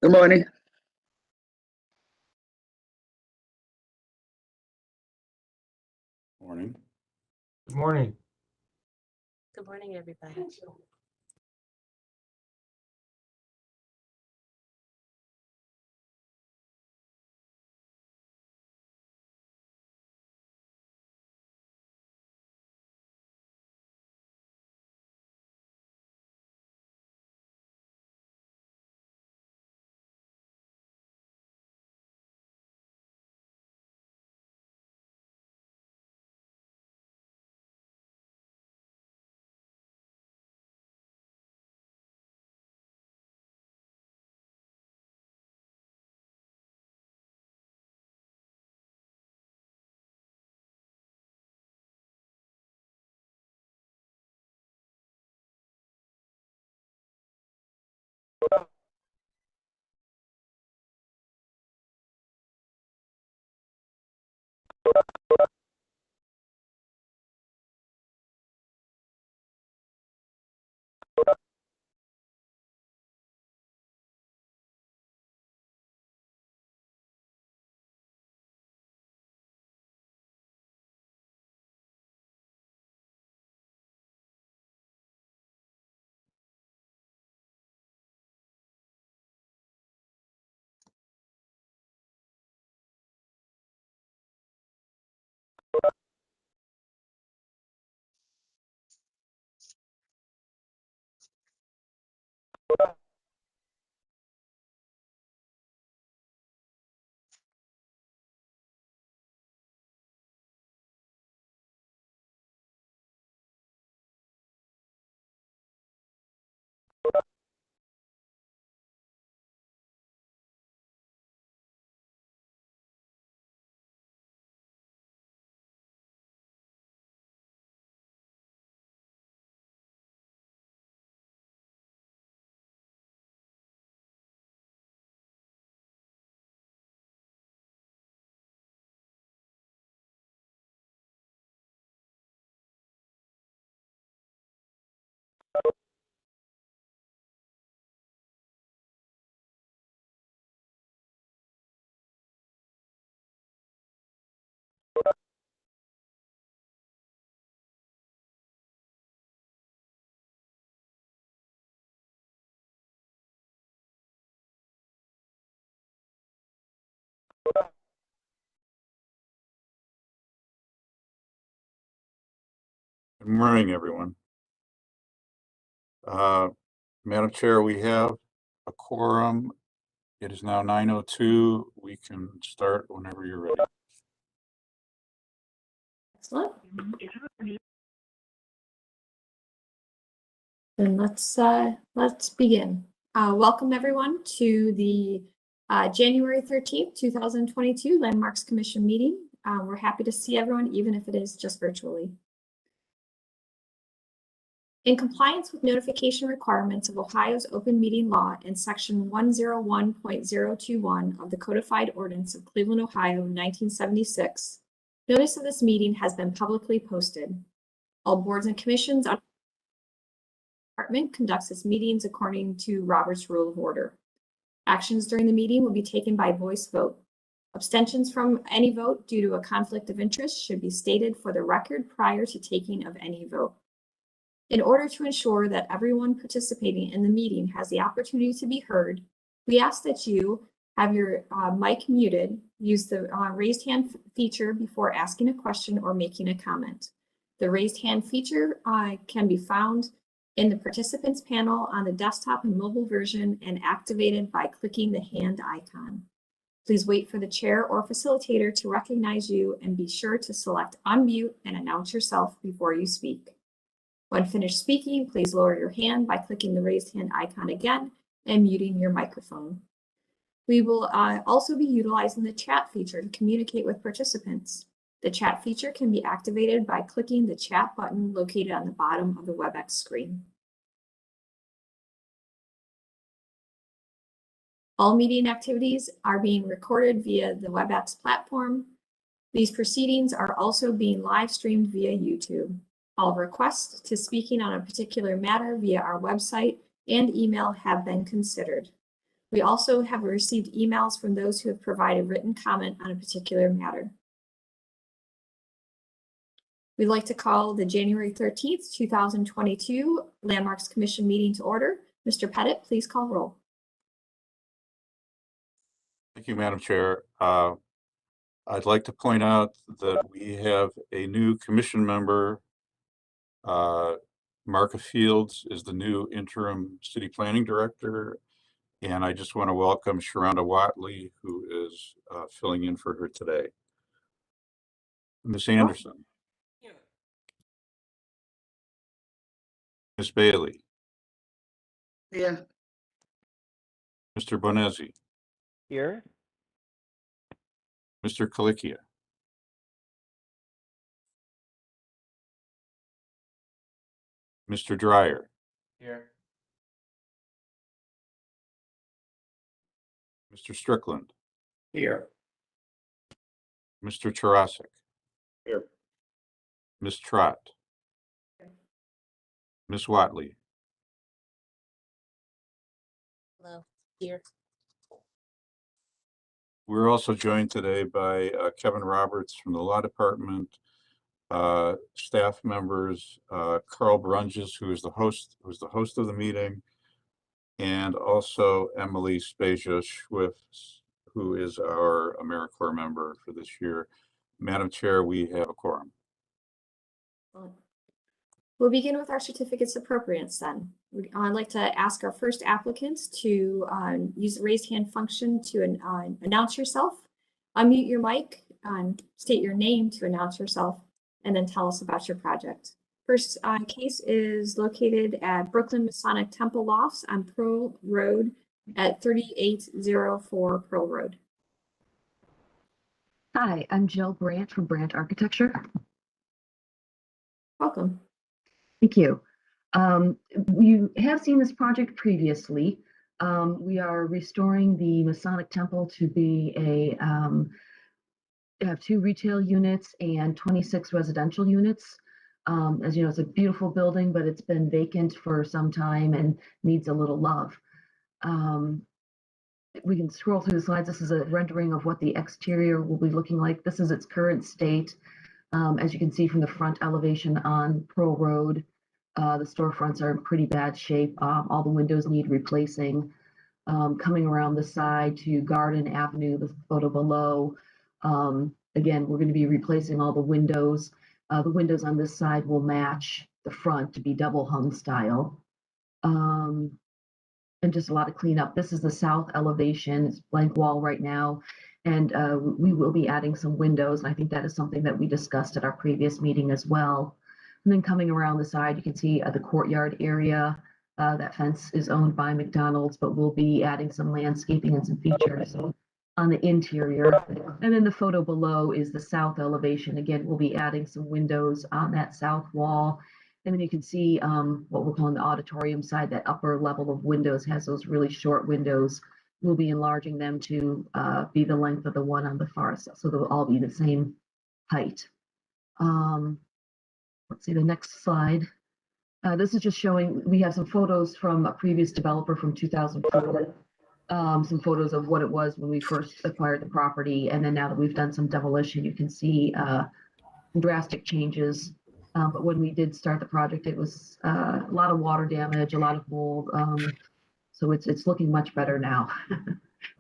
Good morning. Morning. Good morning. Good morning, everybody. Good morning, everyone. Madam Chair, we have a quorum. It is now 9:02. We can start whenever you're ready. Excellent. Then let's begin. Welcome everyone to the January 13th, 2022 Landmarks Commission meeting. We're happy to see everyone, even if it is just virtually. In compliance with notification requirements of Ohio's open meeting law and section 101.021 of the codified ordinance of Cleveland, Ohio, 1976, notice of this meeting has been publicly posted. All boards and commissions on department conducts its meetings according to Robert's Rule of Order. Actions during the meeting will be taken by voice vote. Abstentions from any vote due to a conflict of interest should be stated for the record prior to taking of any vote. In order to ensure that everyone participating in the meeting has the opportunity to be heard, we ask that you have your mic muted, use the raised hand feature before asking a question or making a comment. The raised hand feature can be found in the participants panel on the desktop and mobile version and activated by clicking the hand icon. Please wait for the chair or facilitator to recognize you and be sure to select unmute and announce yourself before you speak. When finished speaking, please lower your hand by clicking the raised hand icon again and muting your microphone. We will also be utilizing the chat feature to communicate with participants. The chat feature can be activated by clicking the chat button located on the bottom of the WebEx screen. All meeting activities are being recorded via the WebEx platform. These proceedings are also being live streamed via YouTube. All requests to speaking on a particular matter via our website and email have been considered. We also have received emails from those who have provided written comment on a particular matter. We'd like to call the January 13th, 2022 Landmarks Commission meeting to order. Mr. Pettit, please call roll. Thank you, Madam Chair. I'd like to point out that we have a new commission member. Marka Fields is the new interim city planning director. And I just want to welcome Sharonda Watley, who is filling in for her today. Ms. Anderson. Here. Ms. Bailey. Here. Mr. Bonezzi. Here. Mr. Kalikia. Mr. Dryer. Here. Mr. Strickland. Here. Mr. Tarasik. Here. Ms. Trott. Ms. Watley. Hello, here. We're also joined today by Kevin Roberts from the Law Department, staff members, Carl Brunges, who is the host of the meeting, and also Emily Spezia-Schwifts, who is our AmeriCorps member for this year. Madam Chair, we have a quorum. We'll begin with our certificates of appropriateness then. I'd like to ask our first applicants to use the raised hand function to announce yourself, unmute your mic, state your name to announce yourself, and then tell us about your project. First case is located at Brooklyn Masonic Temple Lofts on Pearl Road at 3804 Pearl Road. Hi, I'm Jill Brandt from Brandt Architecture. Welcome. Thank you. You have seen this project previously. We are restoring the Masonic Temple to be have 2 retail units and 26 residential units. As you know, it's a beautiful building, but it's been vacant for some time and needs a little love. We can scroll through the slides. This is a rendering of what the exterior will be looking like. This is its current state. As you can see from the front elevation on Pearl Road, the storefronts are in pretty bad shape. All the windows need replacing. Coming around the side to Garden Avenue, the photo below. Again, we're going to be replacing all the windows. The windows on this side will match the front to be double hung style. And just a lot of cleanup. This is the south elevation. It's blank wall right now. And we will be adding some windows. And I think that is something that we discussed at our previous meeting as well. And then coming around the side, you can see the courtyard area. That fence is owned by McDonald's, but we'll be adding some landscaping and some features on the interior. And then the photo below is the south elevation. Again, we'll be adding some windows on that south wall. And then you can see what we're calling the auditorium side. That upper level of windows has those really short windows. We'll be enlarging them to be the length of the one on the far side, so they'll all be the same height. Let's see the next slide. This is just showing, we have some photos from a previous developer from 2004. Some photos of what it was when we first acquired the property. And then now that we've done some demolition, you can see drastic changes. But when we did start the project, it was a lot of water damage, a lot of mold. So it's looking much better now.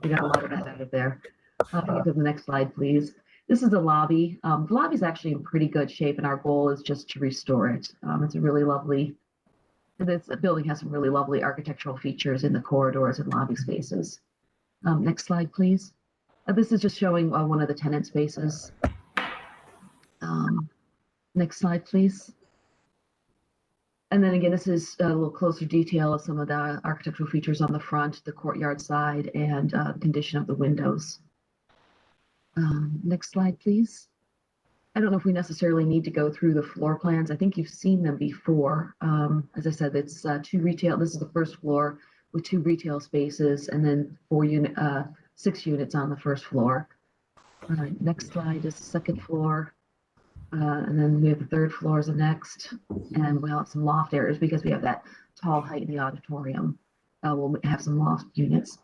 We got a lot of that out of there. Go to the next slide, please. This is the lobby. The lobby is actually in pretty good shape, and our goal is just to restore it. It's a really lovely, this building has some really lovely architectural features in the corridors and lobby spaces. Next slide, please. This is just showing one of the tenant spaces. Next slide, please. And then again, this is a little closer detail of some of the architectural features on the front, the courtyard side, and the condition of the windows. Next slide, please. I don't know if we necessarily need to go through the floor plans. I think you've seen them before. As I said, it's 2 retail. This is the first floor with 2 retail spaces, and then 6 units on the first floor. All right, next slide is the second floor. And then we have the third floor is the next, and we'll have some loft areas because we have that tall height in the auditorium. We'll have some loft units.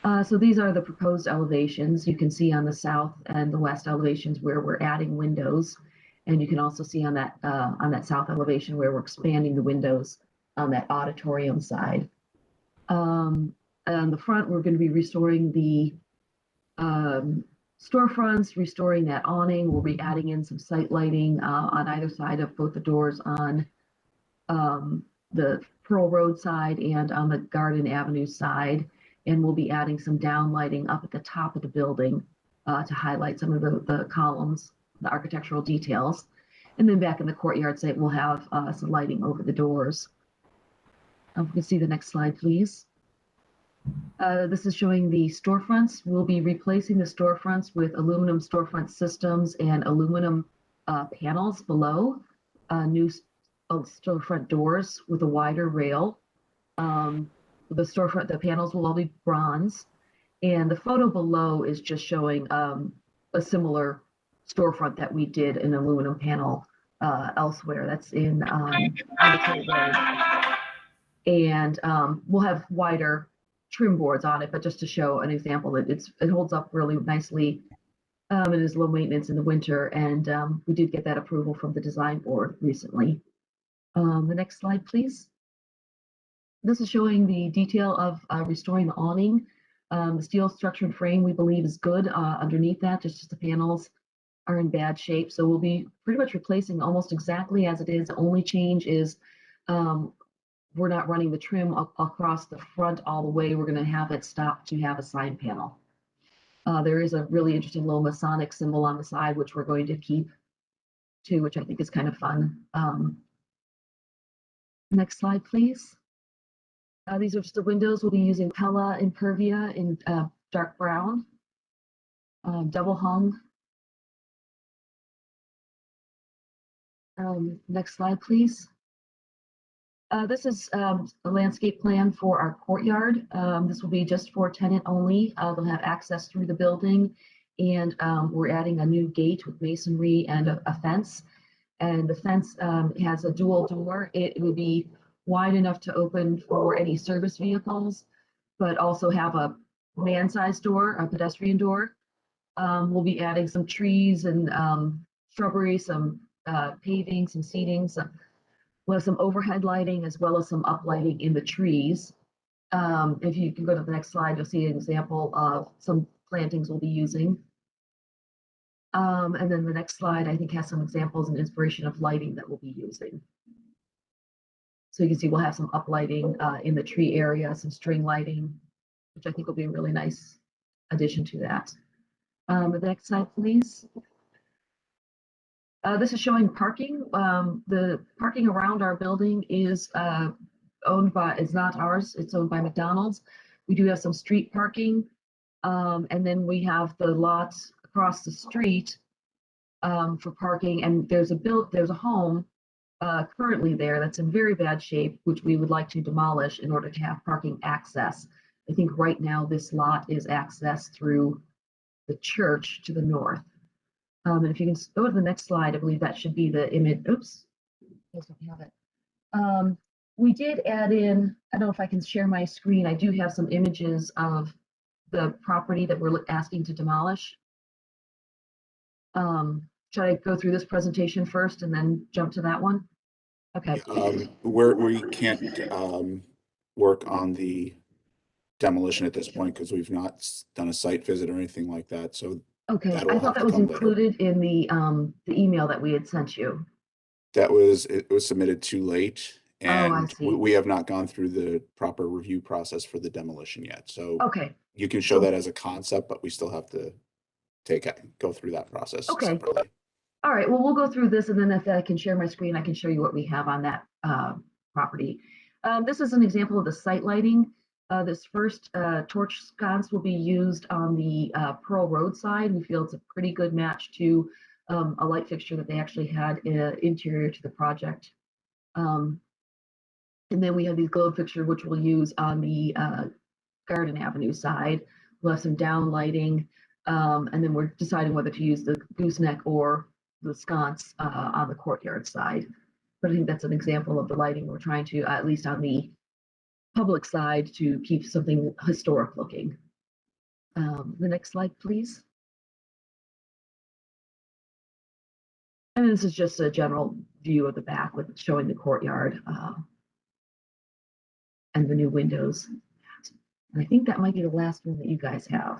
So these are the proposed elevations. You can see on the south and the west elevations where we're adding windows. And you can also see on that south elevation where we're expanding the windows on that auditorium side. On the front, we're going to be restoring the storefronts, restoring that awning. We'll be adding in some site lighting on either side of both the doors on the Pearl Road side and on the Garden Avenue side. And we'll be adding some down lighting up at the top of the building to highlight some of the columns, the architectural details. And then back in the courtyard site, we'll have some lighting over the doors. We can see the next slide, please. This is showing the storefronts. We'll be replacing the storefronts with aluminum storefront systems and aluminum panels below, new storefront doors with a wider rail. The panels will all be bronze, and the photo below is just showing a similar storefront that we did in aluminum panel elsewhere. That's in Underhill Road. And we'll have wider trim boards on it, but just to show an example that it holds up really nicely. It is low maintenance in the winter, and we did get that approval from the design board recently. The next slide, please. This is showing the detail of restoring the awning. The steel structured frame we believe is good underneath that, just the panels are in bad shape. So we'll be pretty much replacing almost exactly as it is. The only change is we're not running the trim across the front all the way. We're going to have it stop to have a side panel. There is a really interesting little Masonic symbol on the side, which we're going to keep too, which I think is kind of fun. Next slide, please. These are just the windows. We'll be using Pella Impervia in dark brown, double hung. Next slide, please. This is a landscape plan for our courtyard. This will be just for tenant only. They'll have access through the building, and we're adding a new gate with masonry and a fence. And the fence has a dual door. It will be wide enough to open for any service vehicles, but also have a man-sized door, a pedestrian door. We'll be adding some trees and shrubbery, some paving, some seating, we'll have some overhead lighting as well as some uplighting in the trees. If you can go to the next slide, you'll see an example of some plantings we'll be using. And then the next slide, I think, has some examples and inspiration of lighting that we'll be using. So you can see we'll have some uplighting in the tree area, some string lighting, which I think will be a really nice addition to that. The next slide, please. This is showing parking. The parking around our building is is not ours. It's owned by McDonald's. We do have some street parking, and then we have the lots across the street for parking. And there's a home currently there that's in very bad shape, which we would like to demolish in order to have parking access. I think right now this lot is accessed through the church to the north. And if you can go to the next slide, I believe that should be the image. Oops, I don't have it. We did add in, I don't know if I can share my screen. I do have some images of the property that we're asking to demolish. Should I go through this presentation first and then jump to that one? Okay. We can't work on the demolition at this point because we've not done a site visit or anything like that. So okay, that'll I thought have that to was come included in the email that we had sent you. it was submitted too late, Oh, I and see. we have not gone through the proper review process for the demolition yet. So Okay. you can show that as a concept, but we still have to go through that process Okay. separately. All right, well, we'll go through this, and then if I can share my screen, I can show you what we have on that property. This is an example of the site lighting. This first torch sconce will be used on the Pearl Road side. We feel it's a pretty good match to a light fixture that they actually had interior to the project. And then we have these globe fixture, which we'll use on the Garden Avenue side. We'll have some down lighting, and then we're deciding whether to use the gooseneck or the sconce on the courtyard side. But I think that's an example of the lighting we're trying to, at least on the public side, to keep something historic looking. The next slide, please. And this is just a general view of the back with showing the courtyard and the new windows. And I think that might be the last one that you guys have.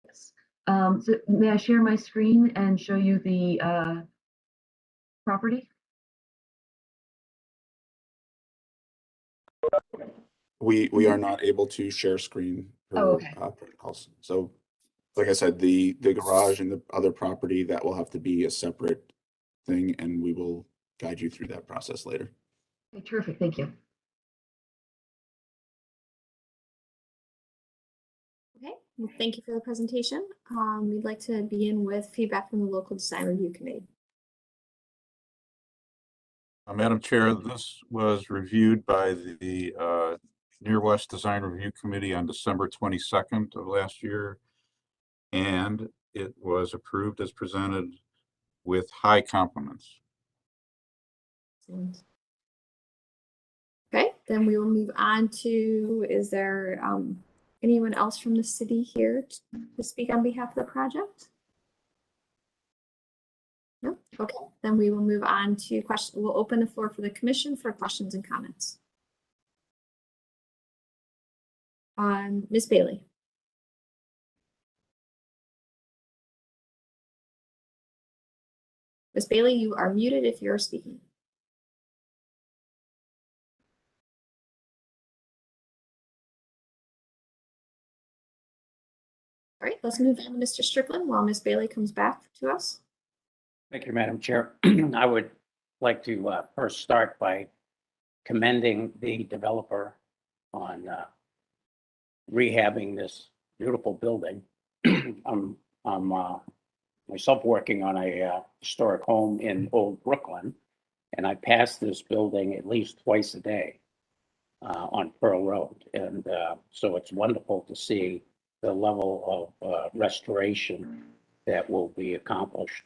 Yes. So may I share my screen and show you the property? We are not able to share screen Oh, per okay. protocols. So like I said, the garage and the other property, that will have to be a separate thing, and we will guide you through that process later. Okay, terrific, thank you. Okay, well, thank you for the presentation. We'd like to begin with feedback from the local design review committee. Madam Chair, this was reviewed by the Near West Design Review Committee on December 22nd of last year. And it was approved as presented with high compliments. Excellent. Okay, then we will move on to, is there anyone else from the city here to speak on behalf of the project? No? Okay, then we will move on to question. We'll open the floor for the commission for questions and comments. Ms. Bailey. Ms. Bailey, you are muted if you're speaking. All right, let's move on to Mr. Strickland while Ms. Bailey comes back to us. Thank you, Madam Chair. I would like to first start by commending the developer on rehabbing this beautiful building. I'm myself working on a historic home in Old Brooklyn, and I pass this building at least twice a day on Pearl Road. And so it's wonderful to see the level of restoration that will be accomplished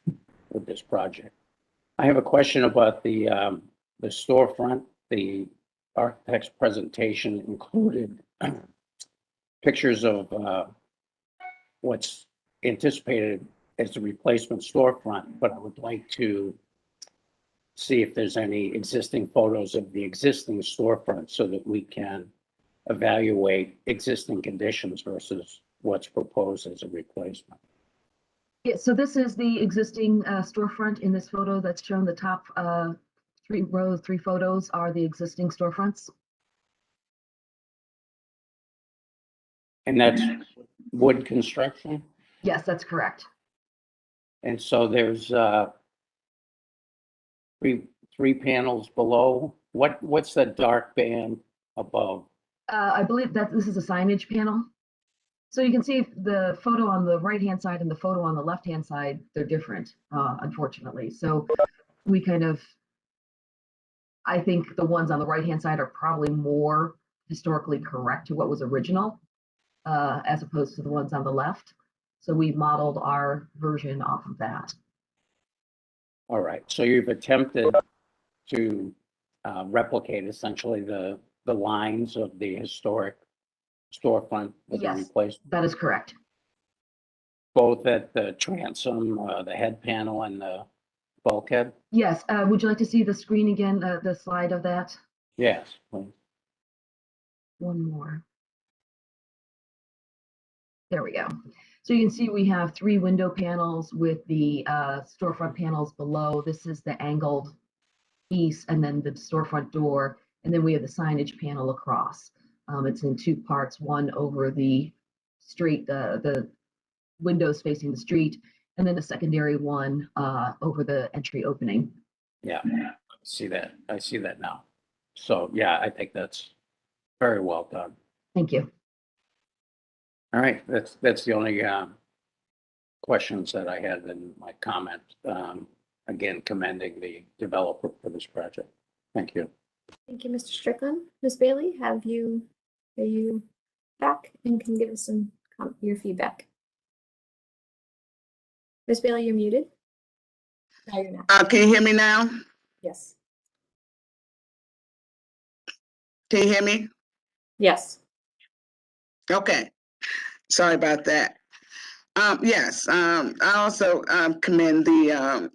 with this project. I have a question about the storefront. The architect's presentation included pictures of what's anticipated as the replacement storefront, but I would like to see if there's any existing photos of the existing storefront so that we can evaluate existing conditions versus what's proposed as a replacement. Yeah, so this is the existing storefront in this photo that's shown. The top three photos are the existing storefronts. And that's wood construction? Yes, that's correct. And so there's three panels below. What's the dark band above? I believe that this is a signage panel. So you can see the photo on the right-hand side and the photo on the left-hand side, they're different, unfortunately. So we I think the ones on the right-hand side are probably more historically correct to what was original, as opposed to the ones on the left. So we modeled our version off of that. All right, so you've attempted to replicate essentially the lines of the historic storefront with the Yes. replacement, That is correct. both at the transom, the head panel, and the bulkhead? Yes. Would you like to see the screen again, the slide of that? Yes, please. One more. There we go. So you can see we have three window panels with the storefront panels below. This is the angled piece, and then the storefront door, and then we have the signage panel across. It's in two parts, one over the street, the windows facing the street, and then a secondary one over the entry opening. Yeah, I see that. I see that now. So yeah, I think that's very well done. Thank you. All right, that's the only questions that I had in my comment. Again, commending the developer for this project. Thank you. Thank you, Mr. Strickland. Ms. Bailey, are you back and can give us your feedback? Ms. Bailey, you're muted. No, you're not. Can you hear me now? Yes. Can you hear me? Yes. Okay. Sorry about that. Yes, I also commend the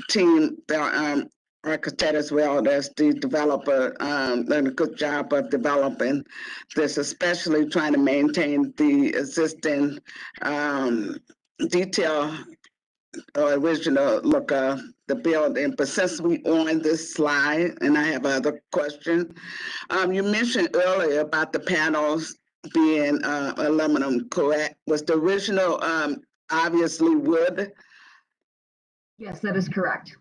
team, the architect as well as the developer, done a good job of developing this, especially trying to maintain the existing detail or original look of the building. But since we on this slide, and I have other questions, you mentioned earlier about the panels being aluminum, correct? Was the original obviously wood? Yes, that is correct.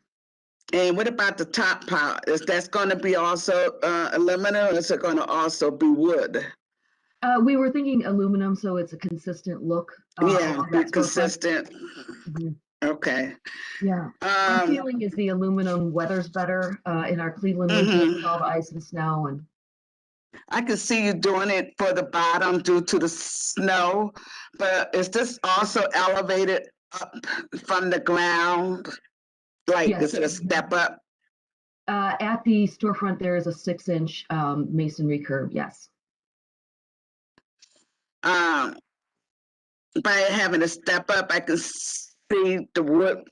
And what about the top part? Is that going to be also aluminum, or is it going to also be wood? We were thinking aluminum, so it's a consistent look. Yeah, along be that storefront. consistent. Mhm. Okay. Yeah. Our Um, feeling is the aluminum weathers better in our Cleveland Mhm. winter with all the ice and snow, and I can see you doing it for the bottom due to the snow, but is this also elevated up from the ground? Like, Yes. is it a step up? at the storefront, there is a 6-inch masonry curb. Yes. Um, by having a step up, I can see the wood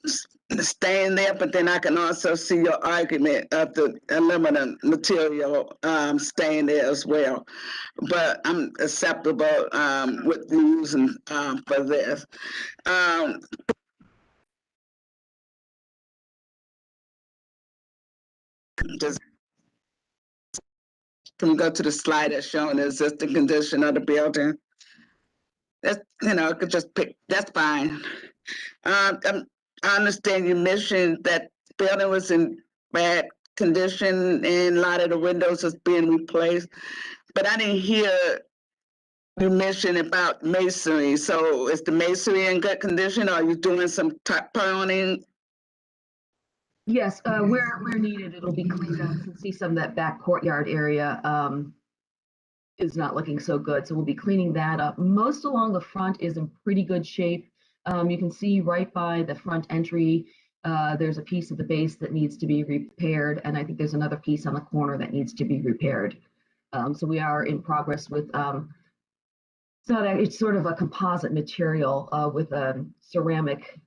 staying there, but then I can also see your argument of the aluminum material staying there as well. But I'm acceptable with using for this. Just can we go to the slide that's showing the existing condition of the building? That's, I could just pick, that's fine. I understand you mentioned that building was in bad condition and a lot of the windows is being replaced, but I didn't hear you mention about masonry. So is the masonry in good condition? Or are you doing some top pounding? Yes, where needed, it'll be cleaned up. You can see some of that back courtyard area is not looking so good, so we'll be cleaning that up. Most along the front is in pretty good shape. You can see right by the front entry, there's a piece of the base that needs to be repaired, and I think there's another piece on the corner that needs to be repaired. So we are in progress with so that it's sort of a composite material with a ceramic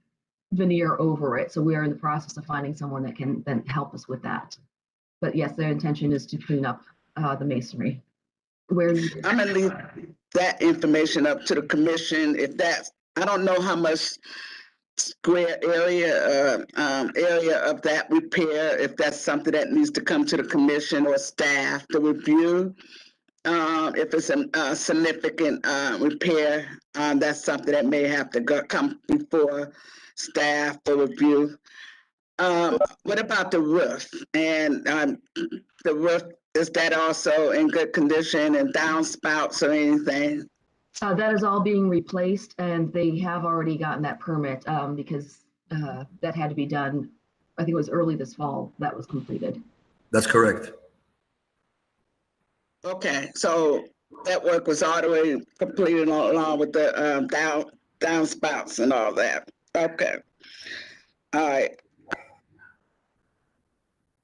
veneer over it. So we are in the process of finding someone that can then help us with that. But yes, their intention is to clean up the masonry where needed. I'm gonna leave that information up to the commission. If that's, I don't know how much square area of that repair, if that's something that needs to come to the commission or staff to review. If it's a significant repair, that's something that may have to come before staff for review. What about the roof? And the roof, is that also in good condition and downspouts or anything? That is all being replaced, and they have already gotten that permit because that had to be done. I think it was early this fall that was completed. That's correct. Okay, so that work was all the way completed along with the downspouts and all that. Okay. All right.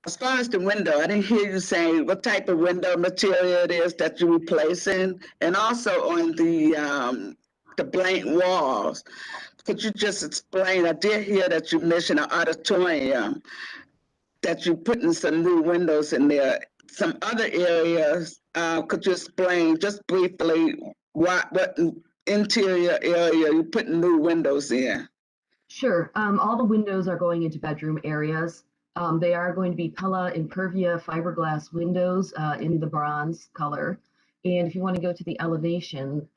As far as the window, I didn't hear you saying what type of window material it is that you're replacing, and also on the blank walls. Could you just explain? I did hear that you mentioned an auditorium, that you're putting some new windows in there. Some other areas, could you explain just briefly what interior area you're putting new windows in? Sure. All the windows are going into bedroom areas. They are going to be Pella Impervia fiberglass windows in the bronze color. And if you want to go to the elevation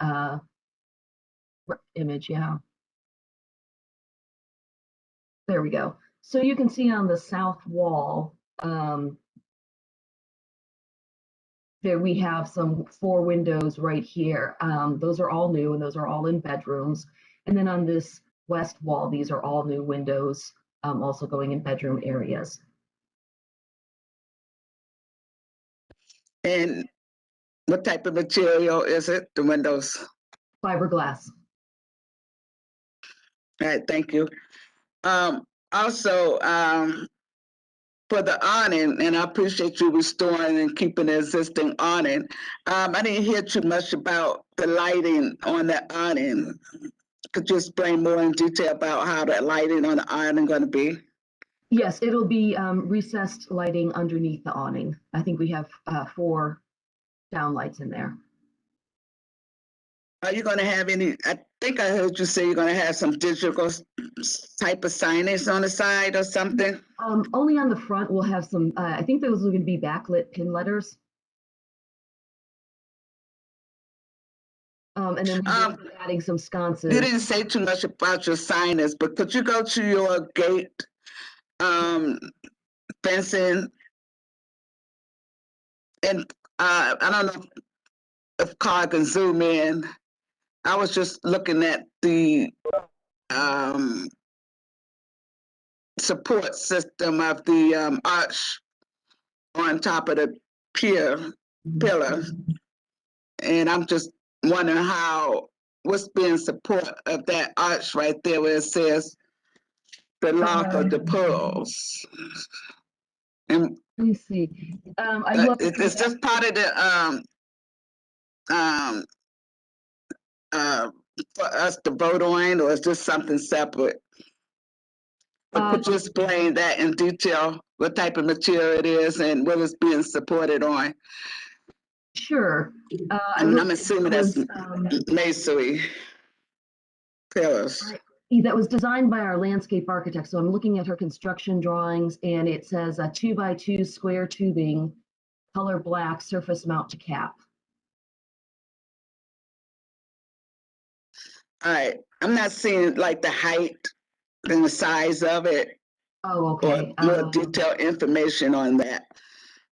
image, yeah. There we go. So you can see on the south wall, there we have 4 windows right here. Those are all new and those are all in bedrooms. And then on this west wall, these are all new windows, also going in bedroom areas. And what type of material is it, the windows? Fiberglass. All right, thank you. Also, for the awning, and I appreciate you restoring and keeping the existing awning. I didn't hear too much about the lighting on the awning. Could you explain more in detail about how the lighting on the awning going to be? Yes, it'll be recessed lighting underneath the awning. I think we have 4 downlights in there. Are you going to have any? I think I heard you say you're going to have some digital type of signage on the side or something. Only on the front, we'll have some, I think those are going to be backlit pin letters. And then we'll be adding some sconces. You didn't say too much about your signage, but could you go to your gate fencing? And I don't know if Carl can zoom in. I was just looking at the support system of the arch on top of the pillar. And I'm just wondering what's being support of that arch right there where it says the lock of the pearls. And Let me see. it's just part of the for us to vote on, or is this something separate? Could you explain that in detail, what type of material it is and what it's being supported on? Sure. I'm assuming that's masonry pillars. That was designed by our landscape architect. So I'm looking at her construction drawings, and it says a 2x2 square tubing, color black, surface mount to cap. All right, I'm not seeing like the height and the size of it. Oh, okay. Or more detailed information on that.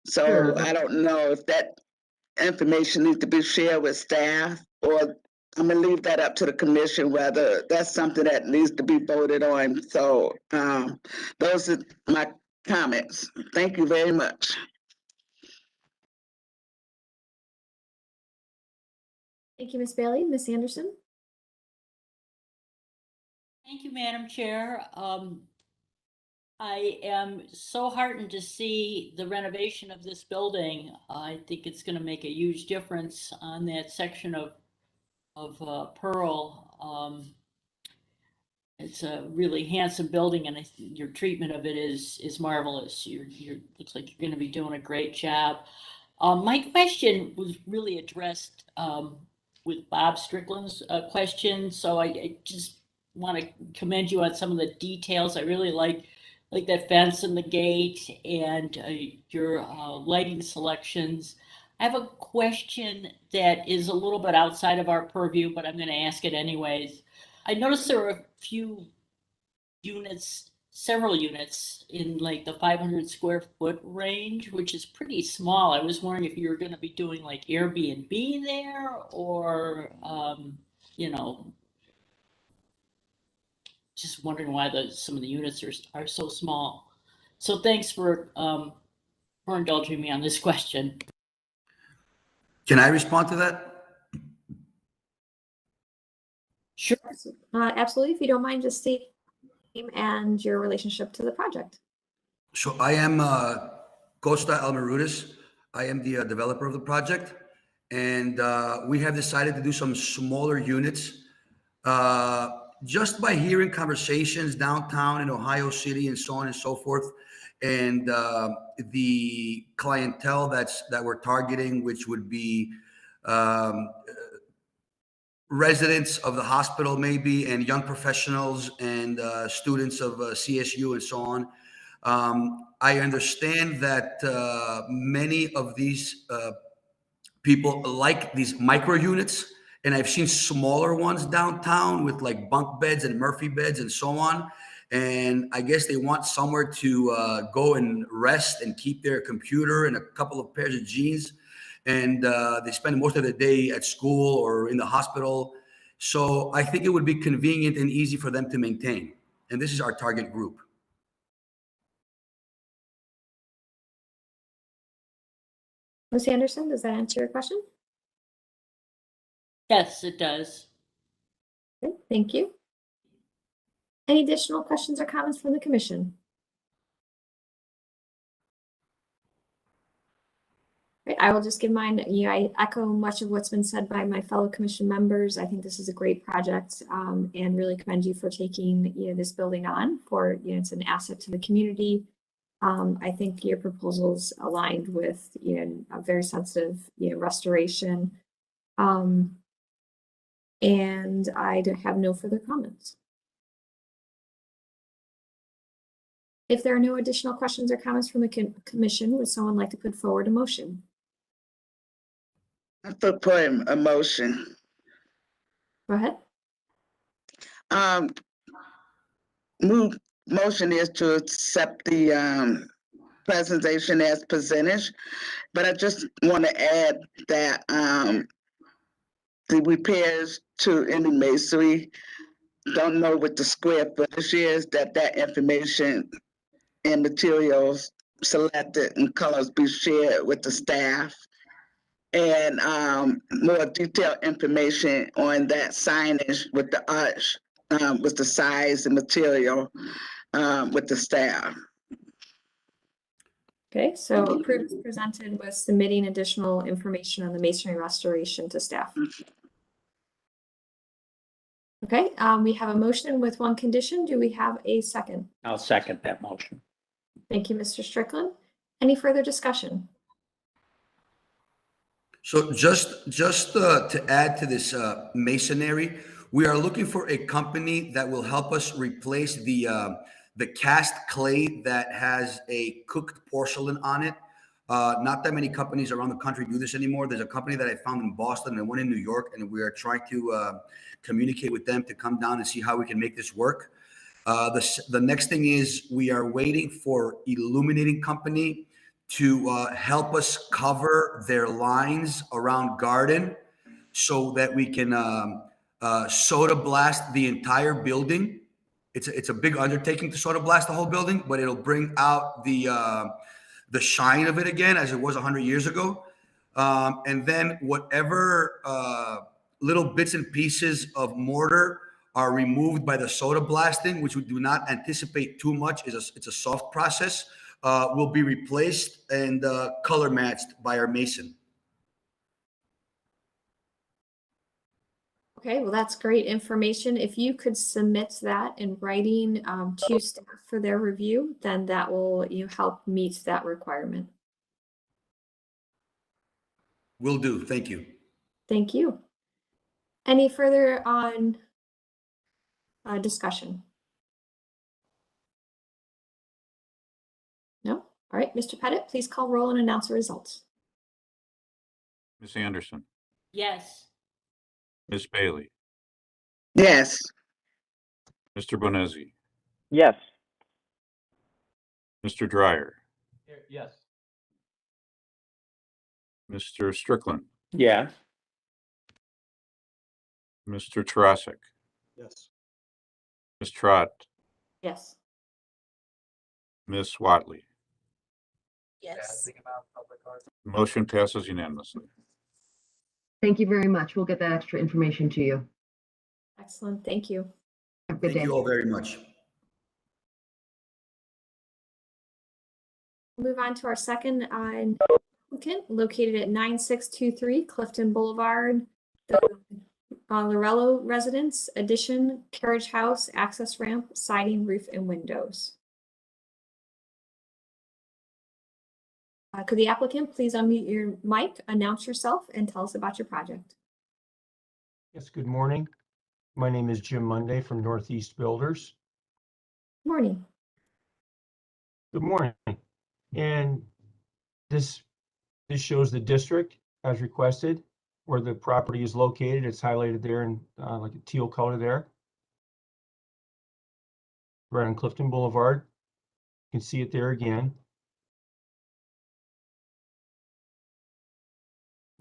So Sure. I don't know if that information needs to be shared with staff, or I'm gonna leave that up to the commission, whether that's something that needs to be voted on. So those are my comments. Thank you very much. Thank you, Ms. Bailey. Ms. Anderson? Thank you, Madam Chair. I am so heartened to see the renovation of this building. I think it's going to make a huge difference on that section of Pearl. It's a really handsome building, and your treatment of it is marvelous. Looks like you're going to be doing a great job. My question was really addressed with Bob Strickland's question, so I just want to commend you on some of the details. I really like that fence and the gate and your lighting selections. I have a question that is a little bit outside of our purview, but I'm going to ask it anyways. I noticed there were a few units, several units in like the 500 square foot range, which is pretty small. I was wondering if you were going to be doing like Airbnb there, or just wondering why some of the units are so small. So thanks for indulging me on this question. Can I respond to that? Sure. Absolutely. If you don't mind, just state your name and your relationship to the project. So I am Costa Almerudis. I am the developer of the project, and we have decided to do some smaller units. Just by hearing conversations downtown in Ohio City and so on and so forth, and the clientele that we're targeting, which would be residents of the hospital maybe, and young professionals and students of CSU and so on. I understand that many of these people like these micro units, and I've seen smaller ones downtown with like bunk beds and Murphy beds and so on. And I guess they want somewhere to go and rest and keep their computer and a couple of pairs of jeans. And they spend most of the day at school or in the hospital. So I think it would be convenient and easy for them to maintain. And this is our target group. Ms. Anderson, does that answer your question? Yes, it does. Okay, thank you. Any additional questions or comments from the commission? I will just give mine. I echo much of what's been said by my fellow commission members. I think this is a great project, and really commend you for taking, this building on for, it's an asset to the community. I think your proposals aligned with, a very sensitive, restoration. And I have no further comments. If there are no additional questions or comments from the commission, would someone like to put forward a motion? I put a motion. Go ahead. Motion is to accept the presentation as presented, but I just want to add that the repairs to any masonry, don't know what the square footage is, that information and materials selected and colors be shared with the staff. And more detailed information on that signage with the arch, with the size and material, with the staff. Okay, so approved as presented with submitting additional information on the masonry restoration to staff. Okay, we have a motion with one condition. Do we have a second? I'll second that motion. Thank you, Mr. Strickland. Any further discussion? So just to add to this masonry, we are looking for a company that will help us replace the cast clay that has a cooked porcelain on it. Not that many companies around the country do this anymore. There's a company that I found in Boston and one in New York, and we are trying to communicate with them to come down and see how we can make this work. The next thing is we are waiting for Illuminating Company to help us cover their lines around Garden so that we can soda blast the entire building. It's a big undertaking to soda blast the whole building, but it'll bring out the shine of it again as it was 100 years ago. And then whatever little bits and pieces of mortar are removed by the soda blasting, which we do not anticipate too much, it's a soft process, will be replaced and color matched by our mason. Okay, well, that's great information. If you could submit that in writing to staff for their review, then that will help meet that requirement. Will do. Thank you. Thank you. Any further on discussion? No? All right, Mr. Pettit, please call roll and announce the results. Ms. Anderson, Yes. Ms. Bailey, Yes. Mr. Bonesi, Yes. Mr. Dryer, Yes. Mr. Strickland, Yes. Mr. Tarasik, Yes. Ms. Trott, Yes. Ms. Watley. Yes. Motion passes unanimously. Thank you very much. We'll get that extra information to you. Excellent. Thank you. Have a good Thank day. you all very much. Move on to our second applicant located at 9623 Clifton Boulevard, the Lorello Residence Addition, Carriage House, access ramp, siding, roof, and windows. Could the applicant please unmute your mic, announce yourself, and tell us about your project? Yes, good morning. My name is Jim Monday from Northeast Builders. Morning. Good morning. And this shows the district as requested where the property is located. It's highlighted there in like a teal color there. Right on Clifton Boulevard. You can see it there again.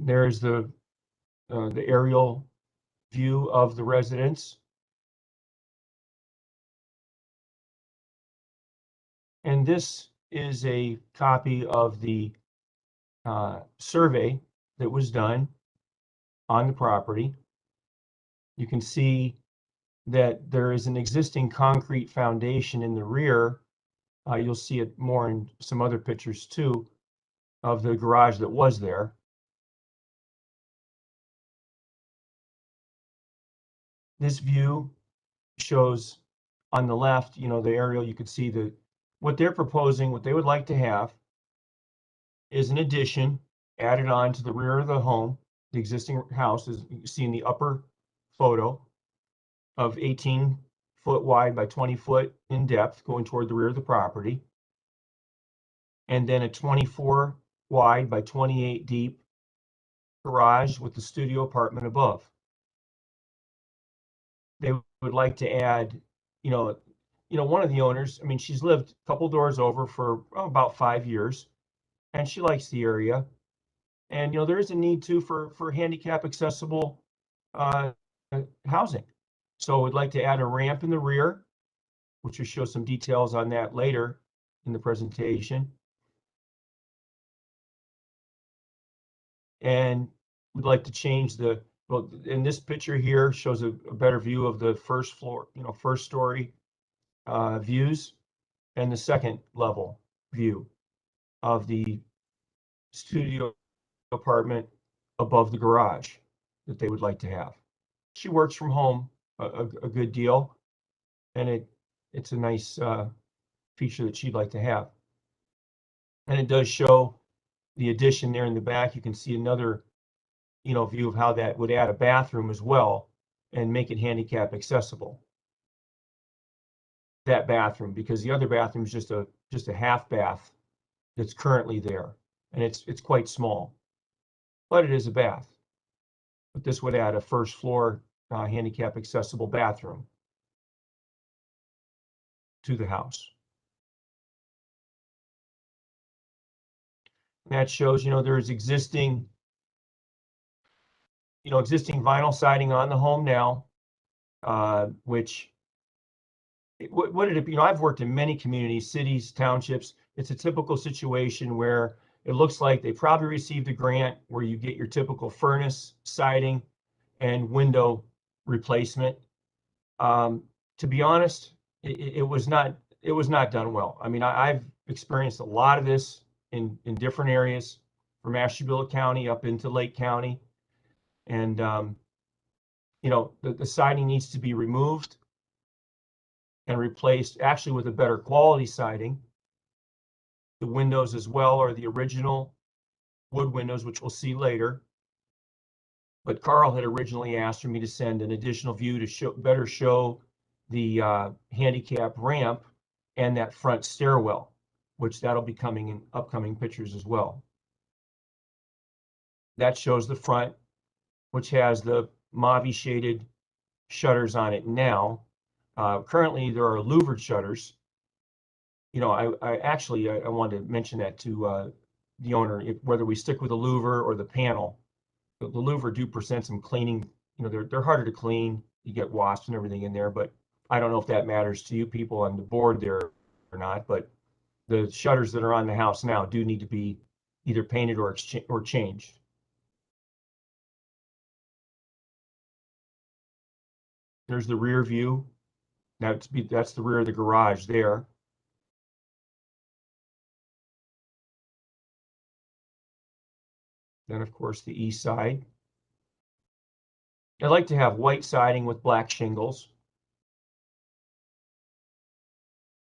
There's the aerial view of the residence. And this is a copy of the survey that was done on the property. You can see that there is an existing concrete foundation in the rear. You'll see it more in some other pictures too. of the garage that was there. This view shows on the left, the aerial, you could see what they're proposing, what they would like to have is an addition added on to the rear of the home. The existing house, is you see in the upper photo, of 18-foot wide by 20-foot in depth going toward the rear of the property. And then a 24 wide by 28 deep garage with the studio apartment above. They would like to add, one of the owners, I mean, she's lived a couple doors over for about 5 years, and she likes the area. And, there is a need too for handicap accessible housing. So we'd like to add a ramp in the rear, which will show some details on that later in the presentation. And we'd like to change in this picture here shows a better view of the first floor, first story views, and the second level view of the studio apartment above the garage that they would like to have. She works from home a good deal, and it's a nice feature that she'd like to have. And it does show the addition there in the back. You can see another view of how that would add a bathroom as well and make it handicap accessible. That bathroom, because the other bathroom is just a half bath that's currently there, and it's quite small, but it is a bath. But this would add a first floor handicap accessible bathroom to the house. And that shows, there is existing vinyl siding on the home now, which what did it, I've worked in many communities, cities, townships. It's a typical situation where it looks like they probably received a grant where you get your typical furnace, siding, and window replacement. To be honest, it was not done well. I mean, I've experienced a lot of this in different areas from Ashtabula County up into Lake County. And, the siding needs to be removed and replaced actually with a better quality siding. The windows as well are the original wood windows, which we'll see later. But Carl had originally asked for me to send an additional view to better show the handicap ramp and that front stairwell, which that'll be coming in upcoming pictures as well. That shows the front, which has the mauve shaded shutters on it now. Currently, there are louvered shutters. I actually wanted to mention that to the owner, whether we stick with the louver or the panel. The louver do present some cleaning. They're harder to clean. You get wasps and everything in there, but I don't know if that matters to you people on the board there or not. But the shutters that are on the house now do need to be either painted or changed. There's the rear view. That's the rear of the garage there. Then, of course, the east side. I'd like to have white siding with black shingles.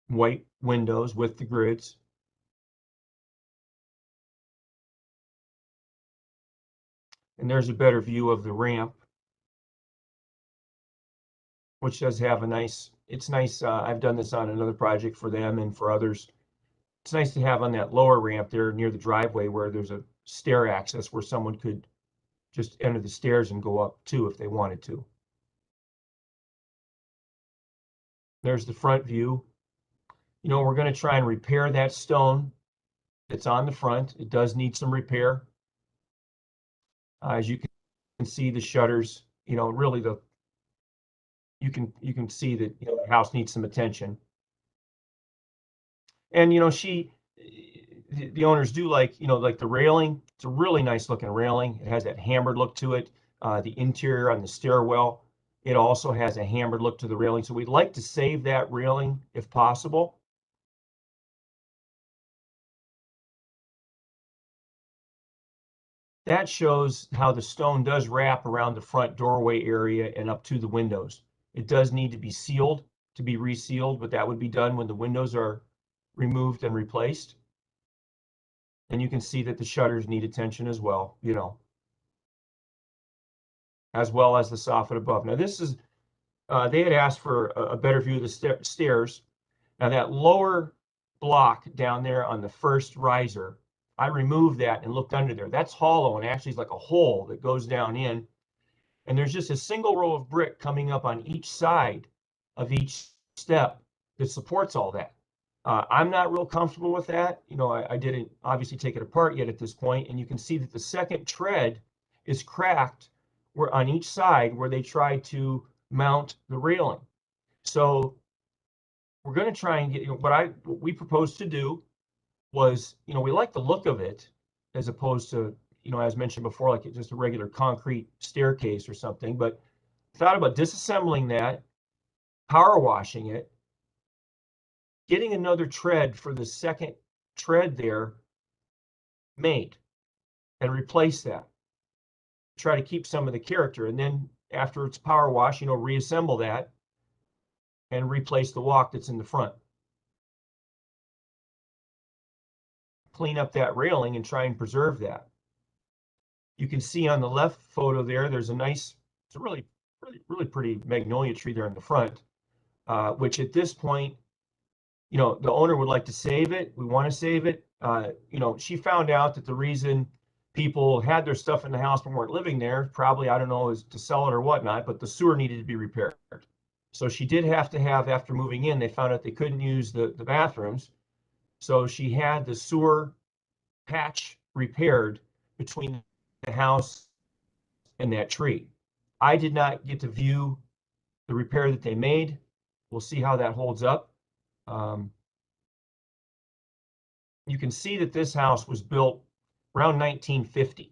White windows with the grids. And there's a better view of the ramp, which does have it's nice. I've done this on another project for them and for others. It's nice to have on that lower ramp there near the driveway where there's a stair access where someone could just enter the stairs and go up too if they wanted to. There's the front view. We're going to try and repair that stone that's on the front. It does need some repair. As you can see, the shutters, really you can see that the house needs some attention. And the owners do like the railing. It's a really nice looking railing. It has that hammered look to it. The interior on the stairwell, it also has a hammered look to the railing. So we'd like to save that railing if possible. that shows how the stone does wrap around the front doorway area and up to the windows. It does need to be sealed, to be resealed, but that would be done when the windows are removed and replaced. And you can see that the shutters need attention as well, you know, as well as the soffit above. Now this is, they had asked for a better view of the stairs. Now that lower block down there on the first riser, I removed that and looked under there. That's hollow and actually is like a hole that goes down in. And there's just a single row of brick coming up on each side of each step that supports all that. I'm not real comfortable with that. You know, I didn't obviously take it apart yet at this point, and you can see that the second tread is cracked where on each side where they tried to mount the railing. So we're going to try and get, you know, what we proposed to do was, you know, we like the look of it as opposed to, you know, as mentioned before, like just a regular concrete staircase or something, but thought about disassembling that, power washing it, getting another tread for the second tread there made and replace that. Try to keep some of the character. And then after it's power wash, you know, reassemble that and replace the walk that's in the front. Clean up that railing and try and preserve that. You can see on the left photo there, there's a nice, it's a really pretty magnolia tree there in the front, which at this point, you know, the owner would like to save it. We want to save it. You know, she found out that the reason people had their stuff in the house but weren't living there, probably, I don't know, is to sell it or whatnot, but the sewer needed to be repaired. So she did have to have, after moving in, they found out they couldn't use the bathrooms. So she had the sewer patch repaired between the house and that tree. I did not get to view the repair that they made. We'll see how that holds up. You can see that this house was built around 1950.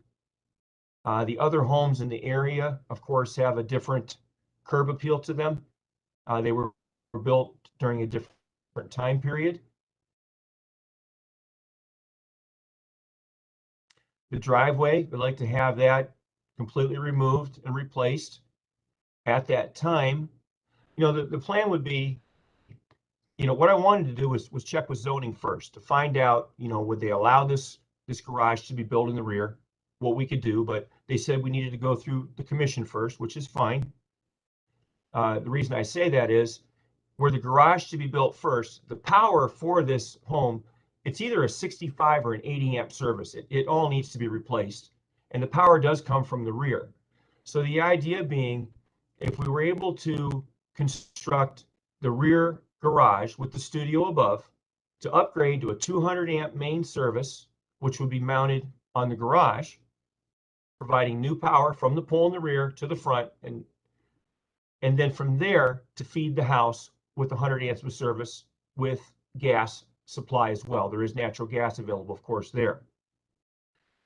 The other homes in the area, of course, have a different curb appeal to them. They were built during a different time period. The driveway, we'd like to have that completely removed and replaced. At that time, you know, the plan would be, you know, what I wanted to do was check with zoning first to find out, you know, would they allow this garage to be built in the rear, what we could do, but they said we needed to go through the commission first, which is fine. The reason I say that is where the garage to be built first, the power for this home, it's either a 65 or an 80 amp service. It all needs to be replaced. And the power does come from the rear. So the idea being, if we were able to construct the rear garage with the studio above to upgrade to a 200 amp main service, which would be mounted on the garage, providing new power from the pole in the rear to the front, and then from there to feed the house with 100 amps of service with gas supply as well. There is natural gas available, of course, there.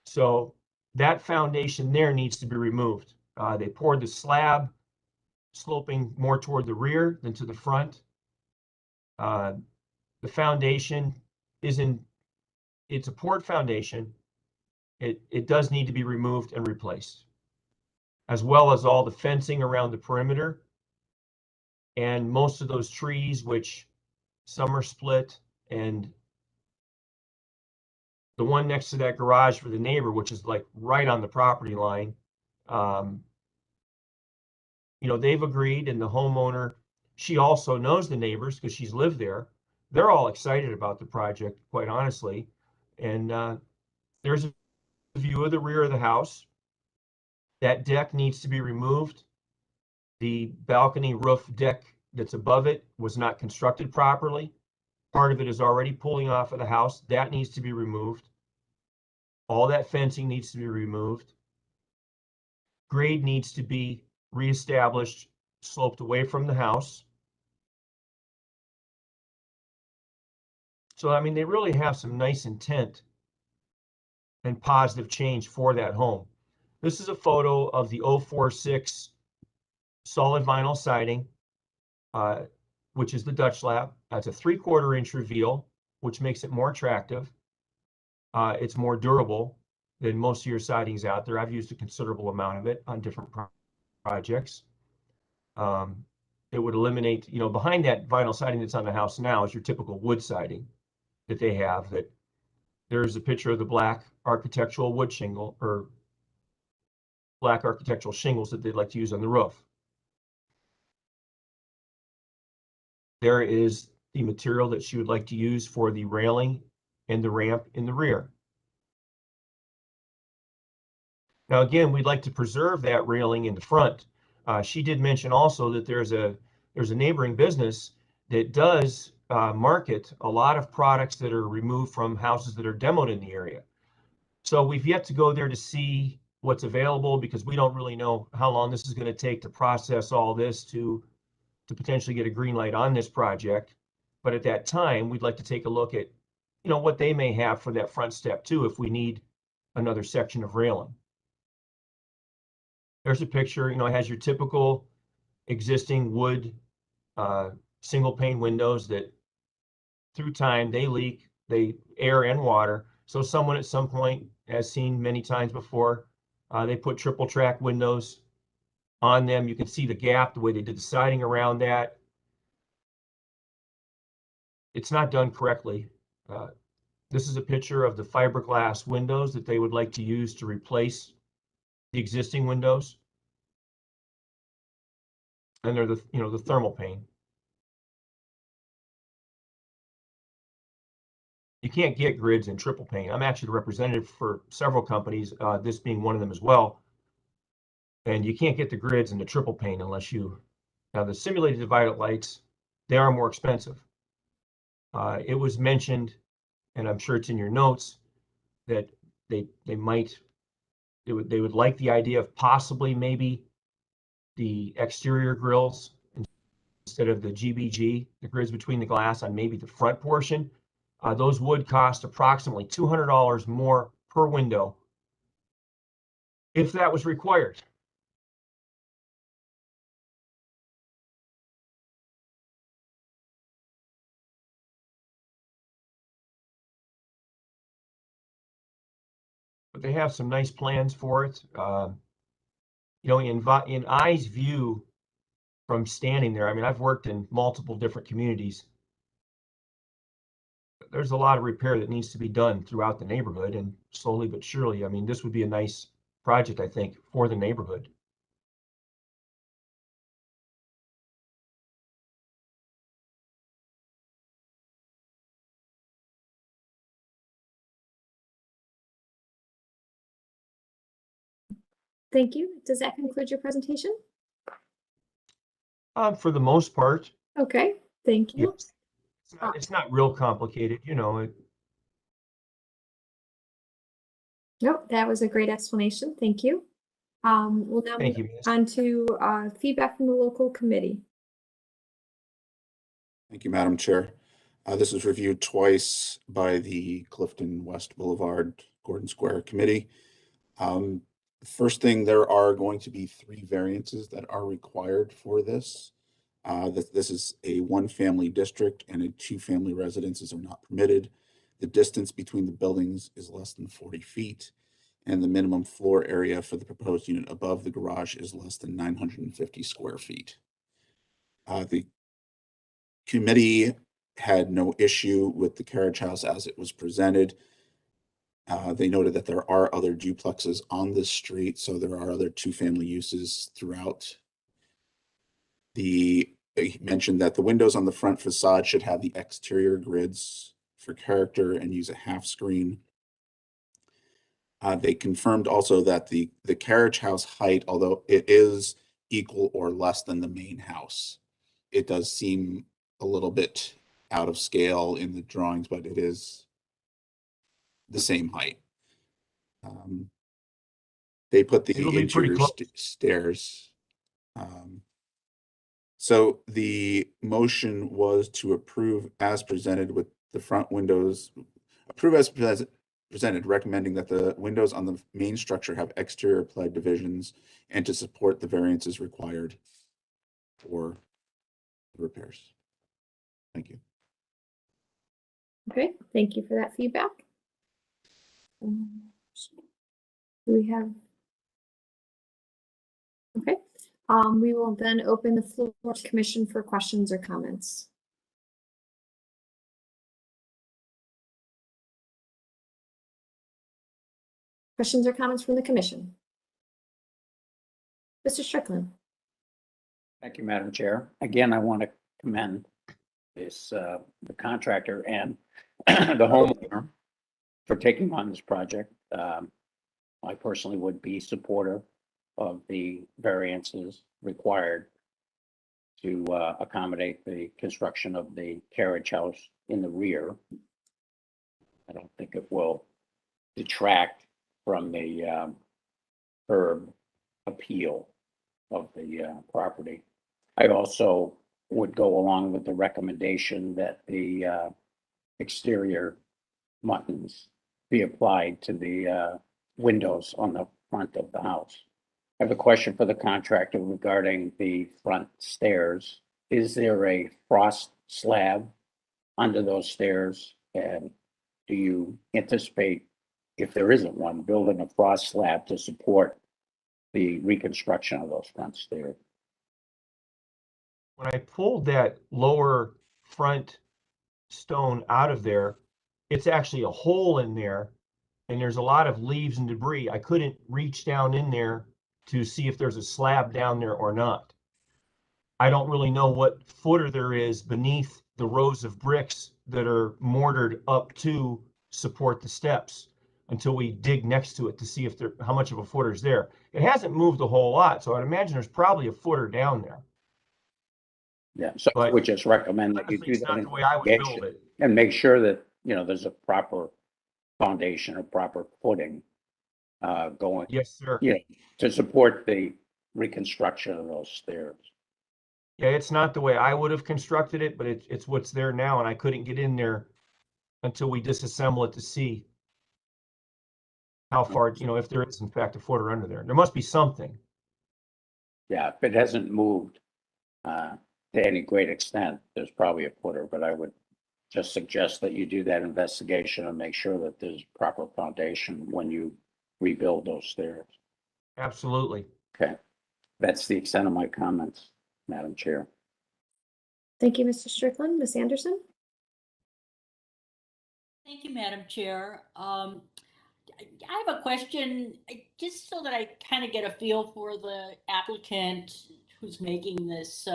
So that foundation there needs to be removed. They poured the slab sloping more toward the rear than to the front. The foundation it's a poured foundation. It does need to be removed and replaced, as well as all the fencing around the perimeter. And most of those trees, which some are split, and the one next to that garage for the neighbor, which is like right on the property line, you know, they've agreed, and the homeowner, she also knows the neighbors because she's lived there. They're all excited about the project, quite honestly. And there's a view of the rear of the house. That deck needs to be removed. The balcony roof deck that's above it was not constructed properly. Part of it is already pulling off of the house. That needs to be removed. All that fencing needs to be removed. Grade needs to be reestablished, sloped away from the house. So, I mean, they really have some nice intent and positive change for that home. This is a photo of the 046 solid vinyl siding, which is the Dutch lap. That's a 3/4 inch reveal, which makes it more attractive. It's more durable. than most of your sidings out there. I've used a considerable amount of it on different projects. It would eliminate, you know, behind that vinyl siding that's on the house now is your typical wood siding that they have. That there's a picture of the black architectural wood shingle or black architectural shingles that they'd like to use on the roof. There is the material that she would like to use for the railing and the ramp in the rear. Now, again, we'd like to preserve that railing in the front. She did mention also that there's a neighboring business that does market a lot of products that are removed from houses that are demoed in the area. So we've yet to go there to see what's available because we don't really know how long this is going to take to process all this to potentially get a green light on this project. But at that time, we'd like to take a look at, you know, what they may have for that front step too, if we need another section of railing. There's a picture, you know, it has your typical existing wood single pane windows that through time they leak, they air and water. So someone at some point has seen many times before, they put triple track windows on them. You can see the gap, the way they did the siding around that. It's not done correctly. This is a picture of the fiberglass windows that they would like to use to replace the existing windows. And they're the, you know, the thermal pane. You can't get grids in triple pane. I'm actually the representative for several companies, this being one of them as well. And you can't get the grids in the triple pane unless you, now the simulated divided lights, they are more expensive. It was mentioned, and I'm sure it's in your notes, that they would like the idea of possibly maybe the exterior grills instead of the GBG, the grids between the glass on maybe the front portion. Those would cost approximately $200 more per window if that was required. But they have some nice plans for it. You know, in I's view from standing there, I mean, I've worked in multiple different communities. There's a lot of repair that needs to be done throughout the neighborhood, and slowly but surely, I mean, this would be a nice project, I think, for the neighborhood. Thank you. Does that conclude your presentation? For the most part, Okay, thank you. yes. It's not real complicated, you know. Nope, that was a great explanation. Thank you. We'll now Thank move you, Miss. on to feedback from the local committee. Thank you, Madam Chair. This was reviewed twice by the Clifton West Boulevard Gordon Square Committee. First thing, there are going to be 3 variances that are required for this. This is a 1-family district and a 2-family residences are not permitted. The distance between the buildings is less than 40 feet. And the minimum floor area for the proposed unit above the garage is less than 950 square feet. The committee had no issue with the carriage house as it was presented. They noted that there are other duplexes on this street, so there are other 2-family uses throughout. They mentioned that the windows on the front facade should have the exterior grids for character and use a half screen. They confirmed also that the carriage house height, although it is equal or less than the main house, it does seem a little bit out of scale in the drawings, but it is the same height. They put the It'll be pretty interior close. stairs. So the motion was to approve as presented with the front windows, approve as presented, recommending that the windows on the main structure have exterior plate divisions and to support the variances required for repairs. Thank you. Okay, thank you for that feedback. Do we have? Okay, we will then open the floor to commission for questions or comments. Questions or comments from the commission? Mr. Strickland. Thank you, Madam Chair. Again, I want to commend this, the contractor and the homeowner for taking on this project. I personally would be supportive of the variances required to accommodate the construction of the carriage house in the rear. I don't think it will detract from the herb appeal of the property. I also would go along with the recommendation that the exterior muttons be applied to the windows on the front of the house. I have a question for the contractor regarding the front stairs. Is there a frost slab under those stairs? And do you anticipate, if there isn't one, building a frost slab to support the reconstruction of those front stairs? When I pulled that lower front stone out of there, it's actually a hole in there and there's a lot of leaves and debris. I couldn't reach down in there to see if there's a slab down there or not. I don't really know what footer there is beneath the rows of bricks that are mortared up to support the steps until we dig next to it to see if how much of a footer is there. It hasn't moved a whole lot, so I'd imagine there's probably a footer down there. Yeah, so I would just recommend that you Honestly, do it's that not the way I would build investigation it. and make sure that, you know, there's a proper foundation or proper footing going, Yes, sir. you know, to support the reconstruction of those stairs. Yeah, it's not the way I would have constructed it, but it's what's there now, and I couldn't get in there until we disassemble it to see how far, you know, if there is in fact a footer under there. There must be something. Yeah, if it hasn't moved to any great extent, there's probably a footer, but I would just suggest that you do that investigation and make sure that there's proper foundation when you rebuild those stairs. Absolutely. Okay, that's the extent of my comments, Madam Chair. Thank you, Mr. Strickland. Ms. Anderson? Thank you, Madam Chair. I have a question, just so that I kind of get a feel for the applicant who's making this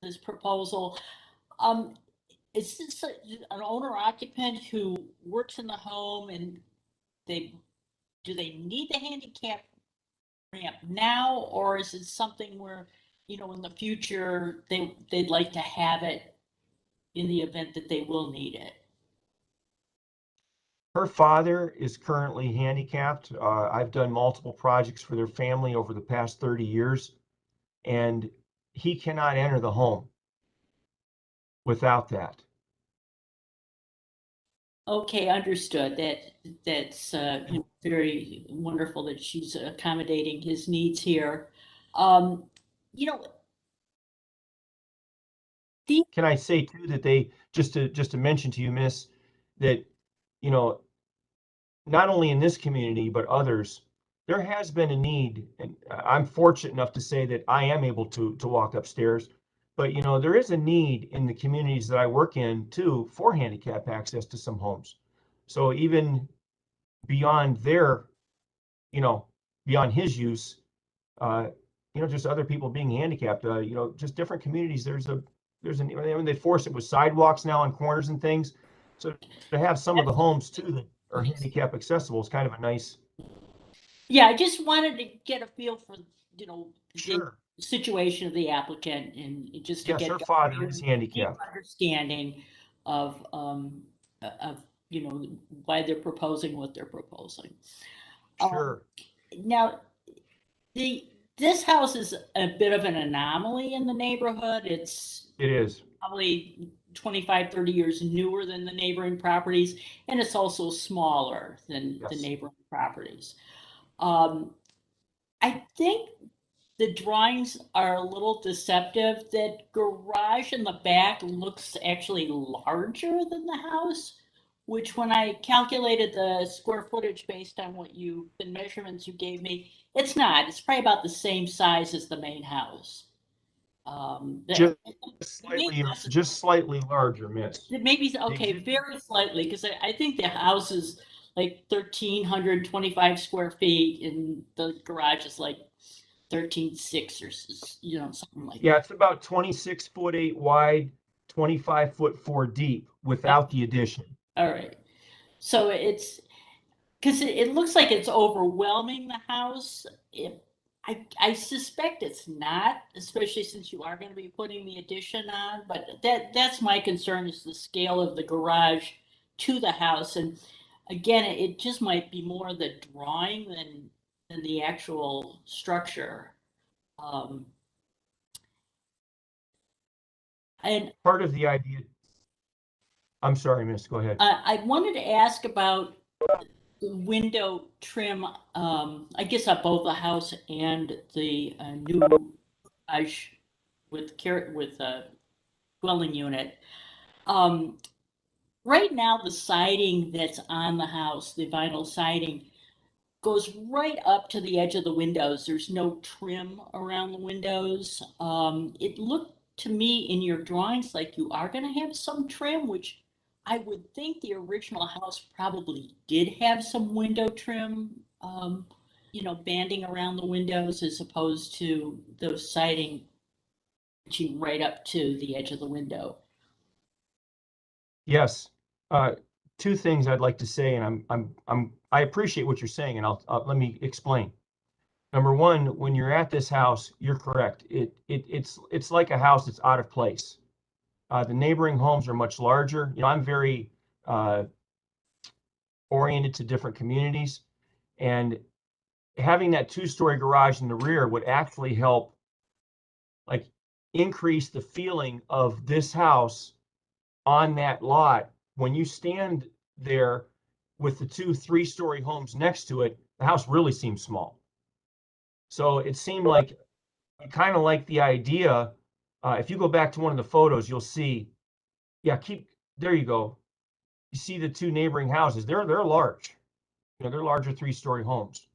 this proposal. Is this an owner occupant who works in the home and do they need the handicap ramp now, or is it something where, you know, in the future they'd like to have it in the event that they will need it? Her father is currently handicapped. I've done multiple projects for their family over the past 30 years, and he cannot enter the home without that. Okay, understood. That's very wonderful that she's accommodating his needs here. You know, Can I say too that they just to mention to you, Miss, that, you know, not only in this community but others, there has been a need, and I'm fortunate enough to say that I am able to walk upstairs. But, you know, there is a need in the communities that I work in too for handicap access to some homes. So even beyond their, you know, beyond his use, you know, just other people being handicapped, you know, just different communities. There's a I mean, they force it with sidewalks now on corners and things. So to have some of the homes too that are handicap accessible is kind of a nice. yeah, I just wanted to get a feel for, you know, Sure. the situation of the applicant and just to Yes, get her father is deep handicapped. understanding of you know, why they're proposing what they're proposing. Sure. Now, this house is a bit of an anomaly in the neighborhood. It is. Probably 25, 30 years newer than the neighboring properties, and it's also smaller than the Yes. neighboring properties. I think the drawings are a little deceptive. That garage in the back looks actually larger than the house. which when I calculated the square footage based on the measurements you gave me, it's not. It's probably about the same size as the main house. Just maybe slightly larger, miss. maybe, okay, very slightly, because I think the house is like 1,325 square feet and the garage is like 13.6 or, something like that. Yeah, it's about 26'8" wide, 25'4" deep without the addition. All right. So it's, because it looks like it's overwhelming the house. I suspect it's not, especially since you are going to be putting the addition on, but that's my concern, is the scale of the garage to the house. And again, it just might be more the drawing than the actual structure. And part of the idea. I'm sorry, miss, go ahead. I wanted to ask about the window trim, I guess on both the house and the new garage with dwelling unit. Right now, the siding that's on the house, the vinyl siding, goes right up to the edge of the windows. There's no trim around the windows. It looked to me in your drawings like you are going to have some trim, which I would think the original house probably did have some window trim, banding around the windows, as opposed to those siding reaching right up to the edge of the window. Yes. Two things I'd like to say, and I appreciate what you're saying, and I'll let me explain. Number one, when you're at this house, you're correct. It's like a house that's out of place. The neighboring homes are much larger. I'm very oriented to different communities, and having that 2-story garage in the rear would actually help, like, increase the feeling of this house on that lot. When you stand there with the 2 3-story homes next to it, the house really seems small. So it seemed like, I kind of like the idea. If you go back to one of the photos, you'll see, yeah, there you go. You see the 2 neighboring houses, they're large. They're larger 3-story homes.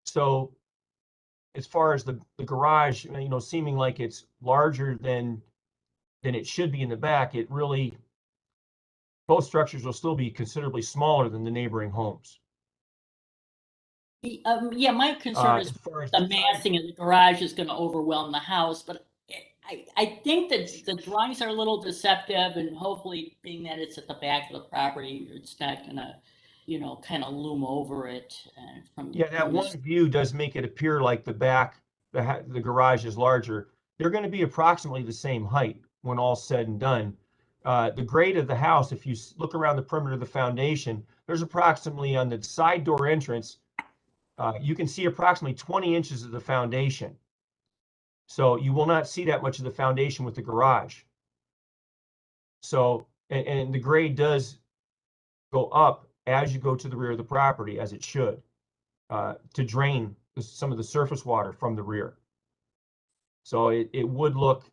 So as far as the garage, seeming like it's larger than it should be in the back, it really, both structures will still be considerably smaller than the neighboring homes. Yeah, my concern is the massing of the garage is going to overwhelm the house, but I think that the drawings are a little deceptive, and hopefully, being that it's at the back of the property, it's not going to, kind of loom over it. Yeah, that one view does make it appear like the back, the garage is larger. They're going to be approximately the same height when all's said and done. The grade of the house, if you look around the perimeter of the foundation, there's approximately, on the side door entrance, you can see approximately 20 inches of the foundation. So you will not see that much of the foundation with the garage. So, and the grade does go up as you go to the rear of the property, as it should, to drain some of the surface water from the rear. So it would look,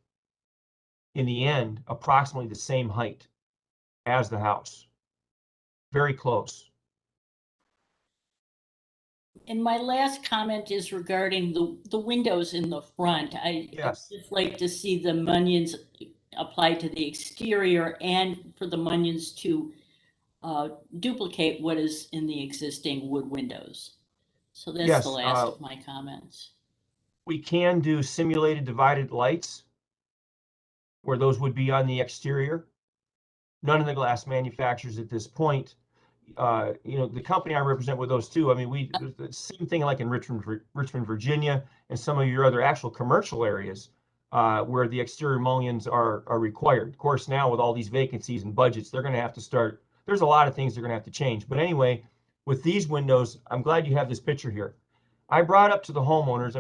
in the end, approximately the same height as the house. Very close. And my last comment is regarding the windows in the front. Yes. I'd just like to see the mullions applied to the exterior, and for the mullions to duplicate what is in the existing wood windows. So that's Yes, the last of my comments. We can do simulated divided lights, where those would be on the exterior. None of the glass manufacturers at this point, the company I represent with those two, the same thing like in Richmond, Virginia, and some of your other actual commercial areas where the exterior mullions are required. Of course, now with all these vacancies and budgets, they're going to have to start, there's a lot of things they're going to have to change. But anyway, with these windows, I'm glad you have this picture here. I brought up to the homeowners,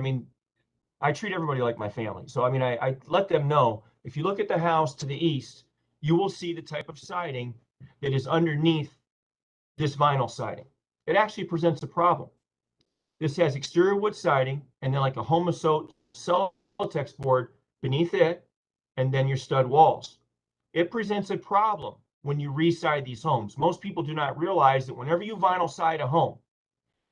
I treat everybody like my family. So, I let them know, if you look at the house to the east, you will see the type of siding that is underneath this vinyl siding. It actually presents a problem. This has exterior wood siding and then like a Homosote Celotex board beneath it, and then your stud walls. It presents a problem when you reside these homes. Most people do not realize that whenever you vinyl side a home,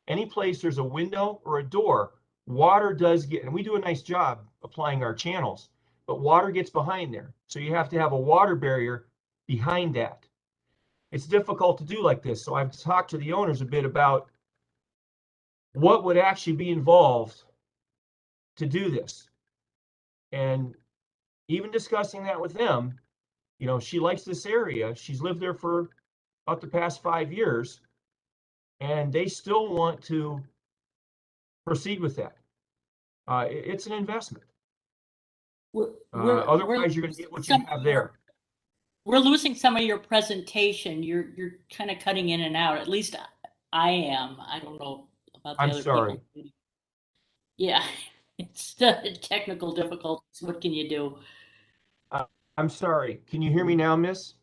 any place there's a window or a door, water does get, and we do a nice job applying our channels, but water gets behind there. So you have to have a water barrier behind that. It's difficult to do like this. So I've talked to the owners a bit about what would actually be involved to do this. And even discussing that with them, you know, she likes this area. She's lived there for about the past 5 years, and they still want to proceed with that. It's an investment. Otherwise, you're going to get what you have there. We're losing some of your presentation. You're kind of cutting in and out. At least I am. I don't know about the I'm other sorry. people. Yeah, it's the technical difficulties. What can you do? I'm sorry. Can you hear me now, miss?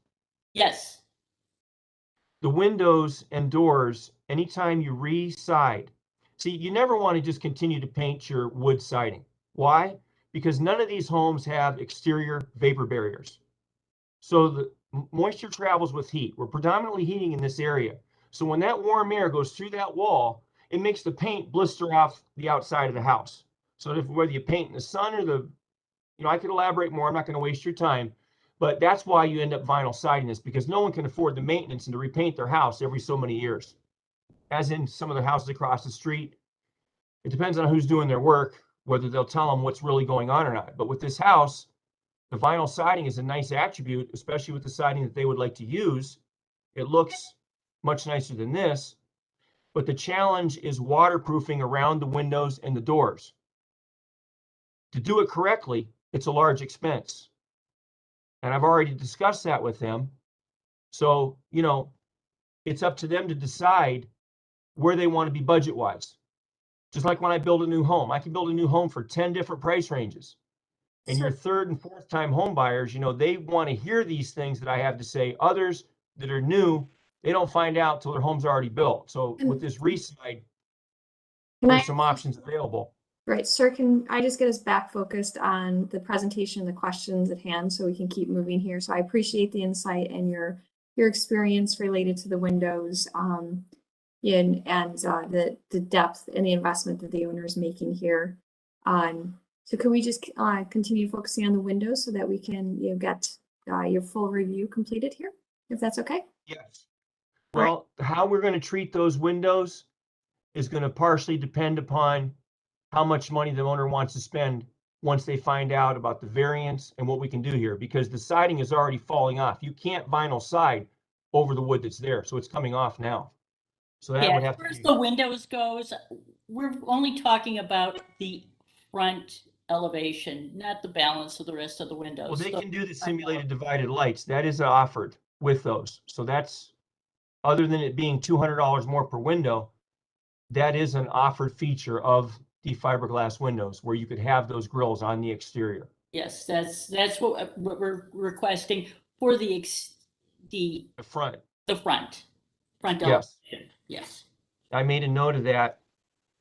Yes. The windows and doors, anytime you re-side, see, you never want to just continue to paint your wood siding. Why? Because none of these homes have exterior vapor barriers. So the moisture travels with heat. We're predominantly heating in this area. So when that warm air goes through that wall, it makes the paint blister off the outside of the house. So if, whether you paint in the sun or the, you know, I could elaborate more. I'm not going to waste your time. But that's why you end up vinyl siding this, because no one can afford the maintenance and to repaint their house every so many years. As in some of the houses across the street, it depends on who's doing their work, whether they'll tell them what's really going on or not. But with this house, the vinyl siding is a nice attribute, especially with the siding that they would like to use. It looks much nicer than this, but the challenge is waterproofing around the windows and the doors. To do it correctly, it's a large expense. And I've already discussed that with them. So, you know, it's up to them to decide where they want to be budget-wise. Just like when I build a new home, I can build a new home for 10 different price ranges. And your third and fourth time home buyers, you know, they want to hear these things that I have to say. Others that are new, they don't find out till their home's already built. So with this reside, there's some options available. Right, sir, can I just get us back focused on the presentation and the questions at hand so we can keep moving here? So I appreciate the insight and your experience related to the windows and the depth and the investment that the owner is making here. So could we just continue focusing on the windows so that we can get your full review completed here, if that's okay? Yes. Well, how we're going to treat those windows is going to partially depend upon how much money the owner wants to spend once they find out about the variance and what we can do here, because the siding is already falling off. You can't vinyl side over the wood that's there, so it's coming off now. So that would Yeah, have as far to as be. the windows goes, we're only talking about the front elevation, not the balance of the rest of the windows. Well, they So- can do the simulated divided lights. That is offered with those. So that's, other than it being $200 more per window, that is an offered feature of the fiberglass windows where you could have those grills on the exterior. Yes, that's what we're requesting for the front. front Yes. elevation. Yes. I made a note of that,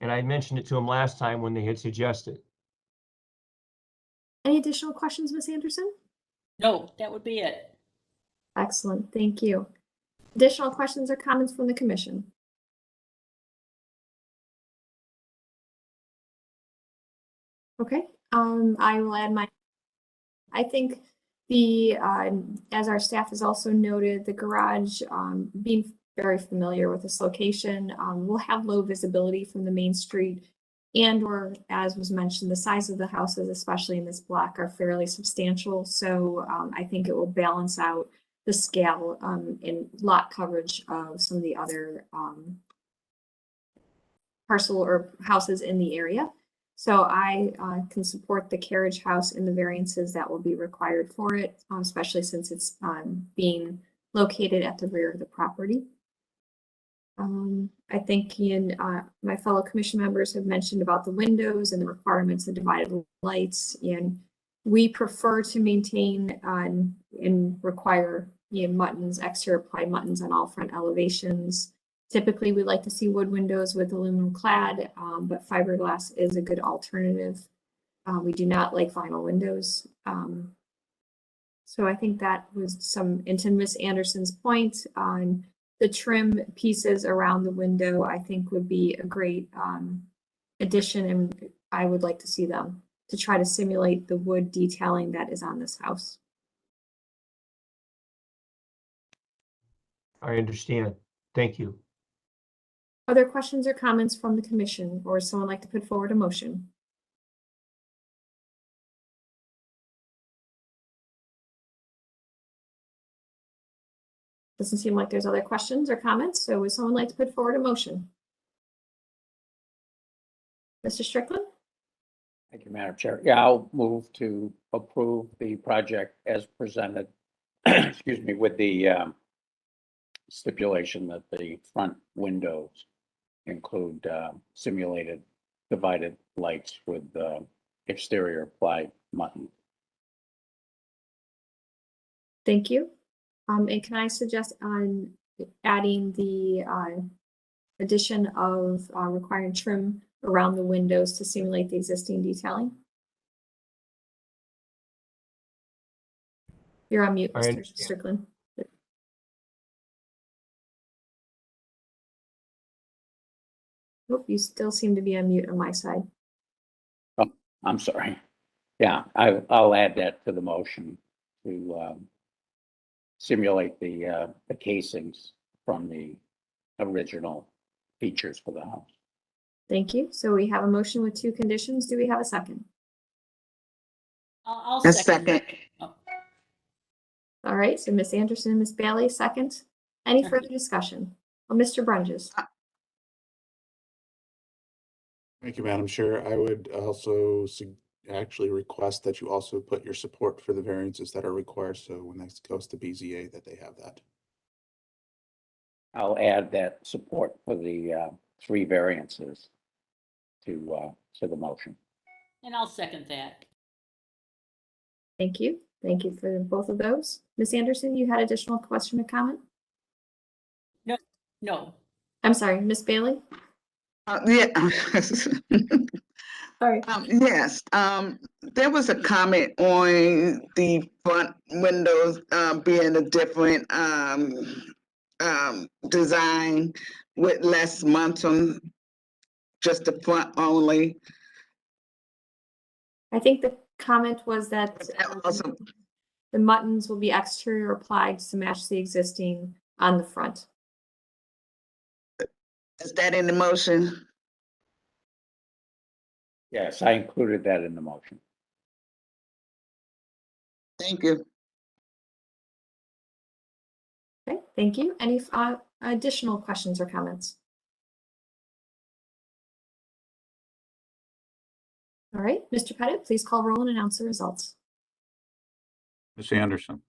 and I mentioned it to them last time when they had suggested. Any additional questions, Ms. Anderson? No, that would be it. Excellent, thank you. Additional questions or comments from the commission? Okay, I will add I think as our staff has also noted, the garage, being very familiar with this location, will have low visibility from the main street, and or, as was mentioned, the size of the houses, especially in this block, are fairly substantial. So I think it will balance out the scale in lot coverage of some of the other parcel or houses in the area. So I can support the carriage house and the variances that will be required for it, especially since it's being located at the rear of the property. I think my fellow commission members have mentioned about the windows and the requirements of divided lights, and we prefer to maintain and require muttons, exterior applied muttons on all front elevations. Typically, we like to see wood windows with aluminum clad, but fiberglass is a good alternative. We do not like vinyl windows. So I think that was some, into Miss Anderson's point on the trim pieces around the window, I think would be a great addition, and I would like to see them to try to simulate the wood detailing that is on this house. I understand. Thank you. Other questions or comments from the commission, or would someone like to put forward a motion? Doesn't seem like there's other questions or comments, so would someone like to put forward a motion? Mr. Strickland? Thank you, Madam Chair. Yeah, I'll move to approve the project as presented, excuse me, with the stipulation that the front windows include simulated divided lights with exterior applied mutton. Thank you. And can I suggest on adding the addition of requiring trim around the windows to simulate the existing detailing? You're on mute, I Mr. understand. Strickland. Nope, you still seem to be on mute on my side. Oh, I'm sorry. Yeah, I'll add that to the motion to simulate the casings from the original features for the house. Thank you. So we have a motion with two conditions. Do we have a second? I'll A second. second. Oh, All right, so Miss Anderson and Miss Bailey, second. Any further discussion? Well, Mr. Brunges? Thank you, Madam Chair. I would also actually request that you also put your support for the variances that are required. So when this goes to BZA, that they have that. I'll add that support for the three variances to the motion. and I'll second that. Thank you. Thank you for both of those. Miss Anderson, you had additional question or comment? No, I'm sorry, Miss Bailey? Yeah. Sorry. Yes, there was a comment on the front windows, being a different, design with less muntin, just the front only. I think the comment was that That also, the muttons will be exterior applied to match the existing on the front. is that in the motion? Yes, I included that in the motion. Thank you. Okay, thank you. Any additional questions or comments? All right, Mr. Pettit, please call roll and announce the results. Ms. Anderson,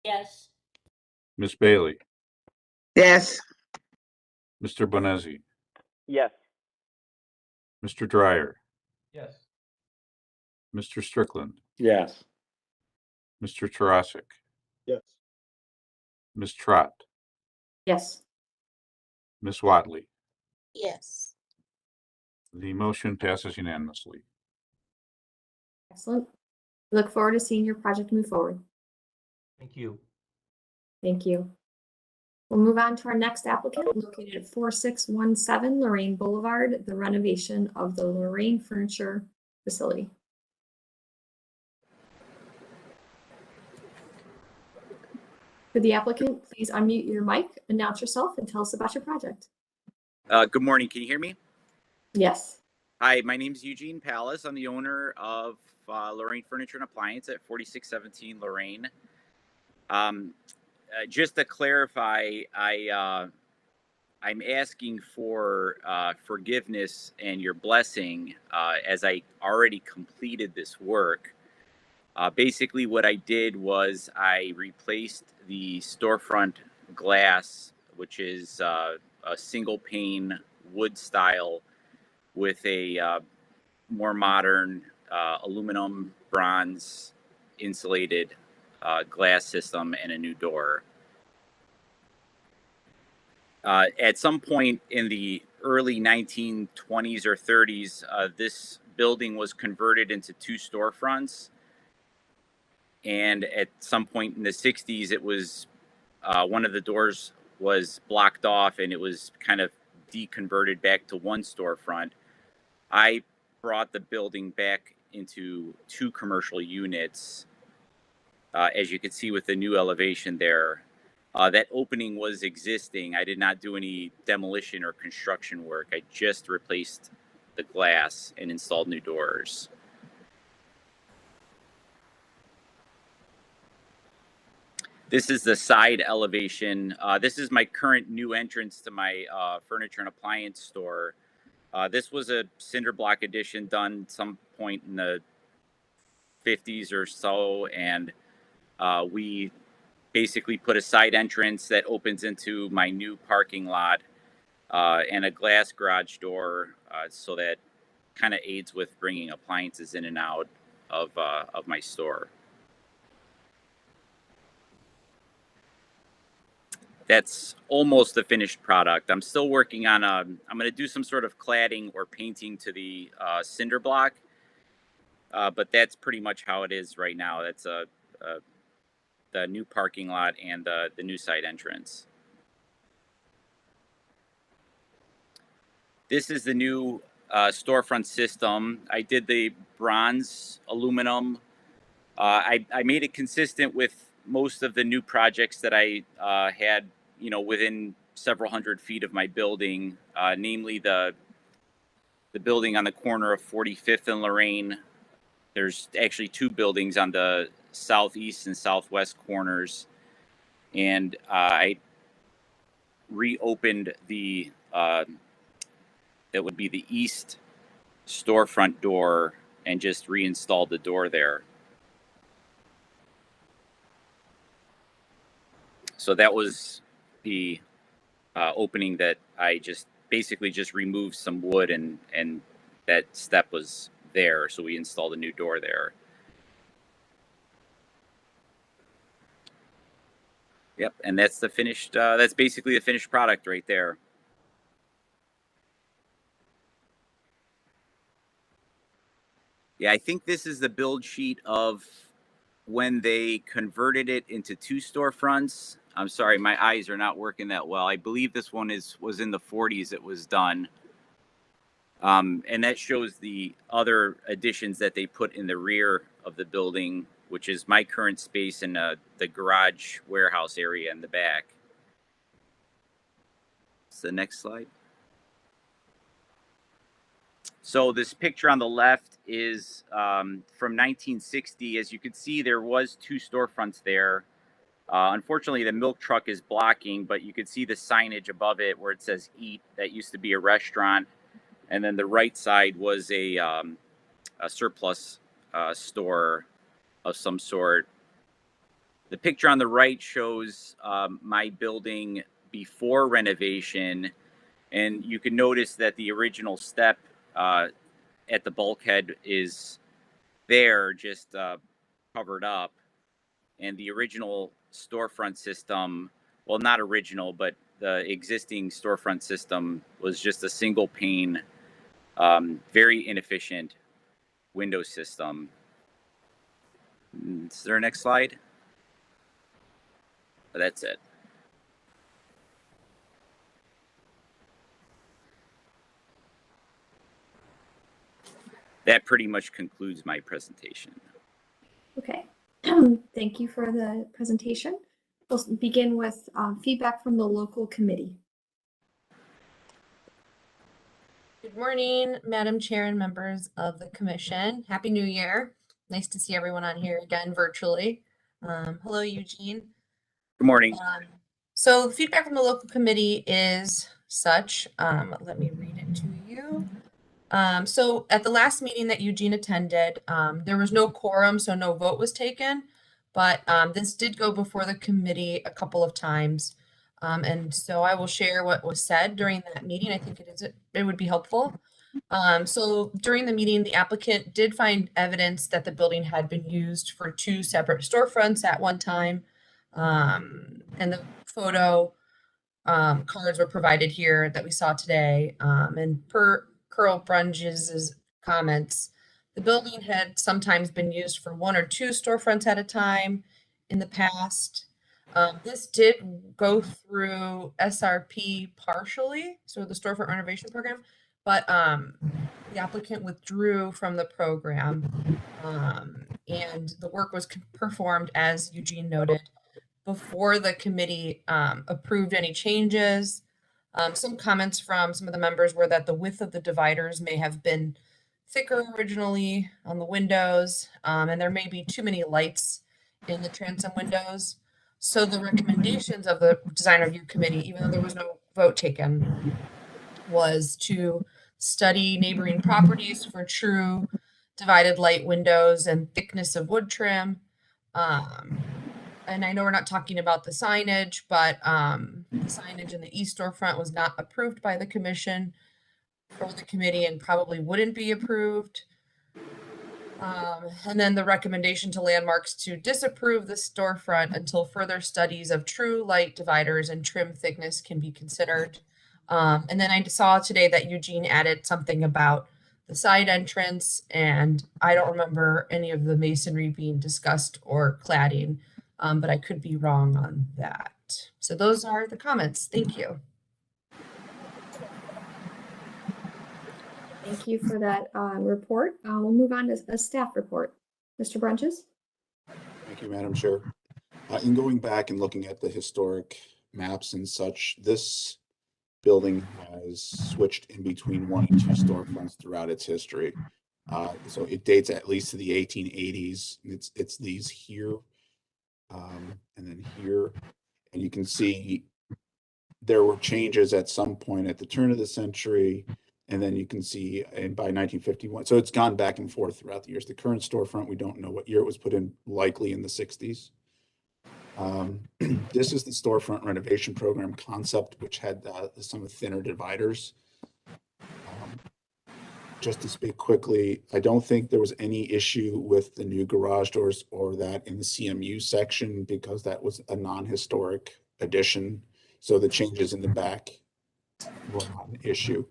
yes, Ms. Bailey, Yes, Mr. Bonesi, Yes. Mr. Dryer, Yes. Mr. Strickland, Yes. Mr. Tarasik, Yes. Ms. Trott, Yes. Ms. Watley. Yes. The motion passes unanimously. Excellent. Look forward to seeing your project move forward. Thank you. Thank you. We'll move on to our next applicant located at 4617 Lorraine Boulevard, the renovation of the Lorraine Furniture Facility. For the applicant, please unmute your mic, announce yourself, and tell us about your project. Good morning. Can you hear me? Yes. Hi, my name is Eugene Pallas. I'm the owner of Lorraine Furniture and Appliance at 4617 Lorraine. Just to clarify, I'm asking for forgiveness and your blessing as I already completed this work. Basically, what I did was I replaced the storefront glass, which is a single pane wood style, with a more modern aluminum bronze insulated glass system and a new door. At some point in the early 1920s or 30s, this building was converted into two storefronts. and at some point in the 60s, it was one of the doors was blocked off and it was kind of deconverted back to one storefront. I brought the building back into 2 commercial units. As you can see with the new elevation there, that opening was existing. I did not do any demolition or construction work. I just replaced the glass and installed new doors. This is the side elevation. This is my current new entrance to my furniture and appliance store. This was a cinder block addition done some point in the 50s or so, and we basically put a side entrance that opens into my new parking lot and a glass garage door, so that kind of aids with bringing appliances in and out of my store. That's almost the finished product. I'm still working on I'm going to do some sort of cladding or painting to the cinder block, but that's pretty much how it is right now. That's the new parking lot and the new side entrance. This is the new storefront system. I did the bronze aluminum. I made it consistent with most of the new projects that I had, within several hundred feet of my building, namely the building on the corner of 45th and Lorraine. There's actually 2 buildings on the southeast and southwest corners, and I reopened the that would be the east storefront door and just reinstalled the door there. So that was the opening that I just basically just removed some wood, and that step was there. So we installed a new door there. Yep, and that's the finished, that's basically the finished product right there. Yeah, I think this is the build sheet of when they converted it into 2 storefronts. I'm sorry, my eyes are not working that well. I believe this one was in the 40s it was done. And that shows the other additions that they put in the rear of the building, which is my current space in the garage warehouse area in the back. It's the next slide. So this picture on the left is from 1960. As you can see, there was 2 storefronts there. Unfortunately, the milk truck is blocking, but you can see the signage above it where it says "Eat." That used to be a restaurant. And then the right side was a surplus store of some sort. The picture on the right shows my building before renovation. And you can notice that the original step at the bulkhead is there, just covered up. And the original storefront system, well, not original, but the existing storefront system was just a single pane, very inefficient window system. Is there a next slide? That's it. That pretty much concludes my presentation. Okay, thank you for the presentation. We'll begin with feedback from the local committee. Good morning, Madam Chair and members of the commission. Happy New Year. Nice to see everyone on here again virtually. Hello, Eugene. Good morning. So feedback from the local committee is such. Let me read it to you. So at the last meeting that Eugene attended, there was no quorum, so no vote was taken. But this did go before the committee a couple of times. And so I will share what was said during that meeting. I think it would be helpful. So during the meeting, the applicant did find evidence that the building had been used for 2 separate storefronts at one time. And the photo cards were provided here that we saw today. And per Carl Brunges' comments, The building had sometimes been used for 1 or 2 storefronts at a time in the past. This did go through SRP partially, so the storefront renovation program, but the applicant withdrew from the program, and the work was performed, as Eugene noted, before the committee approved any changes. Some comments from some of the members were that the width of the dividers may have been thicker originally on the windows, and there may be too many lights in the transom windows. So the recommendations of the design review committee, even though there was no vote taken, was to study neighboring properties for true divided light windows and thickness of wood trim. And I know we're not talking about the signage, but the signage in the east storefront was not approved by the commission or the committee and probably wouldn't be approved. And then the recommendation to Landmarks to disapprove the storefront until further studies of true light dividers and trim thickness can be considered. And then I saw today that Eugene added something about the side entrance, and I don't remember any of the masonry being discussed or cladding, but I could be wrong on that. So those are the comments. Thank you. Thank you for that report. We'll move on to a staff report. Mr. Brunches? Thank you, Madam Chair. In going back and looking at the historic maps and such, this building has switched in between 1 and 2 storefronts throughout its history. So it dates at least to the 1880s. It's these here, and then here, and you can see there were changes at some point at the turn of the century, and then you can see, and by 1951, so it's gone back and forth throughout the years. The current storefront, we don't know what year it was put in, likely in the 60s. This is the storefront renovation program concept, which had some thinner dividers. Just to speak quickly, I don't think there was any issue with the new garage doors or that in the CMU section, because that was a non-historic addition. So the changes in the back were not an issue.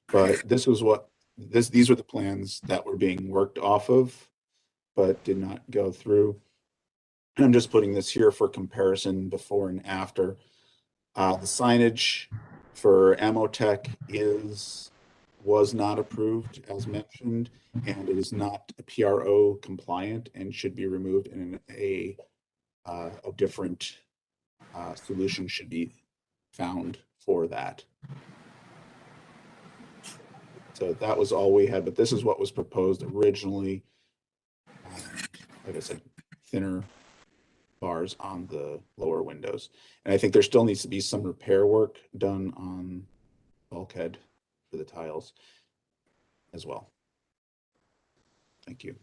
But this was what these were the plans that were being worked off of, but did not go through. And I'm just putting this here for comparison before and after. The signage for Amotech was not approved, as mentioned, and it is not PRO compliant and should be removed, and a different solution should be found for that. So that was all we had, but this is what was proposed originally. Like I said, thinner bars on the lower windows. And I think there still needs to be some repair work done on bulkhead for the tiles as well. Thank you.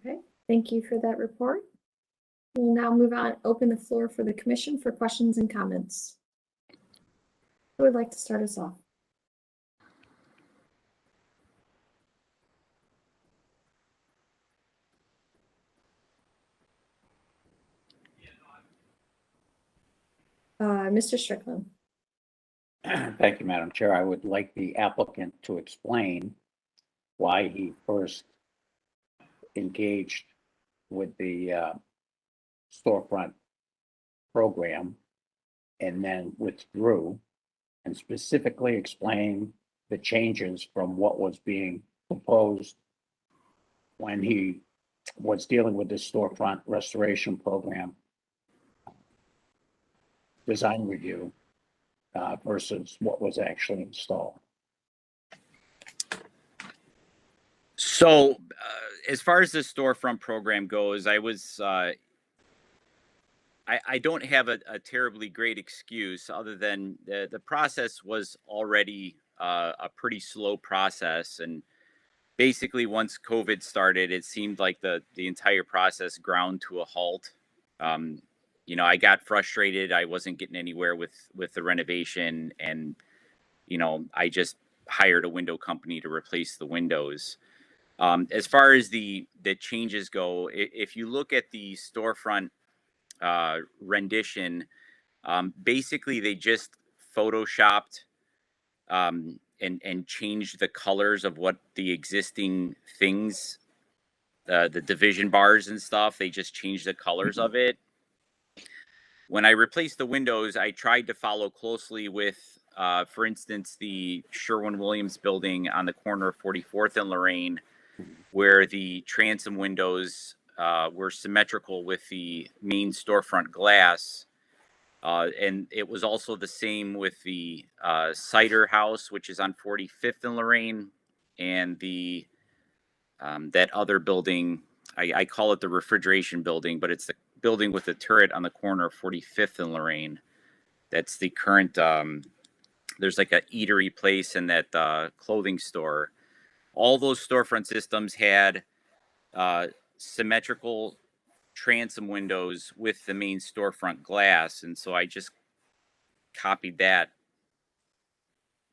Okay, thank you for that report. We'll now move on, open the floor for the commission for questions and comments. Who would like to start us off? Mr. Strickland. Thank you, Madam Chair. I would like the applicant to explain why he first engaged with the storefront program and then withdrew, and specifically explain the changes from what was being proposed when he was dealing with the storefront restoration program design review versus what was actually installed. So as far as the storefront program goes, I don't have a terribly great excuse other than the process was already a pretty slow process. And basically once COVID started, it seemed like the entire process ground to a halt. You know, I got frustrated. I wasn't getting anywhere with the renovation, and, you know, I just hired a window company to replace the windows. As far as the changes go, if you look at the storefront rendition, basically they just photoshopped and and change the colors of what the existing things, the division bars and stuff. They just changed the colors of it. When I replaced the windows, I tried to follow closely with, for instance, the Sherwin-Williams building on the corner of 44th and Lorraine, where the transom windows were symmetrical with the main storefront glass. And it was also the same with the Cider House, which is on 45th and Lorraine, and the that other building. I call it the refrigeration building, but it's the building with the turret on the corner of 45th and Lorraine. That's the current. There's like a eatery place and that clothing store. All those storefront systems had symmetrical transom windows with the main storefront glass, and so I just copied that.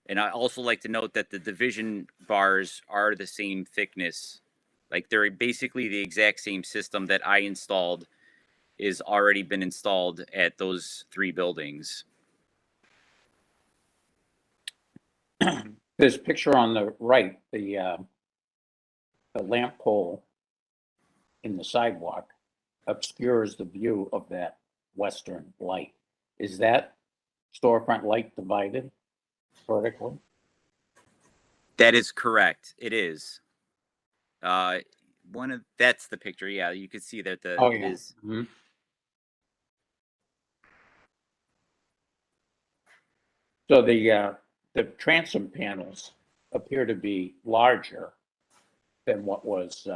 And I also like to note that the division bars are the same thickness. Like they're basically the exact same system that I installed is already been installed at those 3 buildings. This picture on the right, the lamp pole in the sidewalk obscures the view of that western light. Is that storefront light divided vertically? That is correct. It is. That's the picture. Yeah, you can see that it is. Mm-hmm. So the transom panels appear to be larger than what was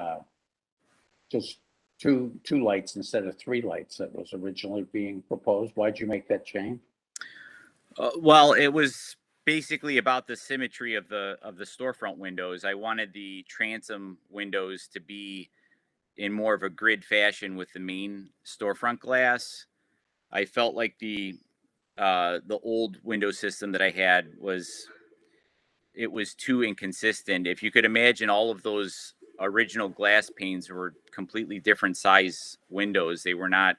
just two lights instead of 3 lights that was originally being proposed. Why'd you make that change? Well, it was basically about the symmetry of the storefront windows. I wanted the transom windows to be in more of a grid fashion with the main storefront glass. I felt like the old window system that I had was too inconsistent. If you could imagine, all of those original glass panes were completely different size windows. They were not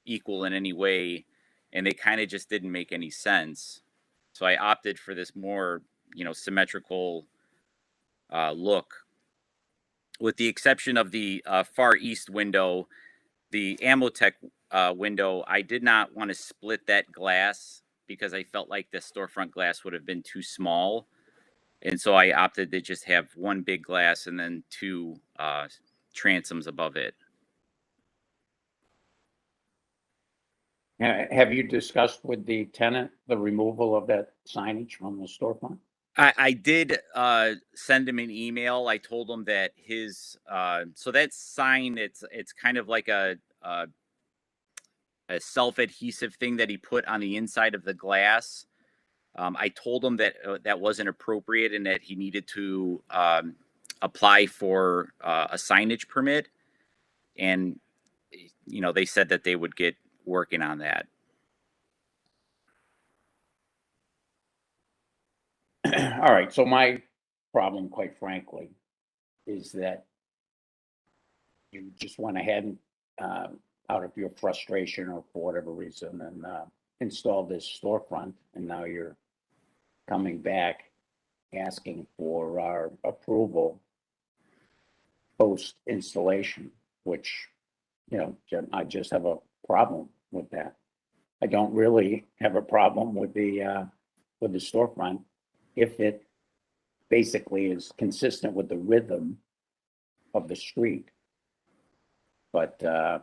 equal in any way, and they kind of just didn't make any sense. So I opted for this more, symmetrical look. With the exception of the far east window, the Amotech window, I did not want to split that glass because I felt like the storefront glass would have been too small. And so I opted to just have one big glass and then 2 transoms above it. Have you discussed with the tenant the removal of that signage from the storefront? I did send him an email. I told him that his so that sign, it's kind of like a self-adhesive thing that he put on the inside of the glass. I told him that that wasn't appropriate and that he needed to apply for a signage permit. And, they said that they would get working on that. All right. So my problem, quite frankly, is that you just went ahead and out of your frustration or for whatever reason and installed this storefront, and now you're coming back asking for our approval post installation, which, I just have a problem with that. I don't really have a problem with the storefront if it basically is consistent with the rhythm of the street. But I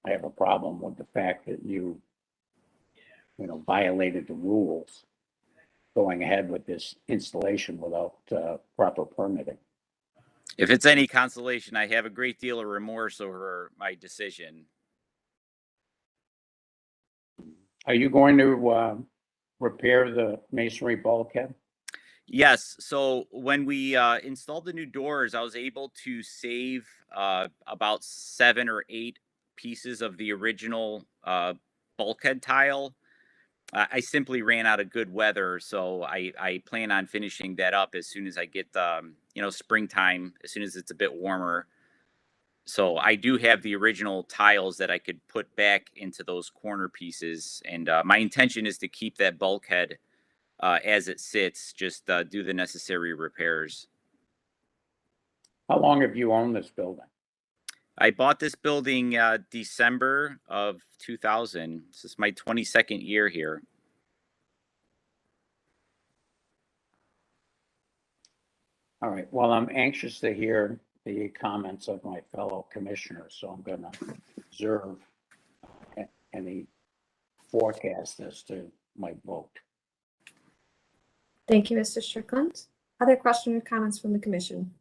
have a problem with the fact that you violated the rules going ahead with this installation without proper permitting. If it's any consolation, I have a great deal of remorse over my decision. Are you going to repair the masonry bulkhead? Yes. So when we installed the new doors, I was able to save about 7 or 8 pieces of the original bulkhead tile. I simply ran out of good weather, so I plan on finishing that up as soon as I get springtime, as soon as it's a bit warmer. So I do have the original tiles that I could put back into those corner pieces, and my intention is to keep that bulkhead as it sits, just do the necessary repairs. How long have you owned this building? I bought this building December of 2000. This is my 22nd year here. All right, well, I'm anxious to hear the comments of my fellow commissioners, so I'm gonna observe any forecast as to my vote. Thank you, Mr. Strickland. Other questions or comments from the commission?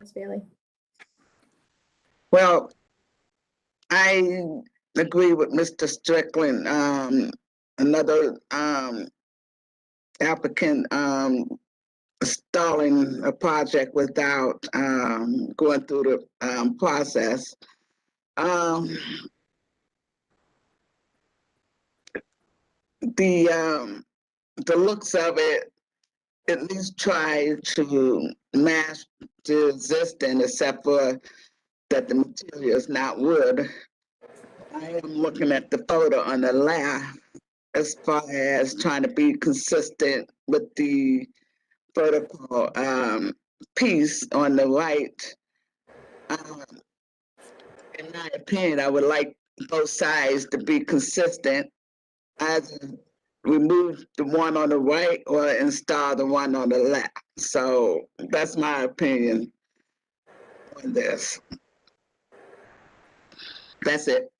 Ms. Bailey? Well, I agree with Mr. Strickland. Another applicant stalling a project without going through the process. The looks of it at least try to match the existing, except for that the material is not wood. I am looking at the photo on the left as far as trying to be consistent with the protocol piece on the right. In my opinion, I would like both sides to be consistent. Either remove the one on the right or install the one on the left. So that's my opinion on this. That's it.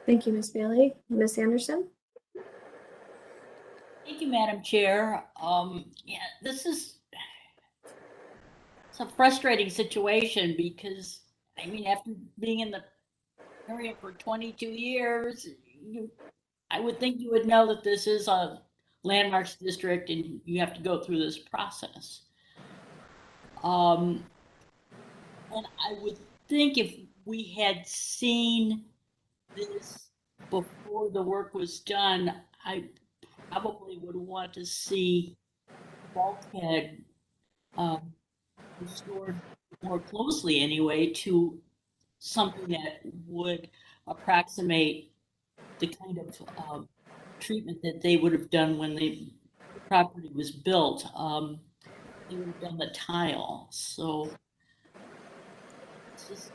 Thank you, Ms. Bailey. Ms. Anderson? Thank you, Madam Chair. Yeah, it's a frustrating situation because, I mean, after being in the area for 22 years, I would think you would know that this is a landmarks district and you have to go through this process. And I would think if we had seen this before the work was done, I probably would want to see bulkhead restored more closely anyway to something that would approximate the kind of treatment that they would have done when the property was built. They would have done the tile. So it's just,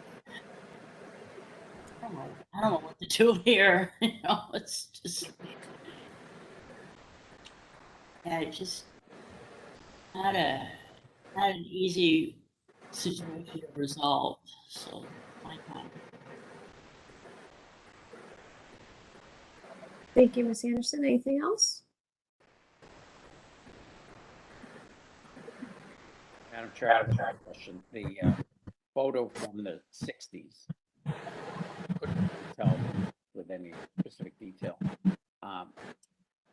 I don't know what to do here. You know, it's just, yeah, it's just not an easy situation to resolve. So my time. Thank you, Ms. Anderson. Anything else? Madam Chair, I have a question. The photo from the 60s, couldn't tell with any specific detail.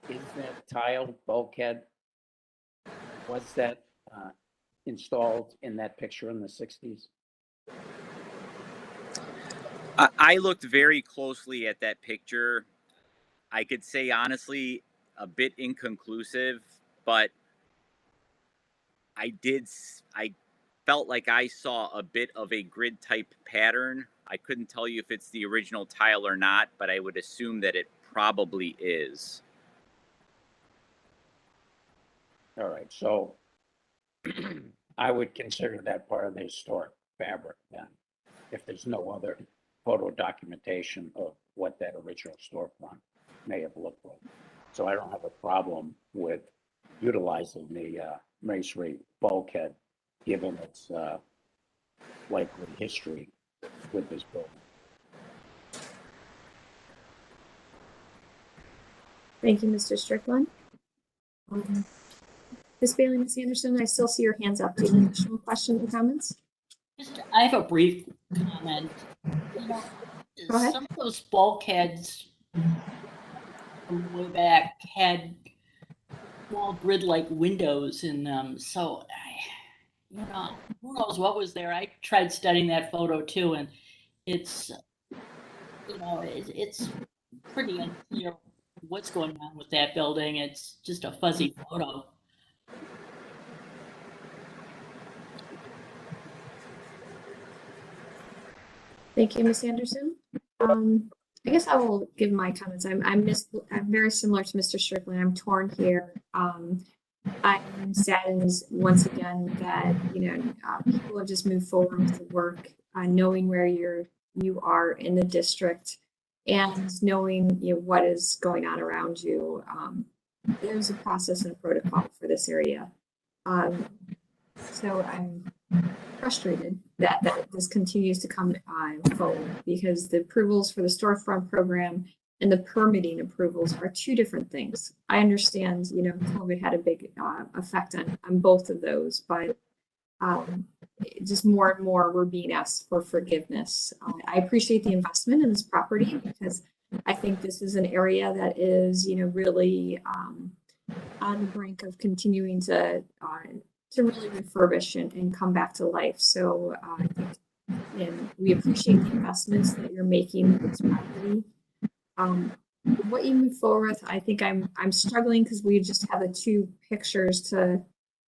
Is that tile bulkhead, was that installed in that picture in the 60s? I looked very closely at that picture. I could say honestly, a bit inconclusive, but I felt like I saw a bit of a grid type pattern. I couldn't tell you if it's the original tile or not, but I would assume that it probably is. All right, so I would consider that part of the historic fabric then, if there's no other photo documentation of what that original storefront may have looked like. So I don't have a problem with utilizing the masonry bulkhead, given its likely history with this building. Thank you, Mr. Strickland. Ms. Bailey, Ms. Anderson, I still see your hands up. Do you have additional questions or comments? I have a brief comment. You know, Go ahead. some of those bulkheads from way back had small grid-like windows in them. So, you know, who knows what was there? I tried studying that photo too, and it's, you know, it's pretty unclear what's going on with that building. It's just a fuzzy photo. Thank you, Ms. Anderson. I guess I will give my comments. I'm very similar to Mr. Strickland. I'm torn here. I'm saddened once again that, people have just moved forward with the work, knowing where you are in the district and knowing, what is going on around you. There's a process and a protocol for this area. So I'm frustrated that this continues to come forward because the approvals for the storefront program and the permitting approvals are two different things. I understand, COVID had a big effect on both of those, but just more and more we're being asked for forgiveness. I appreciate the investment in this property because I think this is an area that is, really on the brink of continuing to really refurbish and come back to life. So I think, and we appreciate the investments that you're making with this property. What you move forward with, I think I'm struggling because we just have the two pictures to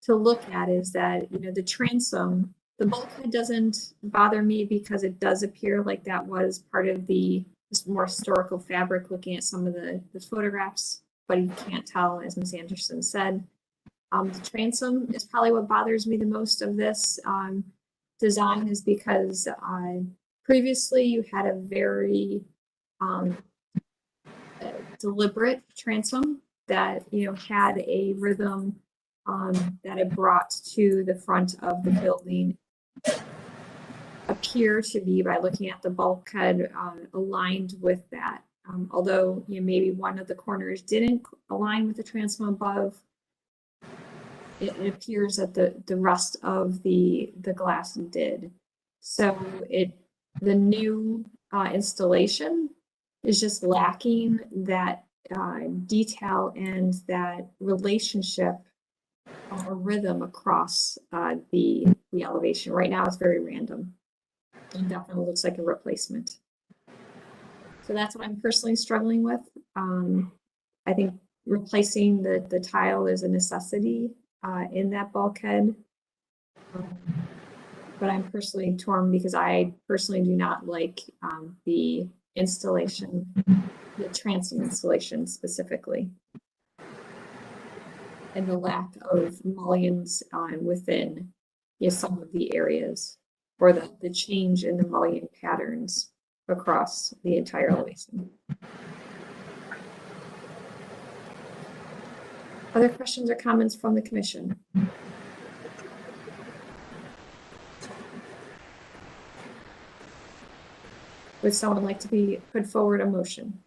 look at is that, the transom, the bulkhead doesn't bother me because it does appear like that was part of this more historical fabric looking at some of the photographs, but you can't tell, as Ms. Anderson said. The transom is probably what bothers me the most of this design is because previously you had a very deliberate transom that, had a rhythm that it brought to the front of the building. Appear to be, by looking at the bulkhead, aligned with that. Although, maybe one of the corners didn't align with the transom above, it appears that the rest of the glass did. So the new installation is just lacking that detail and that relationship or rhythm across the elevation. Right now it's very random. It definitely looks like a replacement. So that's what I'm personally struggling with. I think replacing the tile is a necessity in that bulkhead. But I'm personally torn because I personally do not like the installation, the transom installation specifically, and the lack of mullions within some of the areas, or the change in the mullion patterns across the entire elevation. Other questions or comments from the commission? Would someone like to put forward a motion?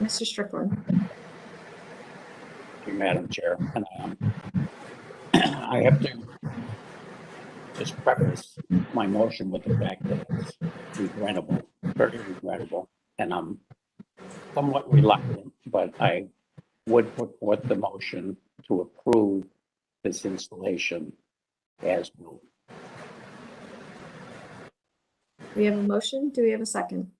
Mr. Strickland. Thank you, Madam Chair. And I have to just preface my motion with the fact that it's regrettable, very regrettable, and I'm somewhat reluctant, but I would put forth the motion to approve this installation as moved. We have a motion. Do we have a second?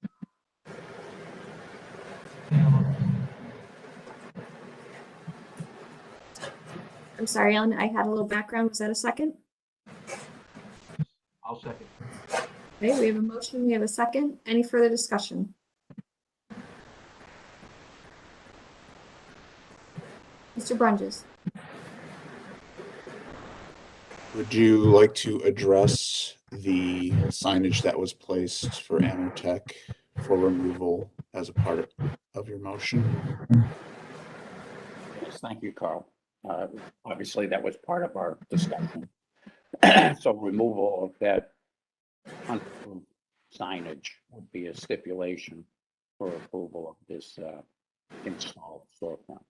I'm sorry, Ellen, I had a little background. Was that a second? I'll second. Okay, we have a motion. We have a second. Any further discussion? Mr. Brunges. Would you like to address the signage that was placed for Amotech for removal as a part of your motion? Yes, thank you, Carl. Obviously, that was part of our discussion. So removal of that unapproved signage would be a stipulation for approval of this installed storefront.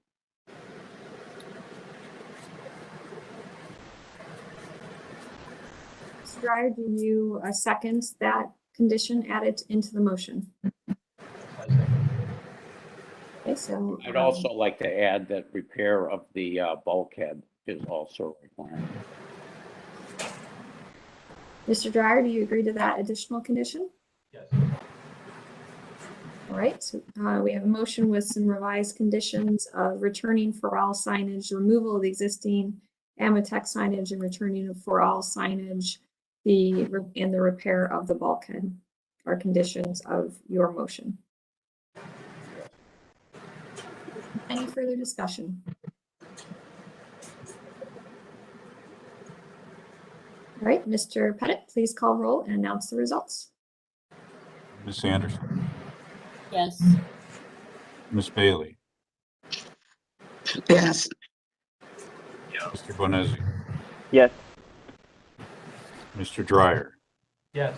Mr. Dryer, do you second that condition added into the motion? Okay, so I'd also like to add that repair of the bulkhead is also required. Mr. Dryer, do you agree to that additional condition? Yes. All right, so we have a motion with some revised conditions of returning for all signage, removal of the existing Amotech signage, and returning for all signage, and the repair of the bulkhead are conditions of your motion. Any further discussion? All right, Mr. Pettit, please call roll and announce the results. Ms. Anderson, Yes. Ms. Bailey, Yes. Mr. Bonesi, Yes. Mr. Dryer, Yes.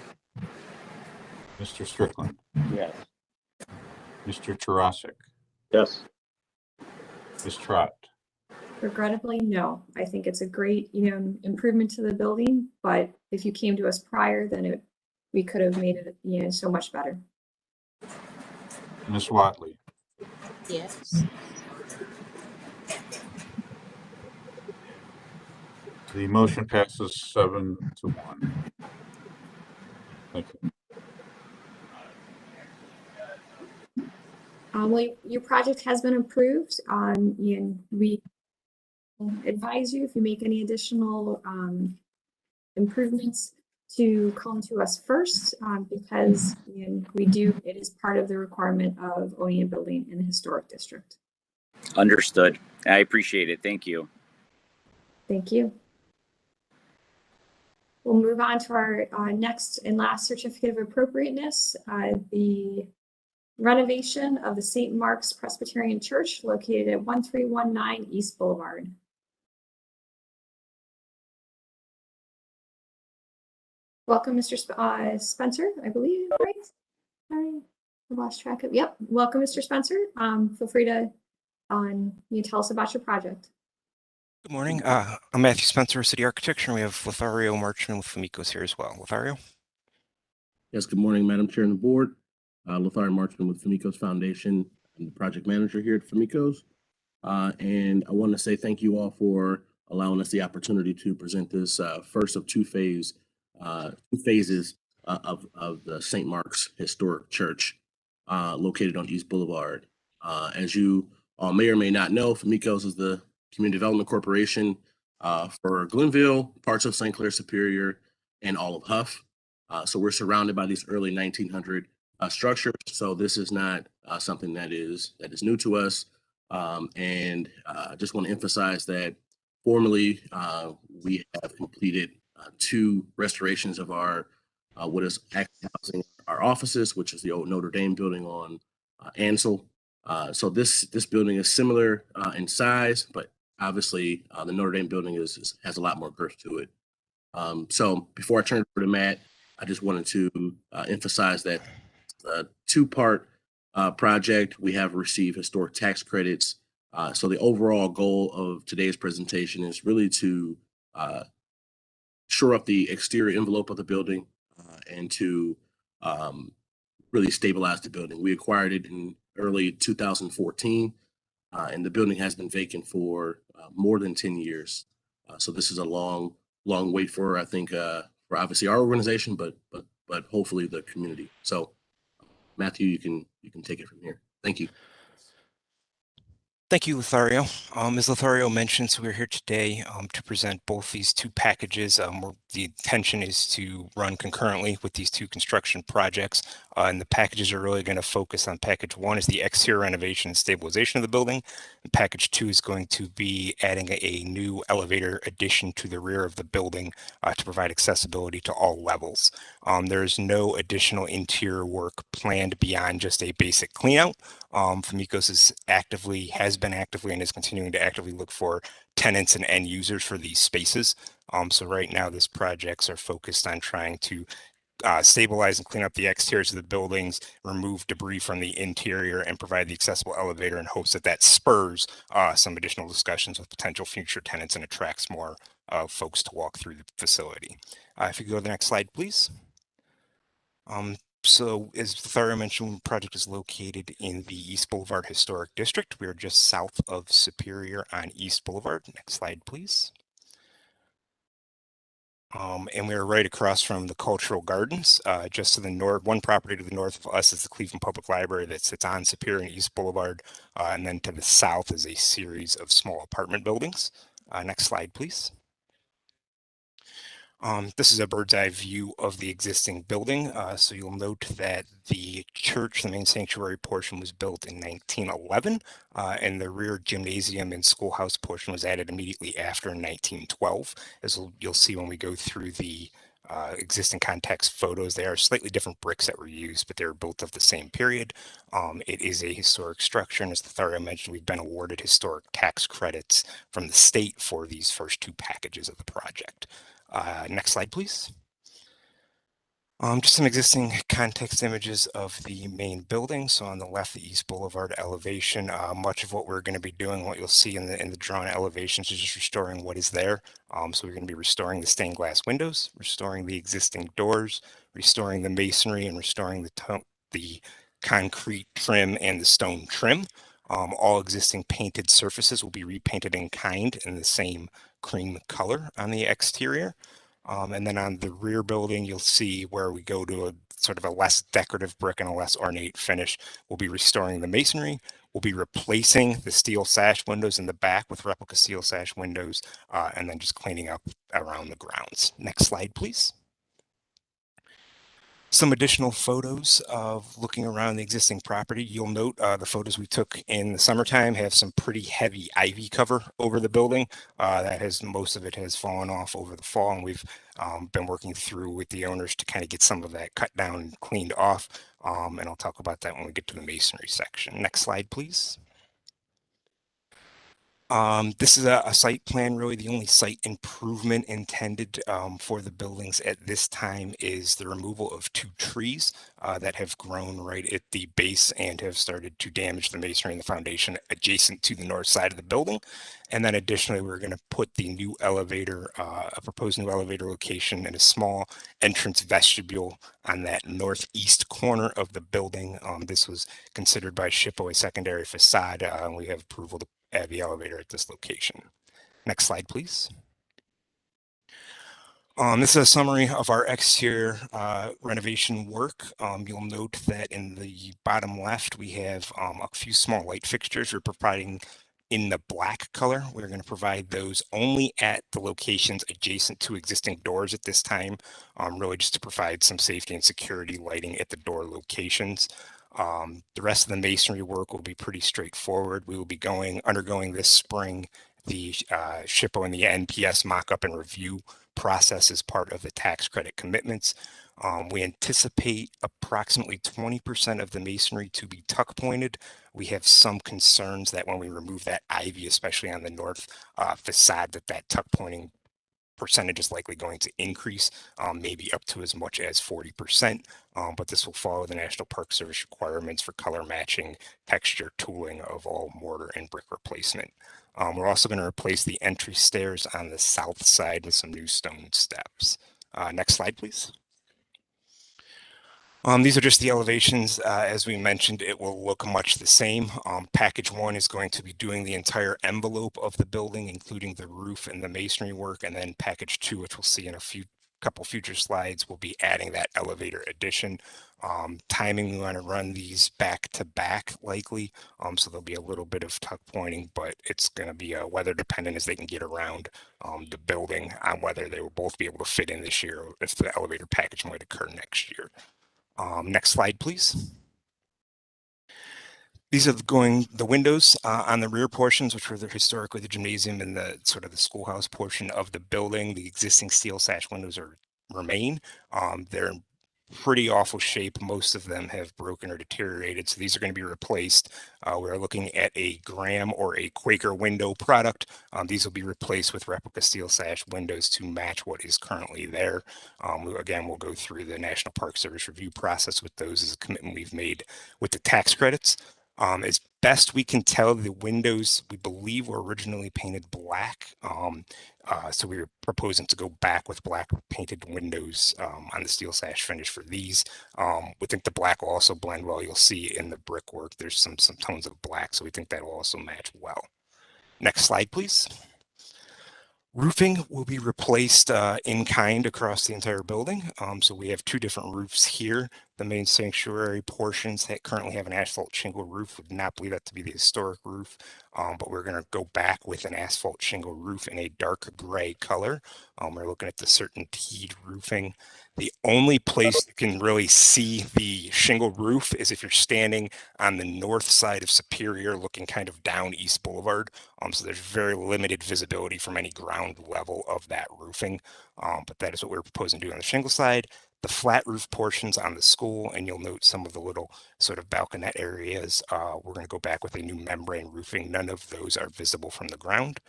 Mr. Strickland, Yes. Mr. Tarasik, Yes. Ms. Trot. Regrettably, no. I think it's a great, improvement to the building, but if you came to us prior, then we could have made it, so much better. Ms. Watley, Yes. the motion passes 7-1. Thank you. Well, your project has been approved. And we advise you if you make any additional improvements to come to us first, because it is part of the requirement of owning a building in the historic district. Understood. I appreciate it. Thank you. Thank you. We'll move on to our next and last certificate of appropriateness, the renovation of the St. Mark's Presbyterian Church located at 1319 East Boulevard. Welcome, Mr. Spencer, I believe, right? I lost track of, yep. Welcome, Mr. Spencer. Feel free to tell us about your project. Good morning. I'm Matthew Spencer, City Architecture, and we have Lothario Marchman with Famicos here as well. Lothario? Yes, good morning, Madam Chair and the board. Lothario Marchman with Famicos Foundation. I'm the project manager here at Famicos. And I want to say thank you all for allowing us the opportunity to present this first of two phases of the St. Mark's Historic Church located on East Boulevard. As you all may or may not know, Famicos is the Community Development Corporation for Glenville, parts of St. Clair Superior, and all of Huff. So we're surrounded by these early 1900 structures. So this is not something that is new to us. And I just want to emphasize that formally we have completed two restorations of our what is actually housing our offices, which is the old Notre Dame building on Ansel. So this building is similar in size, but obviously the Notre Dame building has a lot more girth to it. So before I turn it over to Matt, I just wanted to emphasize that two-part project. We have received historic tax credits. So the overall goal of today's presentation is really to shore up the exterior envelope of the building and to really stabilize the building. We acquired it in early 2014, and the building has been vacant for more than 10 years. So this is a long wait for, I think, for obviously our organization, but hopefully the community. So Matthew, you can take it from here. Thank you. Thank you, Lothario. As Lothario mentioned, so we're here today to present both these two packages. The intention is to run concurrently with these two construction projects, and the packages are really going to focus on package one is the exterior renovation and stabilization of the building, and package two is going to be adding a new elevator addition to the rear of the building to provide accessibility to all levels. There's no additional interior work planned beyond just a basic cleanout. Famicos has been actively and is continuing to actively look for tenants and end users for these spaces. So right now, these projects are focused on trying to stabilize and clean up the exteriors of the buildings, remove debris from the interior, and provide the accessible elevator in hopes that spurs some additional discussions with potential future tenants and attracts more folks to walk through the facility. If you could go to the next slide, please. So as Lothario mentioned, the project is located in the East Boulevard Historic District. We are just south of Superior on East Boulevard. Next slide, please. And we are right across from the Cultural Gardens. Just to the north, one property to the north of us is the Cleveland Public Library that sits on Superior and East Boulevard. And then to the south is a series of small apartment buildings. Next slide, please. This is a bird's eye view of the existing building. So you'll note that the church, the main sanctuary portion, was built in 1911, and the rear gymnasium and schoolhouse portion was added immediately after in 1912. As you'll see when we go through the existing context photos, they are slightly different bricks that were used, but they were built of the same period. It is a historic structure, and as Lothario mentioned, we've been awarded historic tax credits from the state for these first two packages of the project. Next slide, please. Just some existing context images of the main building. So on the left, the East Boulevard elevation. Much of what we're going to be doing, what you'll see in the drawn elevations, is just restoring what is there. So we're going to be restoring the stained glass windows, restoring the existing doors, restoring the masonry, and restoring the concrete trim and the stone trim. All existing painted surfaces will be repainted in kind in the same cream color on the exterior. And then on the rear building, you'll see where we go to a sort of a less decorative brick and a less ornate finish. We'll be restoring the masonry. We'll be replacing the steel sash windows in the back with replica steel sash windows, and then just cleaning up around the grounds. Next slide, please. Some additional photos of looking around the existing property. You'll note the photos we took in the summertime have some pretty heavy ivy cover over the building. Most of it has fallen off over the fall, and we've been working through with the owners to kind of get some of that cut down and cleaned off. And I'll talk about that when we get to the masonry section. Next slide, please. This is a site plan. Really, the only site improvement intended for the buildings at this time is the removal of 2 trees that have grown right at the base and have started to damage the masonry and the foundation adjacent to the north side of the building. And then additionally, we're going to put the new elevator, a proposed new elevator location in a small entrance vestibule on that northeast corner of the building. This was considered by SHPO a secondary facade, and we have approval to add the elevator at this location. Next slide, please. This is a summary of our exterior renovation work. You'll note that in the bottom left, we have a few small light fixtures we're providing in the black color. We're going to provide those only at the locations adjacent to existing doors at this time, really just to provide some safety and security lighting at the door locations. The rest of the masonry work will be pretty straightforward. We will be undergoing this spring the SHPO and the NPS mock-up and review process as part of the tax credit commitments. We anticipate approximately 20% of the masonry to be tuck pointed. We have some concerns that when we remove that ivy, especially on the north facade, that tuck pointing percentage is likely going to increase, maybe up to as much as 40%, but this will follow the National Park Service requirements for color matching, texture, tooling of all mortar and brick replacement. We're also going to replace the entry stairs on the south side with some new stone steps. Next slide, please. These are just the elevations. As we mentioned, it will look much the same. Package 1 is going to be doing the entire envelope of the building, including the roof and the masonry work. And then package 2, which we'll see in a couple future slides, will be adding that elevator addition. Timing, we want to run these back to back likely. So there'll be a little bit of tuck pointing, but it's going to be weather dependent as they can get around the building on whether they will both be able to fit in this year or if the elevator package might occur next year. Next slide, please. These are the windows on the rear portions, which were historically the gymnasium and the sort of the schoolhouse portion of the building. The existing steel sash windows remain. They're in pretty awful shape. Most of them have broken or deteriorated, so these are going to be replaced. We're looking at a Graham or a Quaker window product. These will be replaced with replica steel sash windows to match what is currently there. Again, we'll go through the National Park Service review process with those as a commitment we've made with the tax credits. As best we can tell, the windows, we believe, were originally painted black. So we were proposing to go back with black painted windows on the steel sash finish for these. We think the black will also blend well. You'll see in the brickwork, there's some tones of black, so we think that will also match well. Next slide, please. Roofing will be replaced in kind across the entire building. So we have 2 different roofs here. The main sanctuary portions that currently have an asphalt shingle roof would not believe that to be the historic roof, but we're going to go back with an asphalt shingle roof in a dark gray color. We're looking at the CertainTeed roofing. The only place you can really see the shingle roof is if you're standing on the north side of Superior looking kind of down East Boulevard. So there's very limited visibility from any ground level of that roofing, but that is what we're proposing to do on the shingle side. The flat roof portions on the school, and you'll note some of the little sort of balconette areas. We're going to go back with a new membrane roofing. None of those are visible from the ground.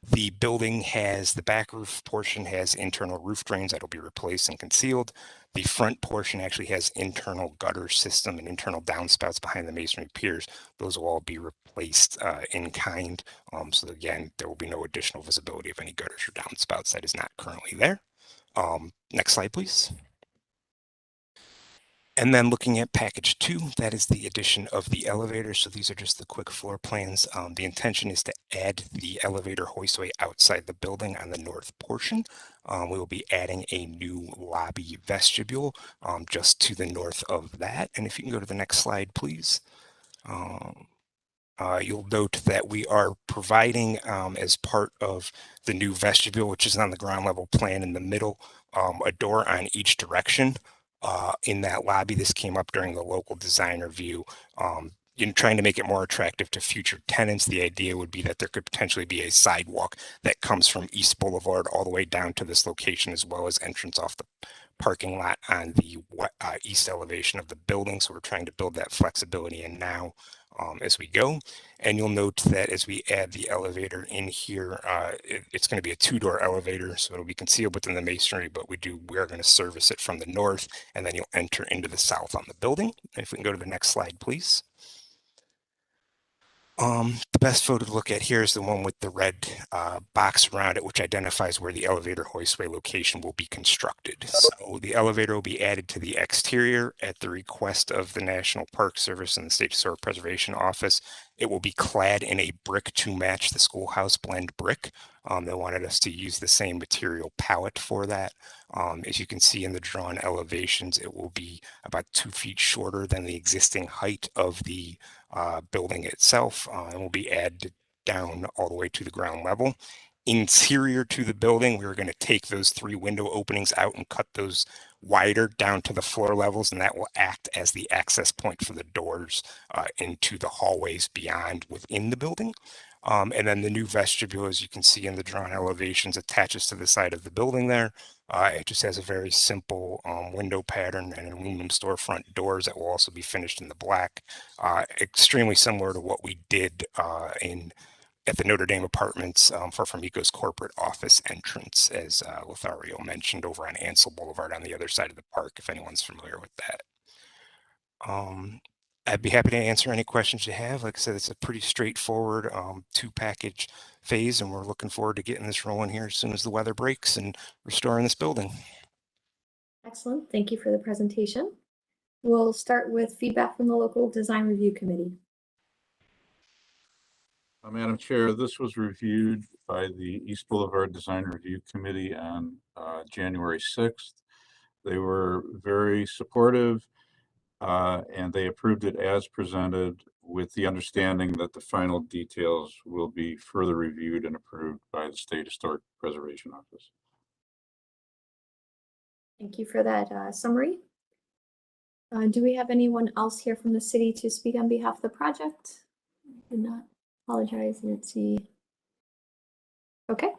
The building has, the back roof portion has internal roof drains that'll be replaced and concealed. The front portion actually has internal gutter system and internal downspouts behind the masonry piers. Those will all be replaced in kind. So again, there will be no additional visibility of any gutters or downspouts. That is not currently there. Next slide, please. And then looking at package 2, that is the addition of the elevator. So these are just the quick floor plans. The intention is to add the elevator hoistway outside the building on the north portion. We will be adding a new lobby vestibule just to the north of that. And if you can go to the next slide, please. You'll note that we are providing as part of the new vestibule, which is on the ground level plan in the middle, a door on each direction. In that lobby. This came up during the local design review. In trying to make it more attractive to future tenants, the idea would be that there could potentially be a sidewalk that comes from East Boulevard all the way down to this location, as well as entrance off the parking lot on the east elevation of the building. So we're trying to build that flexibility in now as we go. And you'll note that as we add the elevator in here, it's going to be a 2-door elevator, so it'll be concealed within the masonry, but we are going to service it from the north, and then you'll enter into the south on the building. And if we can go to the next slide, please. The best photo to look at here is the one with the red box around it, which identifies where the elevator hoistway location will be constructed. So the elevator will be added to the exterior at the request of the National Park Service and the State Historic Preservation Office. It will be clad in a brick to match the schoolhouse blend brick. They wanted us to use the same material palette for that. As you can see in the drawn elevations, it will be about 2 feet shorter than the existing height of the building itself, and will be added down all the way to the ground level. Interior to the building, we're going to take those 3 window openings out and cut those wider down to the floor levels, and that will act as the access point for the doors into the hallways beyond within the building. And then the new vestibule, as you can see in the drawn elevations, attaches to the side of the building there. It just has a very simple window pattern and aluminum storefront doors that will also be finished in the black. Extremely similar to what we did at the Notre Dame Apartments for Formico's corporate office entrance, as Lothario mentioned, over on Ansel Boulevard on the other side of the park, if anyone's familiar with that. I'd be happy to answer any questions you have. Like I said, it's a pretty straightforward 2-package phase, and we're looking forward to getting this rolling here as soon as the weather breaks and restoring this building. Excellent. Thank you for the presentation. We'll start with feedback from the local design review committee. Madam Chair, this was reviewed by the East Boulevard Design Review Committee on January 6th. They were very supportive, and they approved it as presented, with the understanding that the final details will be further reviewed and approved by the State Historic Preservation Office. Thank you for that summary. Do we have anyone else here from the city to speak on behalf of the project? Did not apologize, Nancy. Okay,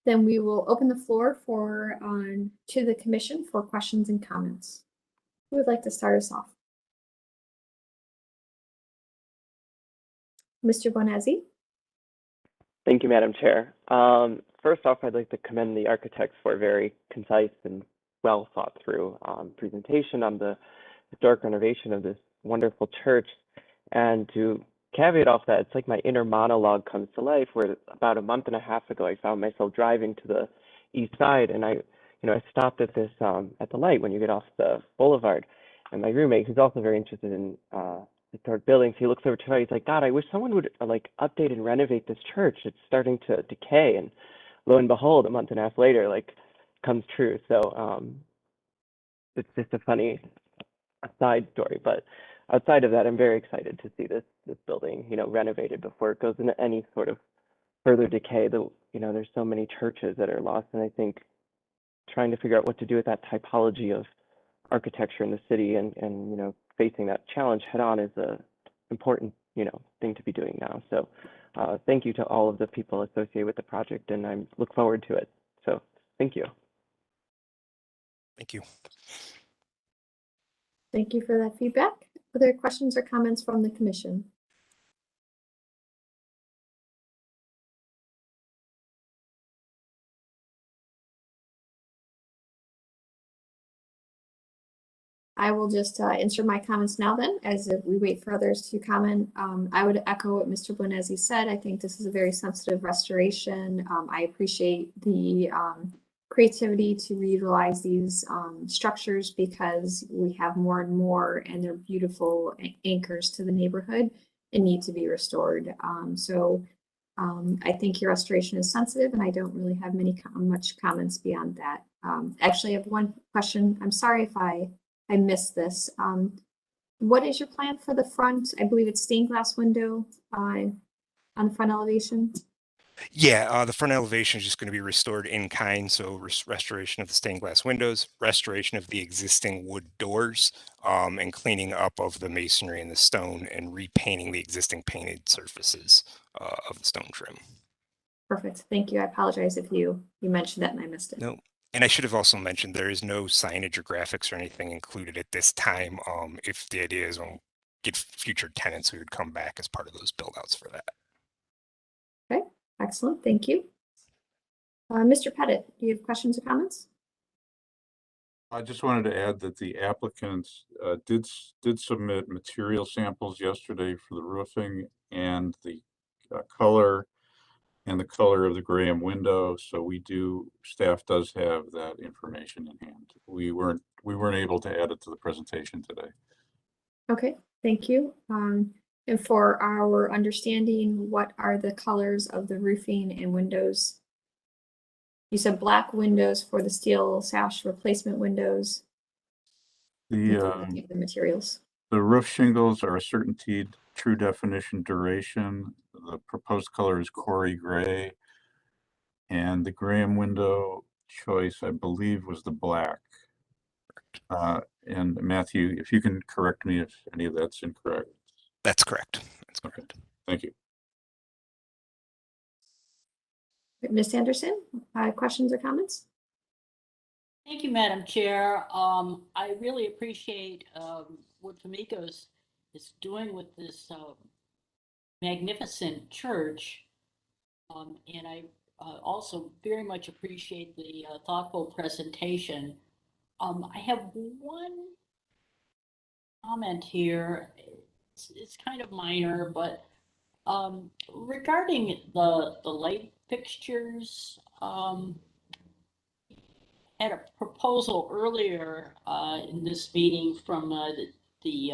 then we will open the floor to the commission for questions and comments. Who would like to start us off? Mr. Bonazzi. Thank you, Madam Chair. First off, I'd like to commend the architects for a very concise and well thought through presentation on the historic renovation of this wonderful church. And to caveat off that, it's like my inner monologue comes to life, where about a month and a half ago, I found myself driving to the east side, and I stopped at this at the light when you get off the boulevard, and my roommate, who's also very interested in historic buildings, he looks over to me, he's like, God, I wish someone would update and renovate this church. It's starting to decay. And lo and behold, a month and a half later, comes true. So it's just a funny a side story, but outside of that, I'm very excited to see this building, renovated before it goes into any sort of further decay. There's so many churches that are lost, and I think trying to figure out what to do with that typology of architecture in the city and facing that challenge head on is a important thing to be doing now. So thank you to all of the people associated with the project, and I look forward to it. So thank you. Thank you. Thank you for that feedback. Other questions or comments from the commission? I will just insert my comments now then, as we wait for others to comment. I would echo what Mr. Bonezzi said. I think this is a very sensitive restoration. I appreciate the creativity to reutilize these structures because we have more and more, and they're beautiful anchors to the neighborhood and need to be restored. I think your restoration is sensitive, and I don't really have much comments beyond that. Actually, I have one question. I'm sorry if I missed this. What is your plan for the front? I believe it's stained glass window on the front elevation. Yeah, the front elevation is just going to be restored in kind. So restoration of the stained glass windows, restoration of the existing wood doors, and cleaning up of the masonry and the stone, and repainting the existing painted surfaces of the stone trim. Perfect. Thank you. I apologize if you mentioned that and I missed it. No. And I should have also mentioned there is no signage or graphics or anything included at this time. If the idea is when we get future tenants, we would come back as part of those build outs for that. Okay, excellent. Thank you. Mr. Pettit, do you have questions or comments? I just wanted to add that the applicants did submit material samples yesterday for the roofing and the color and the color of the Graham window. So staff does have that information in hand. We weren't able to add it to the presentation today. Okay, thank you. And for our understanding, what are the colors of the roofing and windows? You said black windows for the steel sash replacement windows. The materials. The roof shingles are a certainty, true definition duration. The proposed color is Corey gray. And the Graham window choice, I believe, was the black. And Matthew, if you can correct me if any of that's incorrect. That's correct. That's correct. Thank you. Ms. Anderson, questions or comments? Thank you, Madam Chair. I really appreciate what Famicos is doing with this magnificent church. And I also very much appreciate the thoughtful presentation. I have one comment here. It's kind of minor, but regarding the light fixtures, had a proposal earlier in this meeting from the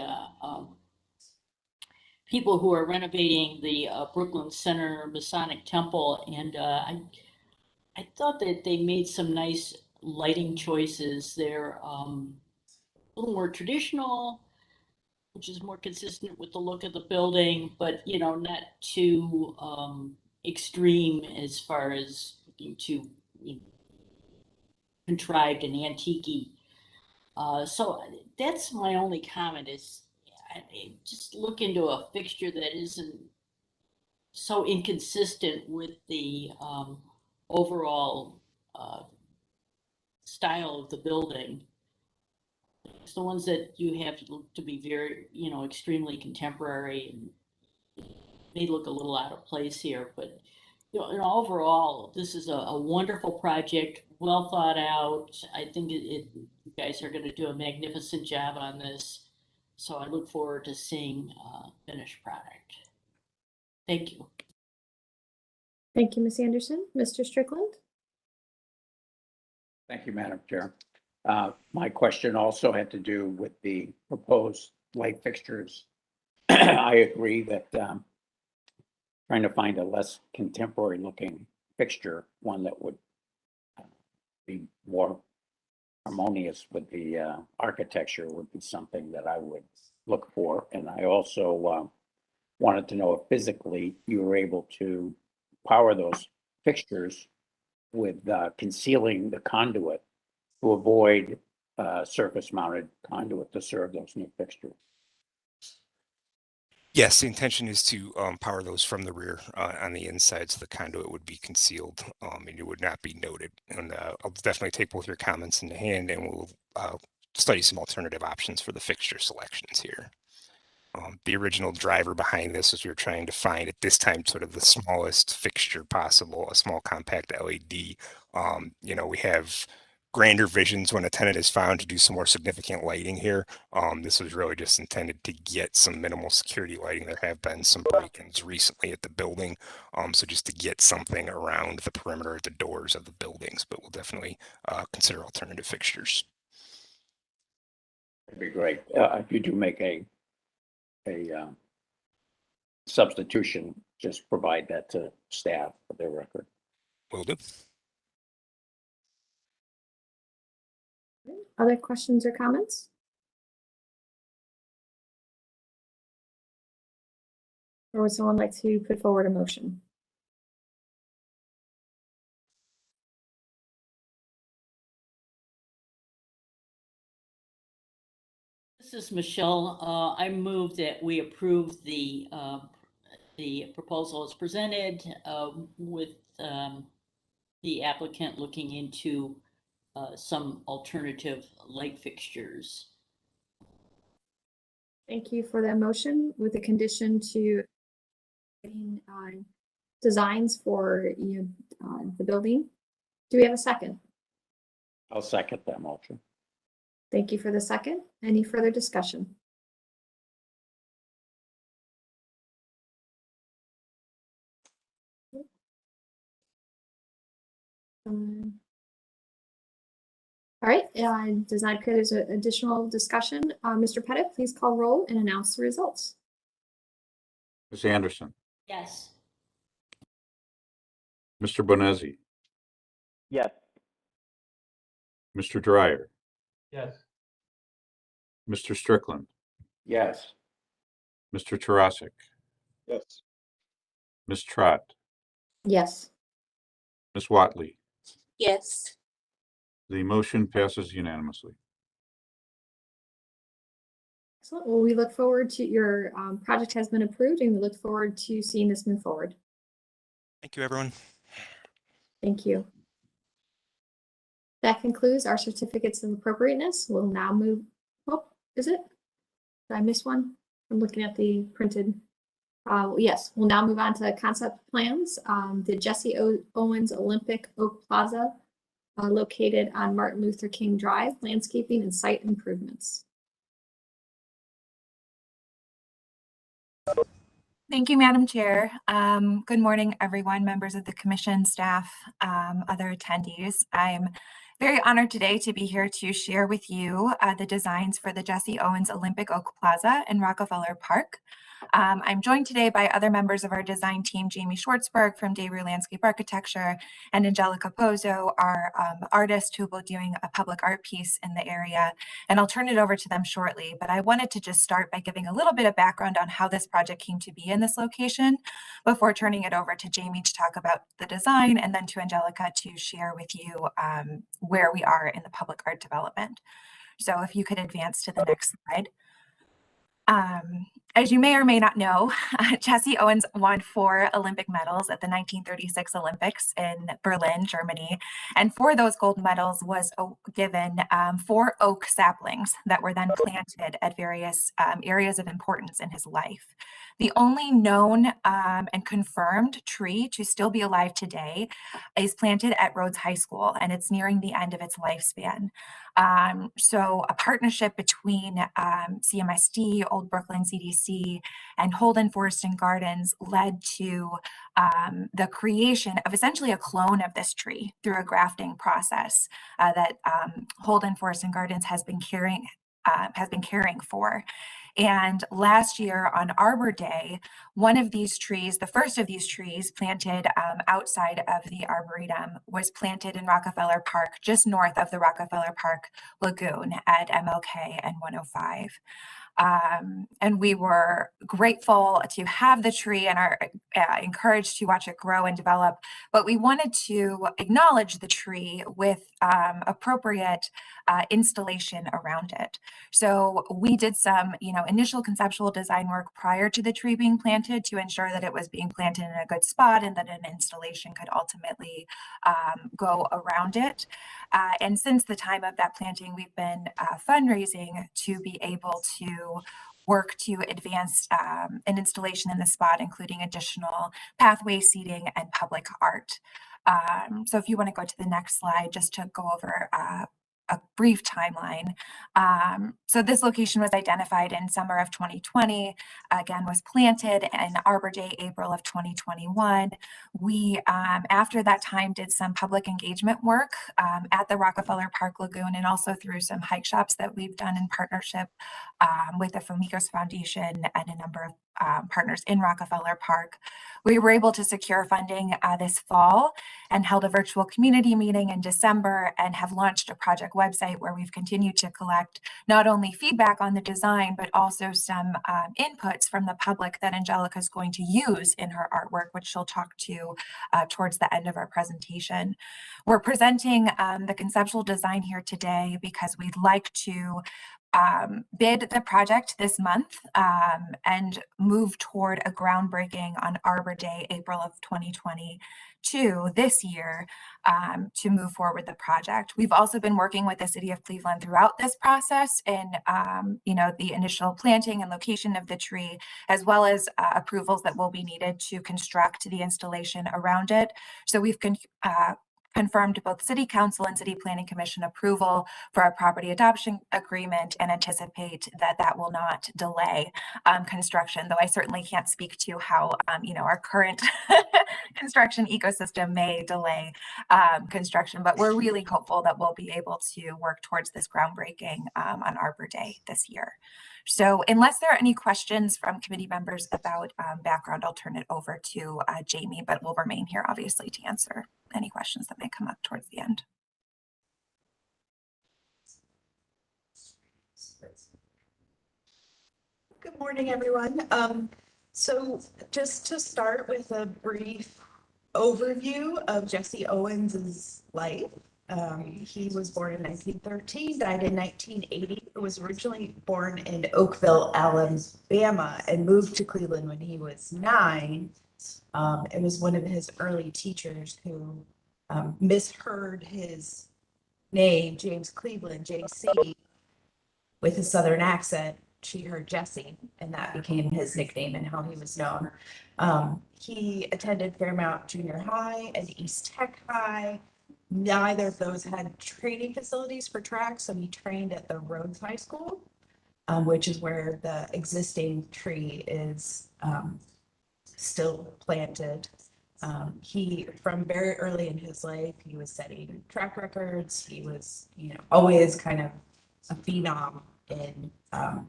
people who are renovating the Brooklyn Center Masonic Temple, and I thought that they made some nice lighting choices. They're a little more traditional, which is more consistent with the look of the building, but not too extreme as far as looking too contrived and antique-y. So that's my only comment is just look into a fixture that isn't so inconsistent with the overall style of the building. It's the ones that you have to be very, extremely contemporary and may look a little out of place here, but overall, this is a wonderful project, well thought out. I think you guys are going to do a magnificent job on this. So I look forward to seeing finished product. Thank you. Thank you, Ms. Anderson. Mr. Strickland? Thank you, Madam Chair. My question also had to do with the proposed light fixtures. I agree that trying to find a less contemporary looking fixture, one that would be more harmonious with the architecture would be something that I would look for. And I also wanted to know if physically you were able to power those fixtures with concealing the conduit to avoid surface mounted conduit to serve those new fixtures. Yes, the intention is to power those from the rear on the inside, so the conduit would be concealed and it would not be noted. And I'll definitely take both your comments in hand, and we'll study some alternative options for the fixture selections here. The original driver behind this is we were trying to find at this time sort of the smallest fixture possible, a small compact LED. You know, we have grander visions when a tenant is found to do some more significant lighting here. This was really just intended to get some minimal security lighting. There have been some break-ins recently at the building, so just to get something around the perimeter of the doors of the buildings, but we'll definitely consider alternative fixtures. That'd be great. If you do make a substitution, just provide that to staff for their record. Will do. Other questions or comments? Or would someone like to put forward a motion? This is Michelle. I move that we approve the proposal as presented with the applicant looking into some alternative light fixtures. Thank you for that motion with the condition to designs for the building. Do we have a second? I'll second that motion. Thank you for the second. Any further discussion? All right, does not appear there's an additional discussion. Mr. Pettit, please call roll and announce the results. Ms. Anderson, Yes. Mr. Bonezzi, Yes. Mr. Dryer, Yes. Mr. Strickland, Yes. Mr. Tarasik, Yes. Ms. Trott, Yes. Ms. Watley. Yes. The motion passes unanimously. Excellent. Well, we look forward to your project has been approved, and we look forward to seeing this move forward. Thank you, everyone. Thank you. That concludes our certificates of appropriateness. We'll now move. Oh, is it? Did I miss one? I'm looking at the printed. Yes, we'll now move on to concept plans. The Jesse Owens Olympic Oak Plaza, located on Martin Luther King Drive, landscaping and site improvements. Thank you, Madam Chair. Good morning, everyone, members of the commission, staff, other attendees. I'm very honored today to be here to share with you the designs for the Jesse Owens Olympic Oak Plaza in Rockefeller Park. I'm joined today by other members of our design team, Jamie Schwartzberg from Dayroo Landscape Architecture and Angelica Pozo, our artist who will be doing a public art piece in the area. And I'll turn it over to them shortly, but I wanted to just start by giving a little bit of background on how this project came to be in this location before turning it over to Jamie to talk about the design and then to Angelica to share with you where we are in the public art development. So if you could advance to the next slide. As you may or may not know, Jesse Owens won 4 Olympic medals at the 1936 Olympics in Berlin, Germany. And for those gold medals was given 4 oak saplings that were then planted at various areas of importance in his life. The only known and confirmed tree to still be alive today is planted at Rhodes High School, and it's nearing the end of its lifespan. So a partnership between CMSD, Old Brooklyn CDC, and Holden Forest and Gardens led to the creation of essentially a clone of this tree through a grafting process that Holden Forest and Gardens has been caring for. And last year on Arbor Day, one of these trees, the first of these trees planted outside of the Arboretum, was planted in Rockefeller Park, just north of the Rockefeller Park Lagoon at MLK and 105. And we were grateful to have the tree and are encouraged to watch it grow and develop. But we wanted to acknowledge the tree with appropriate installation around it. So we did some, initial conceptual design work prior to the tree being planted to ensure that it was being planted in a good spot and that an installation could ultimately go around it. And since the time of that planting, we've been fundraising to be able to work to advance an installation in the spot, including additional pathway seating and public art. So if you want to go to the next slide, just to go over a brief timeline. So this location was identified in summer of 2020, again, was planted in Arbor Day, April of 2021. We, after that time, did some public engagement work at the Rockefeller Park Lagoon and also through some hike shops that we've done in partnership with the Fomikos Foundation and a number of partners in Rockefeller Park. We were able to secure funding this fall and held a virtual community meeting in December and have launched a project website where we've continued to collect not only feedback on the design, but also some inputs from the public that Angelica is going to use in her artwork, which she'll talk to towards the end of our presentation. We're presenting the conceptual design here today because we'd like to bid the project this month and move toward a groundbreaking on Arbor Day, April of 2022 this year to move forward the project. We've also been working with the City of Cleveland throughout this process in the initial planting and location of the tree, as well as approvals that will be needed to construct the installation around it. So we've confirmed both City Council and City Planning Commission approval for a property adoption agreement and anticipate that that will not delay construction, though I certainly can't speak to how our current construction ecosystem may delay construction, but we're really hopeful that we'll be able to work towards this groundbreaking on Arbor Day this year. So unless there are any questions from committee members about background, I'll turn it over to Jamie, but we'll remain here obviously to answer any questions that may come up towards the end. Good morning, everyone. So just to start with a brief overview of Jesse Owens's life. He was born in 1913, died in 1980. He was originally born in Oakville, Alabama, and moved to Cleveland when he was 9. It was one of his early teachers who misheard his name, James Cleveland, JC, with a Southern accent. She heard Jesse, and that became his nickname and how he was known. He attended Fairmount Junior High and East Tech High. Neither of those had training facilities for track, so he trained at the Rhodes High School, which is where the existing tree is still planted. He, from very early in his life, he was setting track records. He was, always kind of a phenom in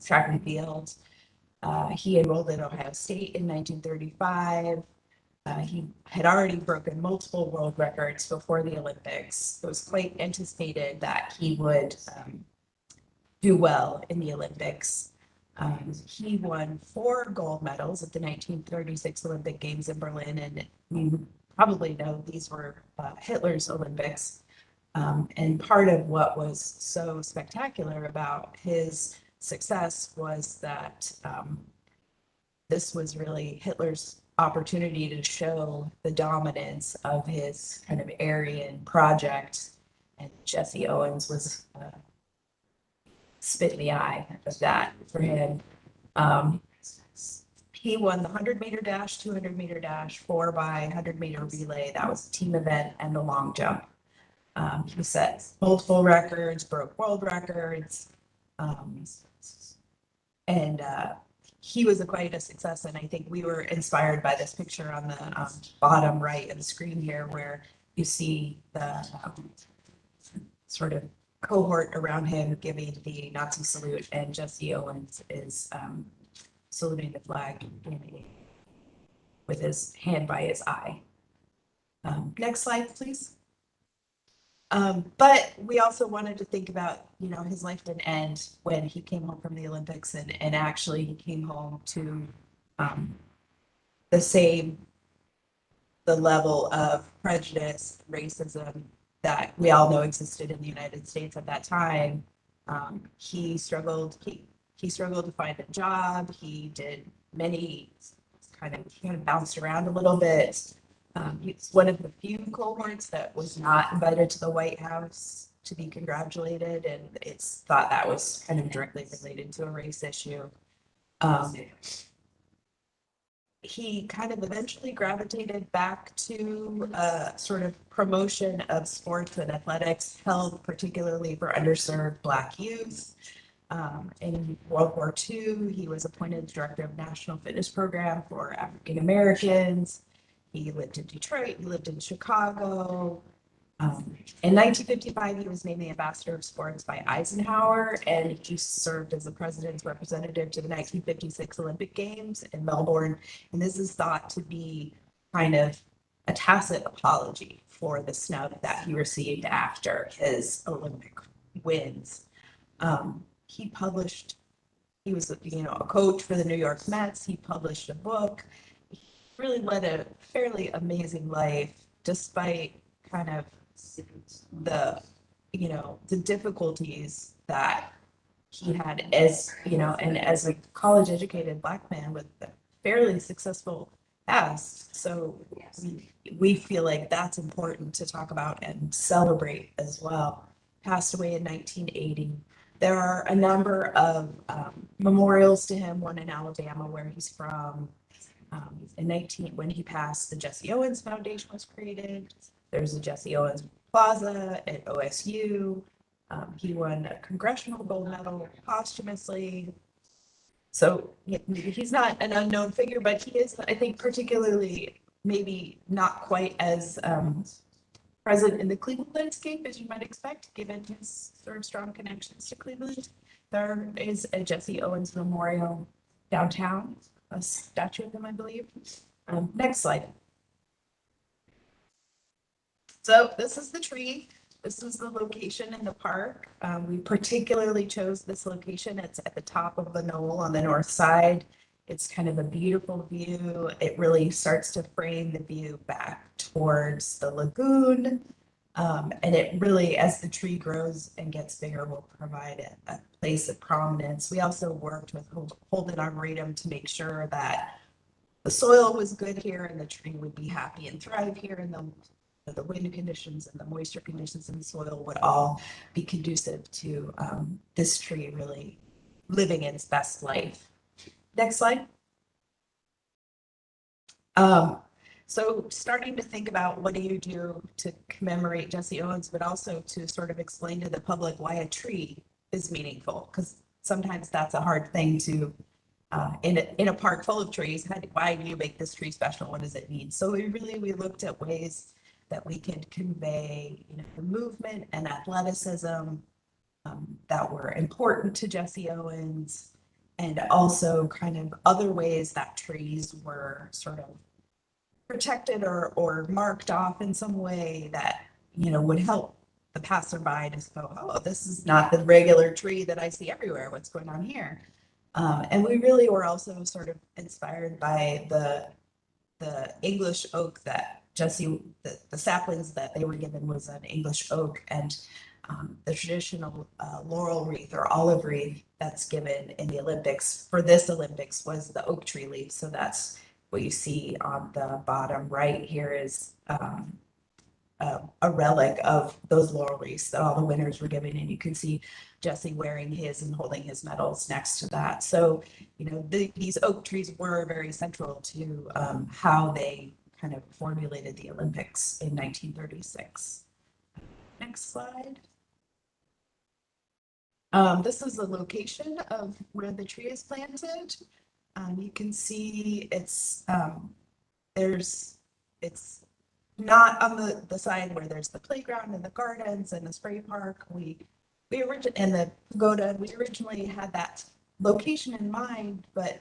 track and field. He enrolled at Ohio State in 1935. He had already broken multiple world records before the Olympics. It was quite anticipated that he would do well in the Olympics. He won 4 gold medals at the 1936 Olympic Games in Berlin, and you probably know these were Hitler's Olympics. And part of what was so spectacular about his success was that this was really Hitler's opportunity to show the dominance of his kind of Aryan project, and Jesse Owens was spit in the eye of that for him. He won the 100-meter dash, 200-meter dash, 4x 100-meter relay. That was a team event, and the long jump. He set multiple records, broke world records, and he was quite a success. And I think we were inspired by this picture on the bottom right of the screen here, where you see the sort of cohort around him giving the Nazi salute, and Jesse Owens is saluting the flag with his hand by his eye. Next slide, please. But we also wanted to think about, you know, his life didn't end when he came home from the Olympics, and actually he came home to the level of prejudice, racism that we all know existed in the United States at that time. He struggled to find a job. He did many kind of bounced around a little bit. He's one of the few cohorts that was not invited to the White House to be congratulated, and it's thought that was kind of directly related to a race issue. He kind of eventually gravitated back to sort of promotion of sports and athletics held particularly for underserved Black youth. In World War II, he was appointed director of National Fitness Program for African Americans. He lived in Detroit, he lived in Chicago. In 1955, he was named the ambassador of sports by Eisenhower, and he served as the president's representative to the 1956 Olympic Games in Melbourne. And this is thought to be kind of a tacit apology for the snub that he received after his Olympic wins. He was, you know, a coach for the New York Mets. He published a book. He really led a fairly amazing life, despite kind of the, you know, the difficulties that he had as, you know, and as a college educated Black man with a fairly successful past. So we feel like that's important to talk about and celebrate as well. Passed away in 1980. There are a number of memorials to him, one in Alabama where he's from. When he passed, the Jesse Owens Foundation was created. There's a Jesse Owens Plaza at OSU. He won a congressional gold medal posthumously. So he's not an unknown figure, but he is, I think, particularly maybe not quite as present in the Cleveland landscape as you might expect, given his sort of strong connections to Cleveland. There is a Jesse Owens Memorial downtown, a statue of him, I believe. Next slide. So this is the tree. This is the location in the park. We particularly chose this location. It's at the top of the knoll on the north side. It's kind of a beautiful view. It really starts to frame the view back towards the lagoon. And it really, as the tree grows and gets bigger, will provide a place of prominence. We also worked with Holden Arboretum to make sure that the soil was good here and the tree would be happy and thrive here, and the wind conditions and the moisture conditions in the soil would all be conducive to this tree really living its best life. Next slide. So starting to think about what do you do to commemorate Jesse Owens, but also to sort of explain to the public why a tree is meaningful, because sometimes that's a hard thing to, in a park full of trees, why do you make this tree special? What does it mean? So we looked at ways that we could convey, you know, the movement and athleticism that were important to Jesse Owens, and also kind of other ways that trees were sort of protected or marked off in some way that, you know, would help the passerby to go, oh, this is not the regular tree that I see everywhere. What's going on here? And we really were also sort of inspired by the English oak that Jesse, the saplings that they were given was an English oak, and the traditional laurel wreath or olive wreath that's given in the Olympics for this Olympics was the oak tree leaf. So that's what you see on the bottom right here is a relic of those laurel wreaths that all the winners were given, and you can see Jesse wearing his and holding his medals next to that. So, you know, these oak trees were very central to how they kind of formulated the Olympics in 1936. Next slide. This is the location of where the tree is planted. You can see it's not on the side where there's the playground and the gardens and the spray park. We and the pagoda, we originally had that location in mind, but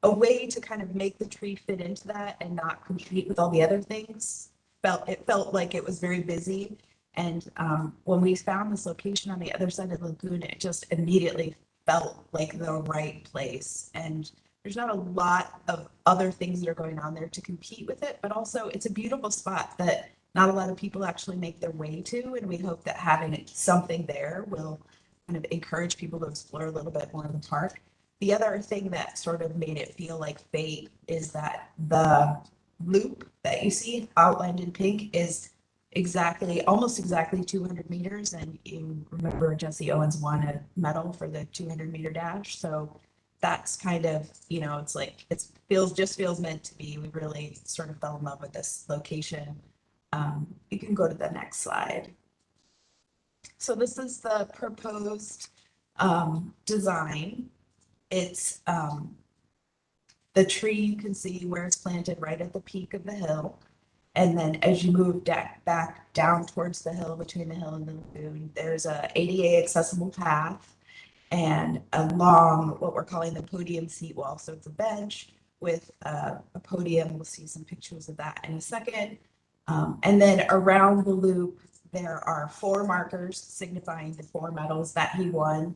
a way to kind of make the tree fit into that and not compete with all the other things. It felt like it was very busy. And when we found this location on the other side of the lagoon, it just immediately felt like the right place. And there's not a lot of other things that are going on there to compete with it, but also it's a beautiful spot that not a lot of people actually make their way to. And we hope that having something there will kind of encourage people to explore a little bit more of the park. The other thing that sort of made it feel like fate is that the loop that you see outlined in pink is almost exactly 200 meters. And you remember Jesse Owens won a medal for the 200-meter dash. So that's kind of, it's like, feels meant to be. We really sort of fell in love with this location. You can go to the next slide. So this is the proposed design. It's the tree, you can see where it's planted right at the peak of the hill. And then as you move back down towards the hill, between the hill and the lagoon, there's a ADA accessible path and along what we're calling the podium seat wall. So it's a bench with a podium. We'll see some pictures of that in a second. And then around the loop, there are 4 markers signifying the 4 medals that he won.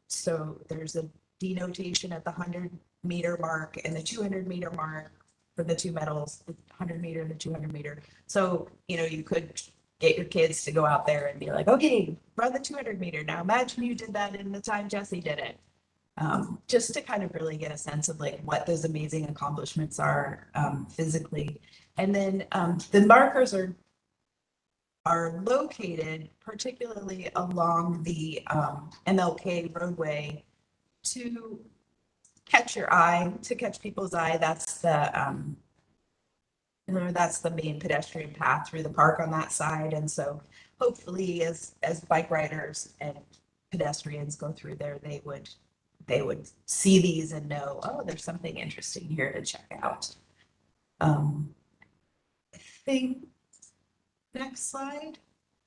So there's a denotation at the 100-meter mark and the 200-meter mark for the 2 medals, the 100-meter and the 200-meter. So, you could get your kids to go out there and be like, okay, run the 200-meter. Now imagine you did that in the time Jesse did it. Just to kind of really get a sense of like what those amazing accomplishments are physically. And then the markers are located particularly along the MLK roadway to catch your eye, to catch people's eye. That's the main pedestrian path through the park on that side. And so hopefully as bike riders and pedestrians go through there, they would see these and know, oh, there's something interesting here to check out. I think next slide.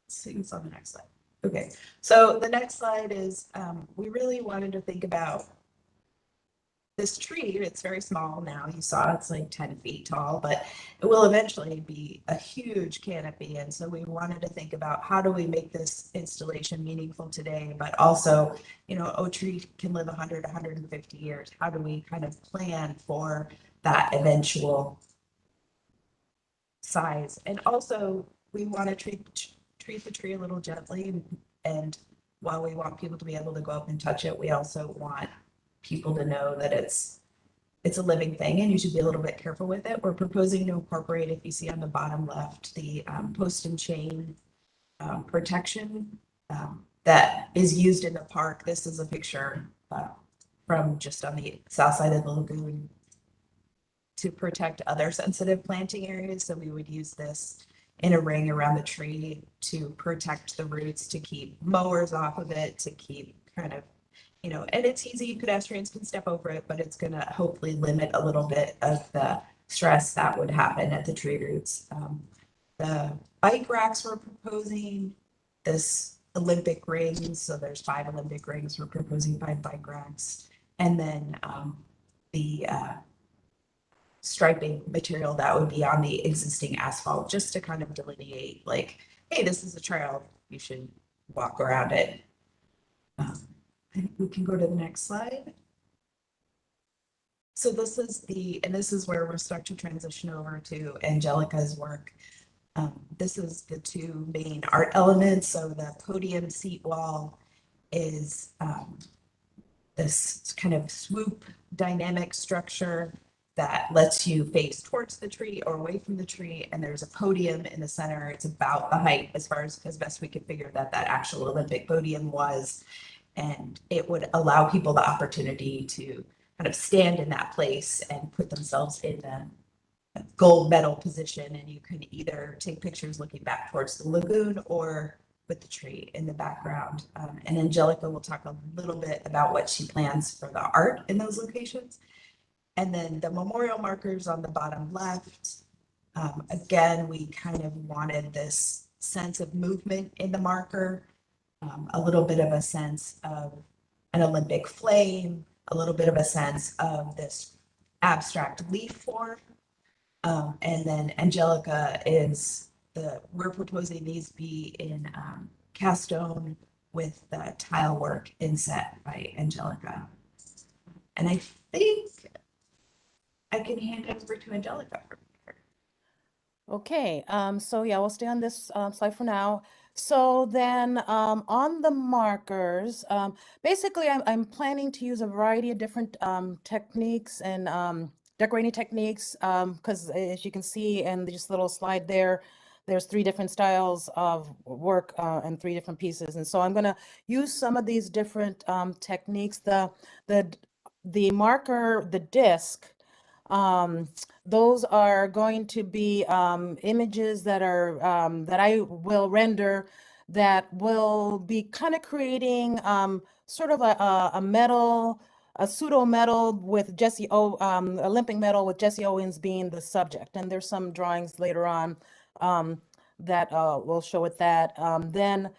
Let's see what's on the next slide. Okay, so the next slide is we really wanted to think about this tree. It's very small now. You saw it's like 10 feet tall, but it will eventually be a huge canopy. And so we wanted to think about how do we make this installation meaningful today, but also, a tree can live 100, 150 years. How do we kind of plan for that eventual size? And also we want to treat the tree a little gently. And while we want people to be able to go up and touch it, we also want people to know that it's a living thing and you should be a little bit careful with it. We're proposing to incorporate, if you see on the bottom left, the post and chain protection that is used in the park. This is a picture from just on the south side of the lagoon to protect other sensitive planting areas. So we would use this in a ring around the tree to protect the roots, to keep mowers off of it, to keep kind of, and it's easy, pedestrians can step over it, but it's going to hopefully limit a little bit of the stress that would happen at the tree roots. The bike racks we're proposing, this Olympic rings, so there's 5 Olympic rings, we're proposing 5 bike racks. And then the striping material that would be on the existing asphalt, just to kind of delineate like, hey, this is a trail, you should walk around it. I think we can go to the next slide. So this is where we'll start to transition over to Angelica's work. This is the 2 main art elements. So the podium seat wall is this kind of swoop dynamic structure that lets you face towards the tree or away from the tree. And there's a podium in the center. It's about the height as best we could figure that actual Olympic podium was. And it would allow people the opportunity to kind of stand in that place and put themselves in the gold medal position. And you can either take pictures looking back towards the lagoon or with the tree in the background. And Angelica will talk a little bit about what she plans for the art in those locations. And then the memorial markers on the bottom left, again, we kind of wanted this sense of movement in the marker, a little bit of a sense of an Olympic flame, a little bit of a sense of this abstract leaf form. And then Angelica is we're proposing these be in cast stone with the tile work inset by Angelica. And I think I can hand it over to Angelica. Okay, so yeah, we'll stay on this slide for now. So then on the markers, basically I'm planning to use a variety of different techniques and decorating techniques because as you can see in this little slide there, there's 3 different styles of work and 3 different pieces. And so I'm going to use some of these different techniques. The marker, the disc, those are going to be images that are that I will render that will be kind of creating sort of a medal, a pseudo medal with Olympic medal with Jesse Owens being the subject. And there's some drawings later on that will show it that. Then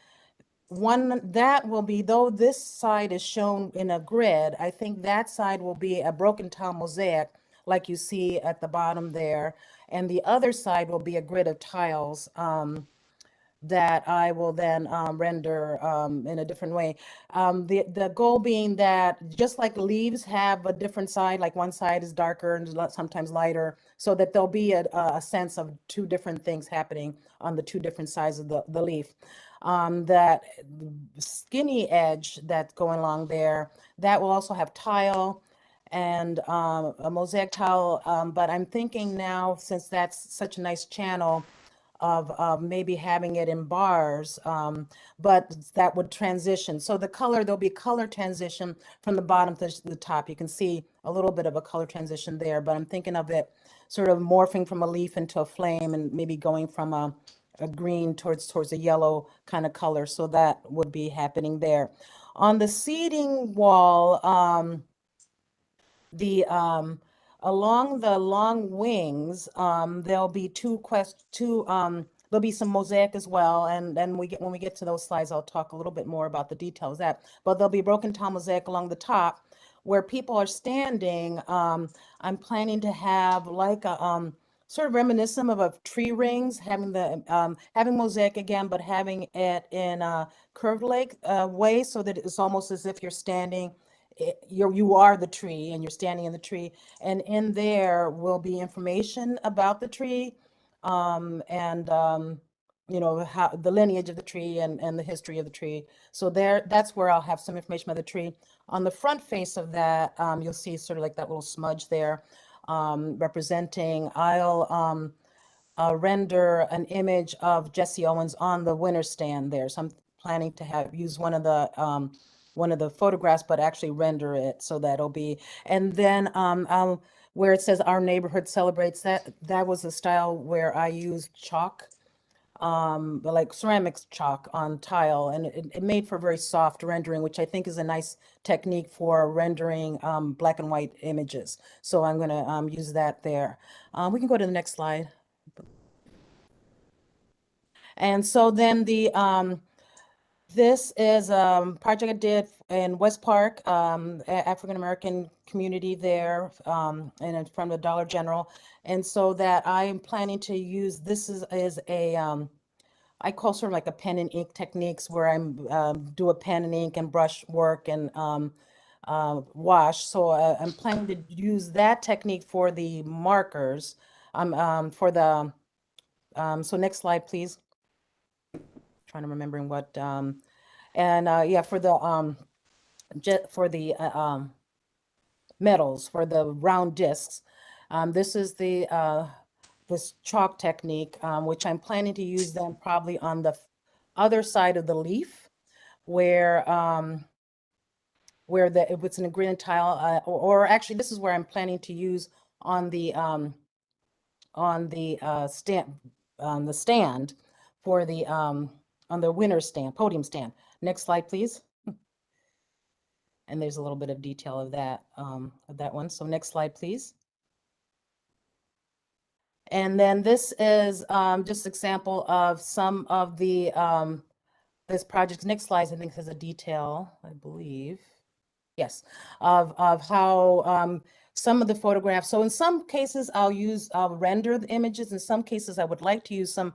one that will be, though this side is shown in a grid, I think that side will be a broken tile mosaic like you see at the bottom there. And the other side will be a grid of tiles that I will then render in a different way. The goal being that just like leaves have a different side, like one side is darker and sometimes lighter, so that there'll be a sense of 2 different things happening on the 2 different sides of the leaf. That skinny edge that's going along there, that will also have tile and a mosaic tile, but I'm thinking now, since that's such a nice channel, of maybe having it in bars, but that would transition. So the color, there'll be color transition from the bottom to the top. You can see a little bit of a color transition there, but I'm thinking of it sort of morphing from a leaf into a flame and maybe going from a green towards a yellow kind of color. So that would be happening there. On the seating wall, along the long wings, there'll be there'll be some mosaic as well. And then when we get to those slides, I'll talk a little bit more about the details of that. But there'll be broken tile mosaic along the top where people are standing. I'm planning to have like a sort of reminiscent of a tree rings, having mosaic again, but having it in a curved way, so that it's almost as if you're standing. You are the tree and you're standing in the tree, and in there will be information about the tree you know, how the lineage of the tree and the history of the tree. So that's where I'll have some information about the tree. On the front face of that, you'll see sort of like that little smudge there representing. I'll render an image of Jesse Owens on the winter stand there. So I'm planning to use one of the photographs, but actually render it so that'll be. And then where it says our neighborhood celebrates, that was a style where I used chalk, like ceramics chalk on tile, and it made for very soft rendering, which I think is a nice technique for rendering black and white images. So I'm going to use that there. We can go to the next slide. And so then this is a project I did in West Park, African-American community there, and in front of the Dollar General. And so that I'm planning to use, this is a, I call sort of like a pen and ink techniques, where I'm do a pen and ink and brush work and wash. So I'm planning to use that technique for the markers. So next slide, please. Trying to remember what, yeah, for the metals, for the round discs, this is this chalk technique, which I'm planning to use then probably on the other side of the leaf, where if it's an ingredient tile, or actually this is where I'm planning to use on the stand for the on the winner stand, podium stand. Next slide, please. And there's a little bit of detail of that one. So next slide, please. And then this is just example of some of the this project's next slide, I think, has a detail, I believe. Yes, of how some of the photographs. So in some cases, I'll render the images. In some cases, I would like to use some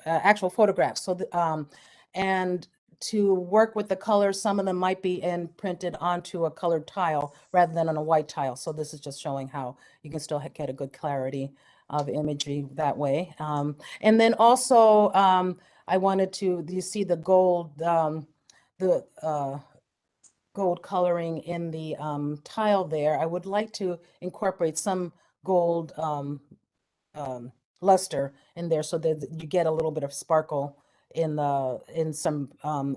actual photographs. So and to work with the colors, some of them might be printed onto a colored tile rather than on a white tile. So this is just showing how you can still get a good clarity of imagery that way. And then also, I wanted to, you see the gold, gold coloring in the tile there. I would like to incorporate some gold luster in there so that you get a little bit of sparkle in some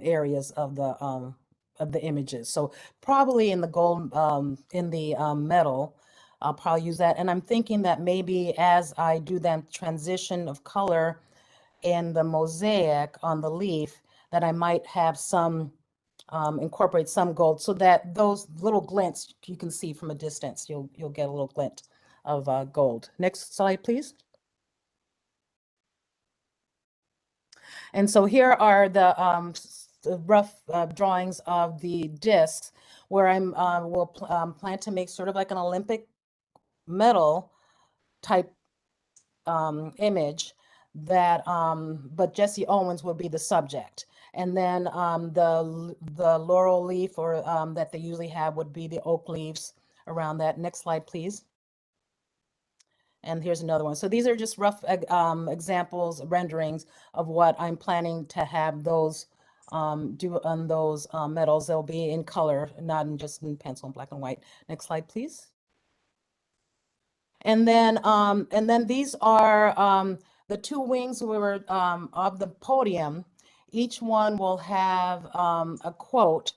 areas of the images. So probably in the gold, in the metal, I'll probably use that. And I'm thinking that maybe as I do that transition of color in the mosaic on the leaf, that I might have some incorporate some gold so that those little glints you can see from a distance, you'll get a little glint of gold. Next slide, please. And so here are the rough drawings of the discs where I'm will plan to make sort of like an Olympic medal type image that but Jesse Owens will be the subject. And then the laurel leaf or that they usually have would be the oak leaves around that. Next slide, please. And here's another one. So these are just rough examples, renderings of what I'm planning to have those do on those metals. They'll be in color, not in just in pencil and black and white. Next slide, please. And then these are the two wings of the podium. Each one will have a quote.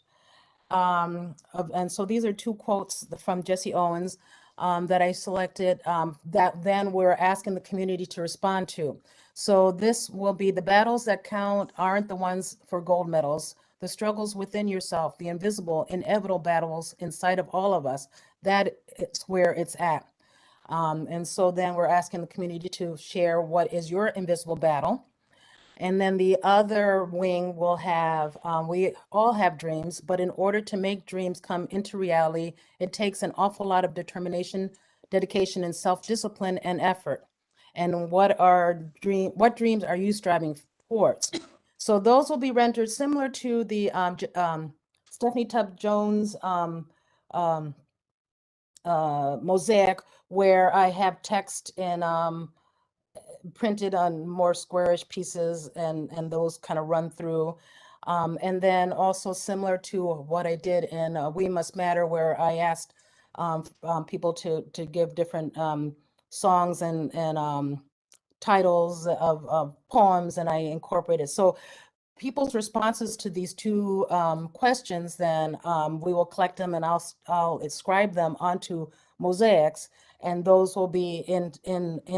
And so these are two quotes from Jesse Owens that I selected that then we're asking the community to respond to. So this will be: the battles that count aren't the ones for gold medals. The struggles within yourself, the invisible, inevitable battles inside of all of us, that is where it's at. And so then we're asking the community to share what is your invisible battle. And then the other wing will have, we all have dreams, but in order to make dreams come into reality, it takes an awful lot of determination, dedication, and self-discipline and effort. And what dreams are you striving towards? So those will be rendered similar to the Stephanie Tubb Jones mosaic, where I have text in printed on more squarish pieces and those kind of run through. And then also similar to what I did in We Must Matter, where I asked people to give different songs and titles of poems, and I incorporated. So people's responses to these two questions, then we will collect them and I'll inscribe them onto mosaics, and those will be in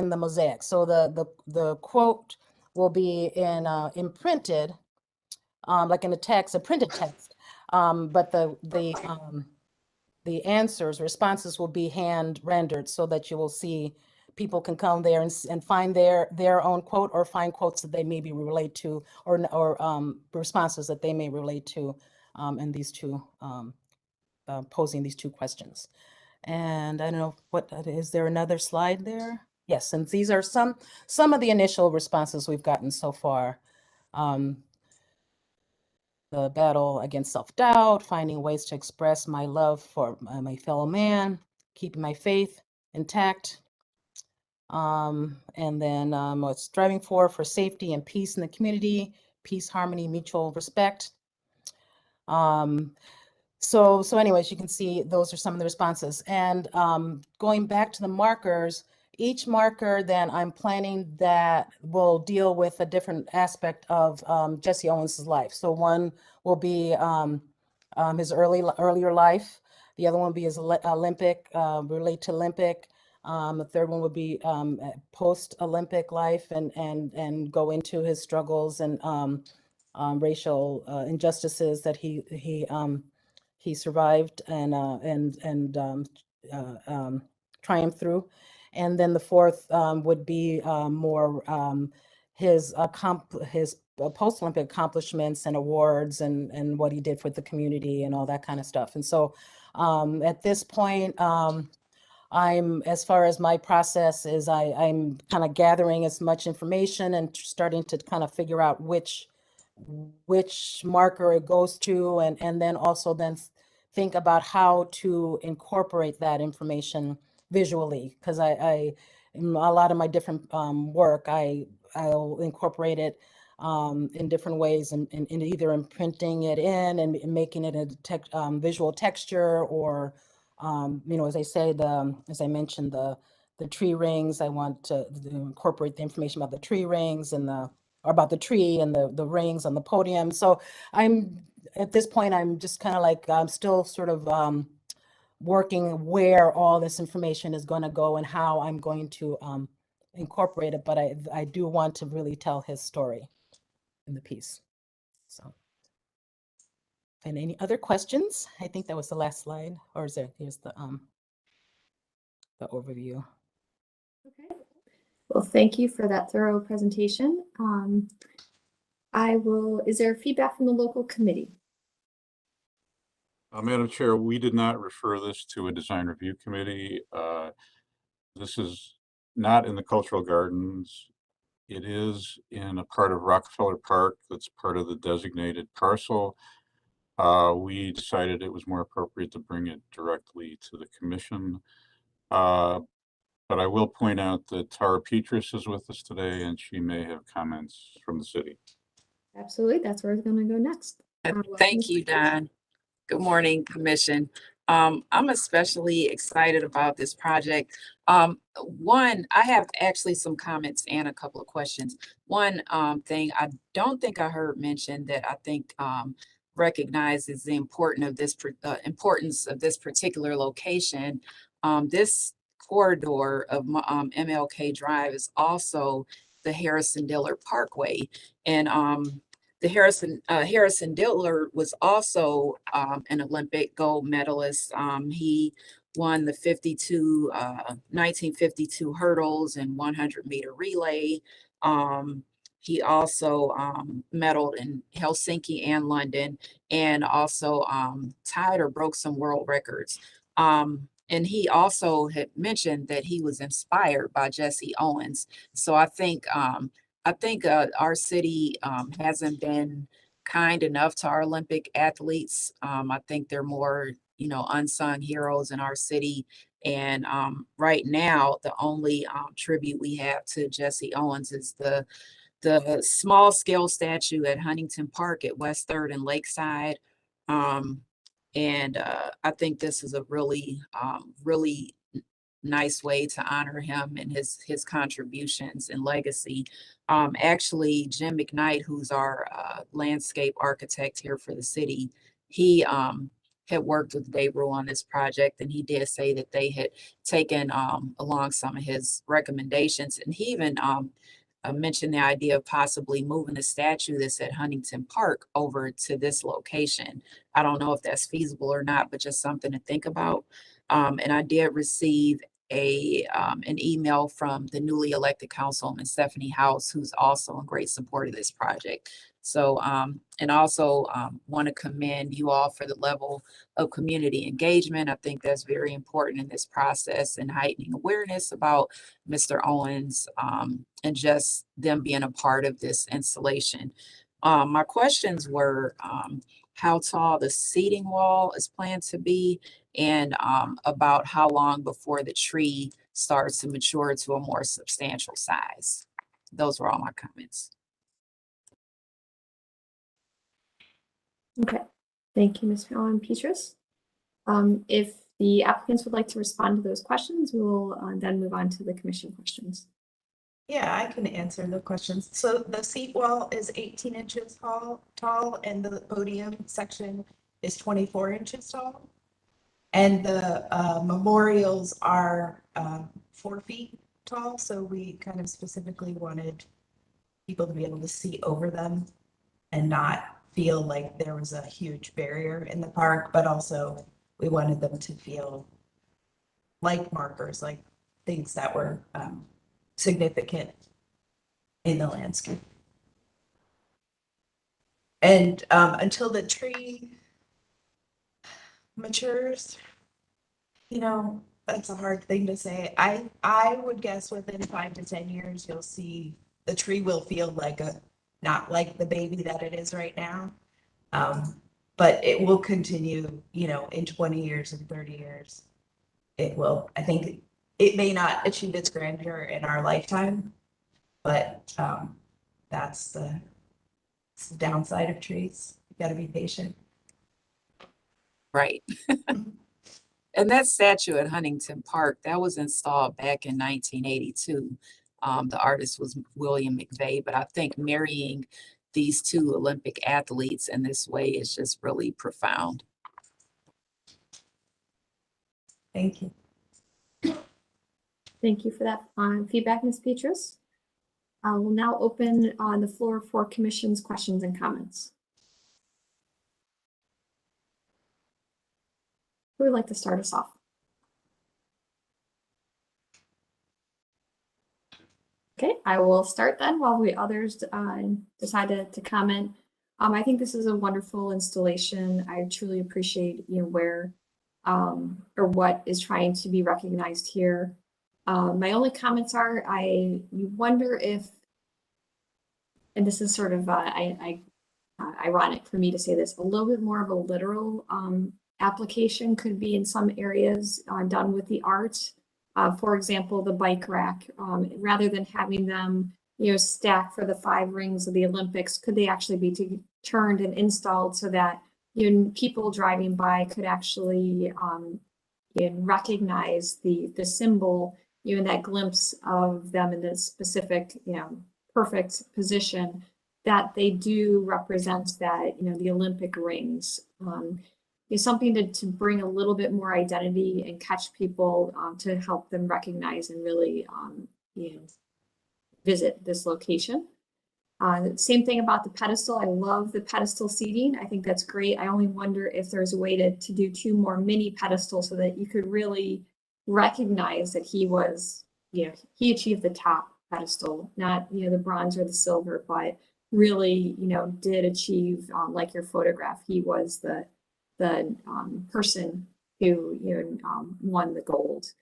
the mosaic. So the quote will be imprinted like in a text, a printed text, but the answers, responses will be hand rendered so that you will see people can come there and find their own quote or find quotes that they maybe relate to or responses that they may relate to in these two posing these two questions. And I don't know is there another slide there? Yes, and these are some of the initial responses we've gotten so far. The battle against self-doubt, finding ways to express my love for my fellow man, keeping my faith intact. And then what's striving for safety and peace in the community, peace, harmony, mutual respect. So anyways, you can see those are some of the responses. And going back to the markers, each marker then I'm planning that will deal with a different aspect of Jesse Owens's life. So one will be his earlier life. The other one will be his Olympic, relate to Olympic. The third one would be post-Olympic life and go into his struggles and racial injustices that he survived and triumphed through. And then the fourth would be more his post-Olympic accomplishments and awards and what he did for the community and all that kind of stuff. And so at this point, as far as my process is, I'm kind of gathering as much information and starting to kind of figure out which marker it goes to, and then also think about how to incorporate that information visually, because a lot of my different work, I'll incorporate it in different ways, and either imprinting it in and making it a visual texture, or as I say, as I mentioned, the tree rings, I want to incorporate the information about the tree rings and about the tree and the rings on the podium. So at this point, I'm just kind of like, I'm still sort of working where all this information is going to go and how I'm going to incorporate it. But I do want to really tell his story in the piece. So, and any other questions? I think that was the last slide, or here's the overview. Okay. Well, thank you for that thorough presentation. Is there feedback from the local committee? Madam Chair, we did not refer this to a design review committee. This is not in the cultural gardens. It is in a part of Rockefeller Park that's part of the designated parcel. We decided it was more appropriate to bring it directly to the commission. But I will point out that Tara Petrus is with us today, and she may have comments from the city. Absolutely, that's where I was going to go next. Thank you, Don. Good morning, Commission. I'm especially excited about this project. One, I have actually some comments and a couple of questions. One thing I don't think I heard mentioned that I think recognizes the importance of this particular location. This corridor of MLK Drive is also the Harrison Dillard Parkway, and the Harrison Dillard was also an Olympic gold medalist. He won the 1952 hurdles and 100-meter relay. He also medaled in Helsinki and London, and also tied or broke some world records. And he also had mentioned that he was inspired by Jesse Owens. So I think our city hasn't been kind enough to our Olympic athletes. I think they're more, unsung heroes in our city. And right now, the only tribute we have to Jesse Owens is the small scale statue at Huntington Park at West 3rd and Lakeside. I think this is a really, really nice way to honor him and his contributions and legacy. Actually, Jim McKnight, who's our landscape architect here for the city, he had worked with Dave Rule on this project, and he did say that they had taken along some of his recommendations, and he even mentioned the idea of possibly moving the statue that's at Huntington Park over to this location. I don't know if that's feasible or not, but just something to think about. And I did receive an email from the newly elected councilwoman Stephanie House, who's also in great support of this project. So, and also want to commend you all for the level of community engagement. I think that's very important in this process and heightening awareness about Mr. Owens and just them being a part of this installation. My questions were how tall the seating wall is planned to be, and about how long before the tree starts to mature to a more substantial size. Those were all my comments. Okay, thank you, Ms. Fallon Petrus. If the applicants would like to respond to those questions, we will then move on to the commission questions. Yeah, I can answer the questions. So the seat wall is 18 inches tall, and the podium section is 24 inches tall. And the memorials are 4 feet tall. So we kind of specifically wanted people to be able to see over them and not feel like there was a huge barrier in the park, but also we wanted them to feel like markers, like things that were significant in the landscape. And until the tree matures, you know, that's a hard thing to say. I would guess within 5 to 10 years, you'll see the tree will feel like not like the baby that it is right now. But it will continue, you know, in 20 years and 30 years. It will, I think it may not achieve its grandeur in our lifetime, but that's the downside of trees. You got to be patient. Right. And that statue at Huntington Park, that was installed back in 1982. The artist was William McVeigh, but I think marrying these two Olympic athletes in this way is just really profound. Thank you. Thank you for that feedback, Ms. Petrus. We'll now open on the floor for commission's questions and comments. Who would like to start us off? Okay, I will start then while we others decide to comment. I think this is a wonderful installation. I truly appreciate, you know, where or what is trying to be recognized here. My only comments are you wonder if, and this is sort of ironic for me to say this, a little bit more of a literal application could be in some areas done with the art. For example, the bike rack, rather than having them, you know, stacked for the 5 rings of the Olympics, could they actually be turned and installed so that, you know, people driving by could actually recognize the symbol, you know, in that glimpse of them in this specific, you know, perfect position, that they do represent that, you know, the Olympic rings. Is something to bring a little bit more identity and catch people to help them recognize and really you know, visit this location. Same thing about the pedestal. I love the pedestal seating. I think that's great. I only wonder if there's a way to do 2 more mini pedestals so that you could really recognize that he was, you know, he achieved the top pedestal, not, you know, the bronze or the silver, but really, you know, did achieve, like your photograph, he was the person who, you know, won the gold.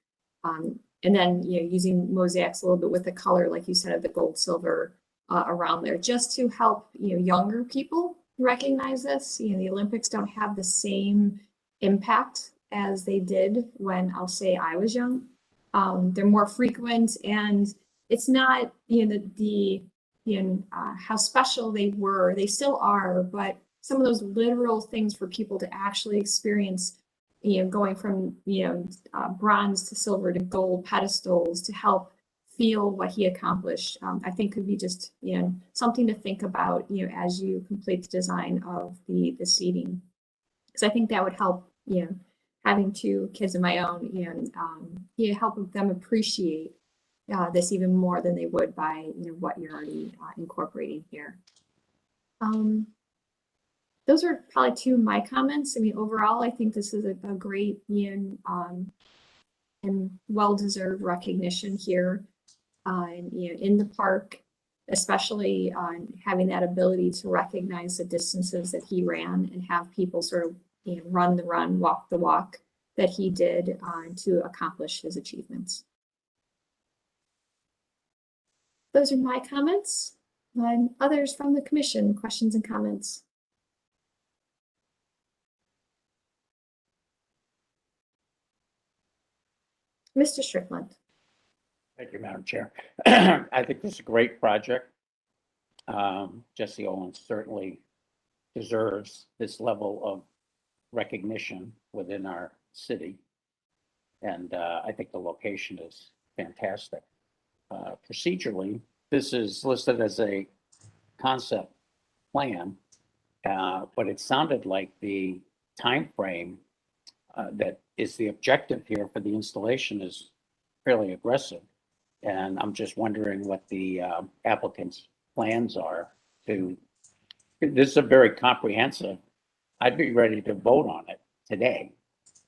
And then, you know, using mosaics a little bit with the color, like you said, of the gold, silver around there, just to help, you know, younger people recognize this. You know, the Olympics don't have the same impact as they did when, I'll say, I was young. They're more frequent, and it's not, you know, how special they were. They still are, but some of those literal things for people to actually experience, you know, going from, you know, bronze to silver to gold pedestals to help feel what he accomplished, I think could be just, you know, something to think about, you know, as you complete the design of the seating. Because I think that would help, you know, having 2 kids of my own, you know, help them appreciate this even more than they would by, you know, what you're already incorporating here. Those are probably 2 of my comments. I mean, overall, I think this is a great, you know, and well-deserved recognition here, and, you know, in the park, especially having that ability to recognize the distances that he ran and have people sort of, you know, run the run, walk the walk that he did to accomplish his achievements. Those are my comments. Others from the commission, questions and comments? Mr. Strickland. Thank you, Madam Chair. I think this is a great project. Jesse Owens certainly deserves this level of recognition within our city. And I think the location is fantastic. Procedurally, this is listed as a concept plan, but it sounded like the time frame that is the objective here for the installation is fairly aggressive. And I'm just wondering what the applicant's plans are to, this is a very comprehensive, I'd be ready to vote on it today.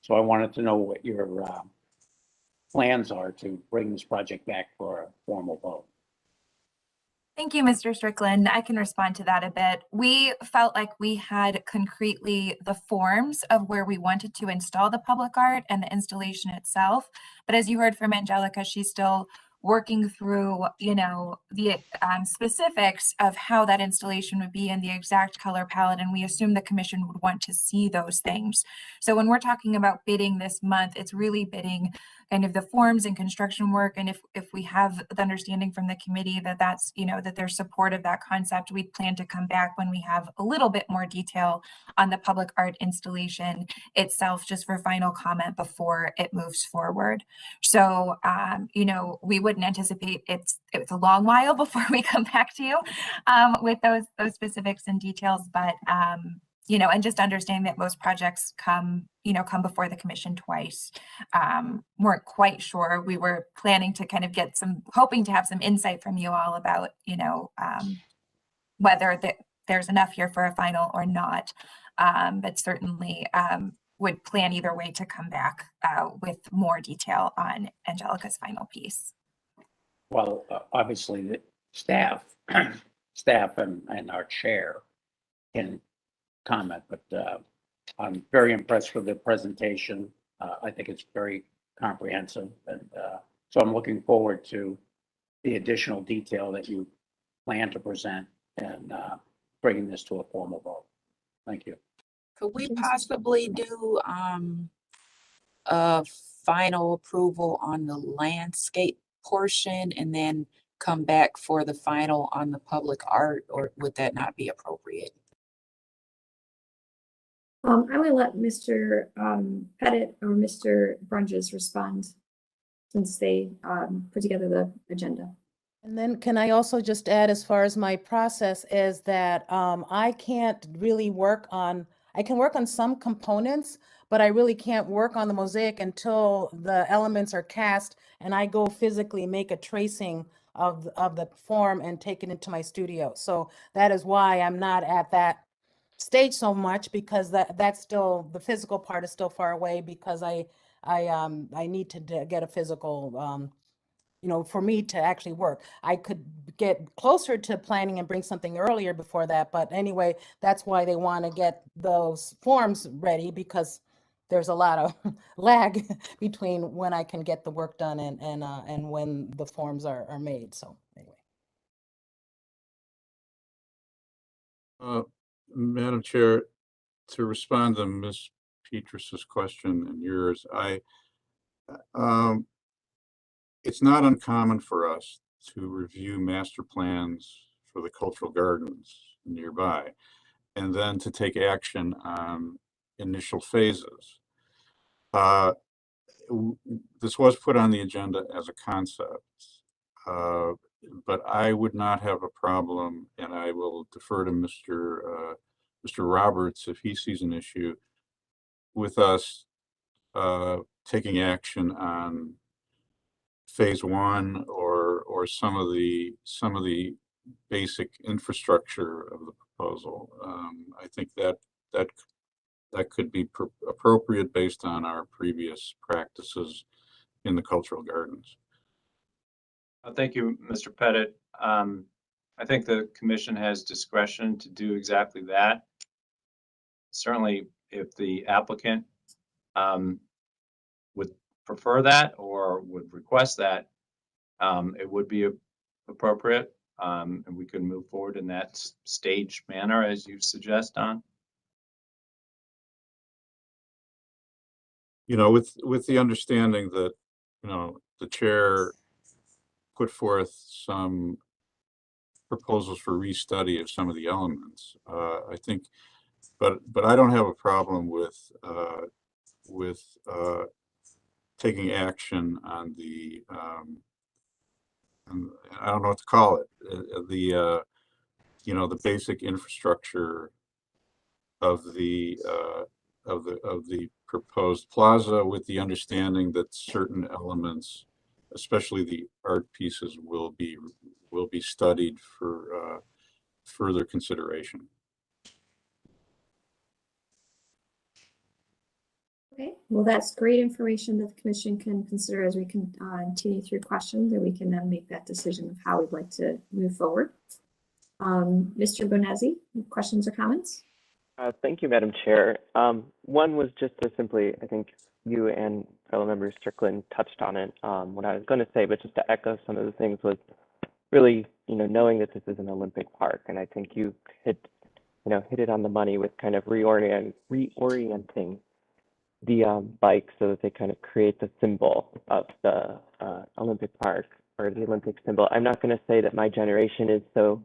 So I wanted to know what your plans are to bring this project back for a formal vote. Thank you, Mr. Strickland. I can respond to that a bit. We felt like we had concretely the forms of where we wanted to install the public art and the installation itself. But as you heard from Angelica, she's still working through, you know, the specifics of how that installation would be and the exact color palette. And we assume the commission would want to see those things. So when we're talking about bidding this month, it's really bidding kind of the forms and construction work. And if we have the understanding from the committee that that's, you know, that there's support of that concept, we plan to come back when we have a little bit more detail on the public art installation itself, just for final comment before it moves forward. So, you know, we wouldn't anticipate it's a long while before we come back to you with those specifics and details, but you know, and just understanding that most projects come before the commission twice. Weren't quite sure. We were planning to kind of hoping to have some insight from you all about, you know, whether there's enough here for a final or not. But certainly would plan either way to come back with more detail on Angelica's final piece. Well, obviously the staff and our chair can comment, but I'm very impressed with the presentation. I think it's very comprehensive, and so I'm looking forward to the additional detail that you plan to present and bringing this to a formal vote. Thank you. Could we possibly do a final approval on the landscape portion and then come back for the final on the public art, or would that not be appropriate? I will let Mr. Pettit or Mr. Brunges respond since they put together the agenda. And then can I also just add, as far as my process is that I can't really I can work on some components, but I really can't work on the mosaic until the elements are cast and I go physically make a tracing of the form and take it into my studio. So that is why I'm not at that stage so much, because that's still, the physical part is still far away, because I need to get a physical, you know, for me to actually work. I could get closer to planning and bring something earlier before that, but anyway, that's why they want to get those forms ready, because there's a lot of lag between when I can get the work done and when the forms are made. So anyway. Madam Chair, to respond to Ms. Petrus's question and yours, it's not uncommon for us to review master plans for the cultural gardens nearby and then to take action on initial phases. This was put on the agenda as a concept, but I would not have a problem, and I will defer to Mr. Roberts if he sees an issue with us taking action on phase one or some of the basic infrastructure of the proposal. I think that could be appropriate based on our previous practices in the cultural gardens. Thank you, Mr. Pettit. I think the commission has discretion to do exactly that. Certainly, if the applicant would prefer that or would request that, it would be appropriate, and we could move forward in that staged manner as you suggest, Don. You know, with the understanding that, you know, the chair put forth some proposals for restudy of some of the elements. I think, but I don't have a problem with taking action on the I don't know what to call it, you know, the basic infrastructure of the proposed plaza, with the understanding that certain elements, especially the art pieces, will be studied for further consideration. Okay, well, that's great information that the commission can consider as we can continue through questions, and we can then make that decision of how we'd like to move forward. Mr. Bonazzi, questions or comments? Thank you, Madam Chair. One was just to simply, I think you and fellow members Strickland touched on it, what I was going to say, but just to echo some of the things was really, knowing that this is an Olympic park, and I think you hit it on the money with kind of reorienting the bikes so that they kind of create the symbol of the Olympic Park, or the Olympic symbol. I'm not going to say that my generation is so,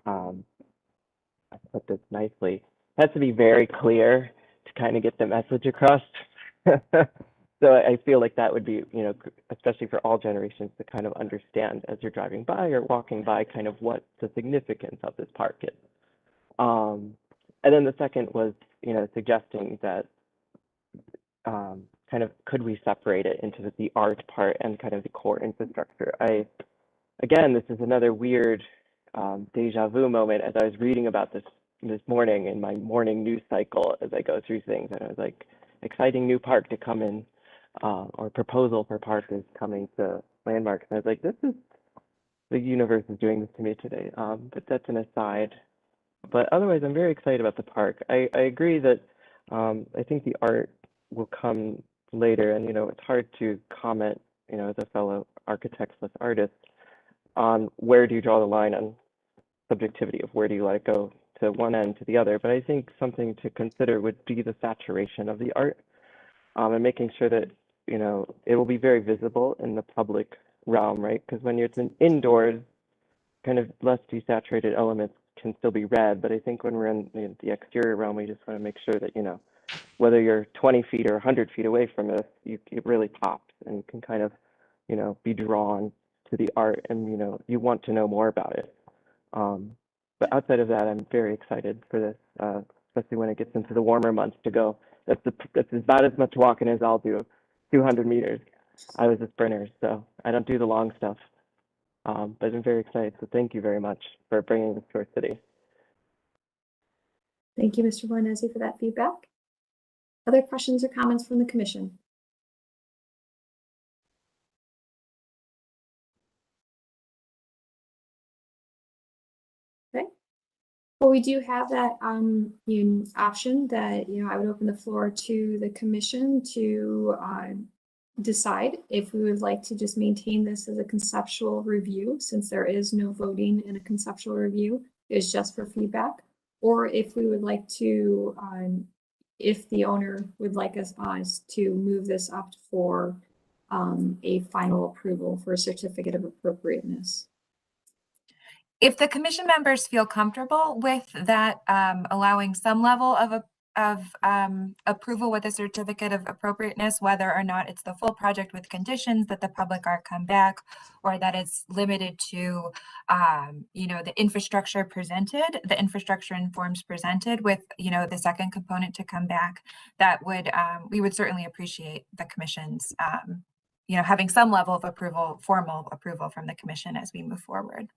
I put this nicely, it has to be very clear to kind of get the message across. So I feel like that would be, especially for all generations, to kind of understand as you're driving by or walking by kind of what the significance of this park is. And then the second was, suggesting that kind of could we separate it into the art part and kind of the core infrastructure. Again, this is another weird deja vu moment as I was reading about this morning in my morning news cycle as I go through things, and I was like, exciting new park to come in, or proposal for park is coming to Landmarks. And I was like, the universe is doing this to me today. But that's an aside. But otherwise, I'm very excited about the park. I agree that I think the art will come later, and it's hard to comment, as a fellow architect/artist, on where do you draw the line on subjectivity of where do you let it go to one end to the other. But I think something to consider would be the saturation of the art, and making sure that it will be very visible in the public realm, right? Because when it's indoors, kind of less desaturated elements can still be read. But I think when we're in the exterior realm, we just want to make sure that whether you're 20 feet or 100 feet away from it, it really pops, and you can kind of be drawn to the art, and you want to know more about it. But outside of that, I'm very excited for this, especially when it gets into the warmer months to go. That's about as much walking as I'll do, 200 meters. I was a sprinter, so I don't do the long stuff. But I'm very excited, so thank you very much for bringing this to our city. Thank you, Mr. Bonazzi, for that feedback. Other questions or comments from the commission? Okay. Well, we do have that option that I would open the floor to the commission to decide if we would like to just maintain this as a conceptual review, since there is no voting in a conceptual review, it's just for feedback, or if we would like to, if the owner would like us to move this up for a final approval for a certificate of appropriateness. If the commission members feel comfortable with that, allowing some level of approval with a certificate of appropriateness, whether or not it's the full project with conditions that the public art come back, or that it's limited to, the infrastructure presented, the infrastructure and forms presented with, the second component to come back, that would, we would certainly appreciate the commission's, having some level of approval, formal approval from the commission as we move forward.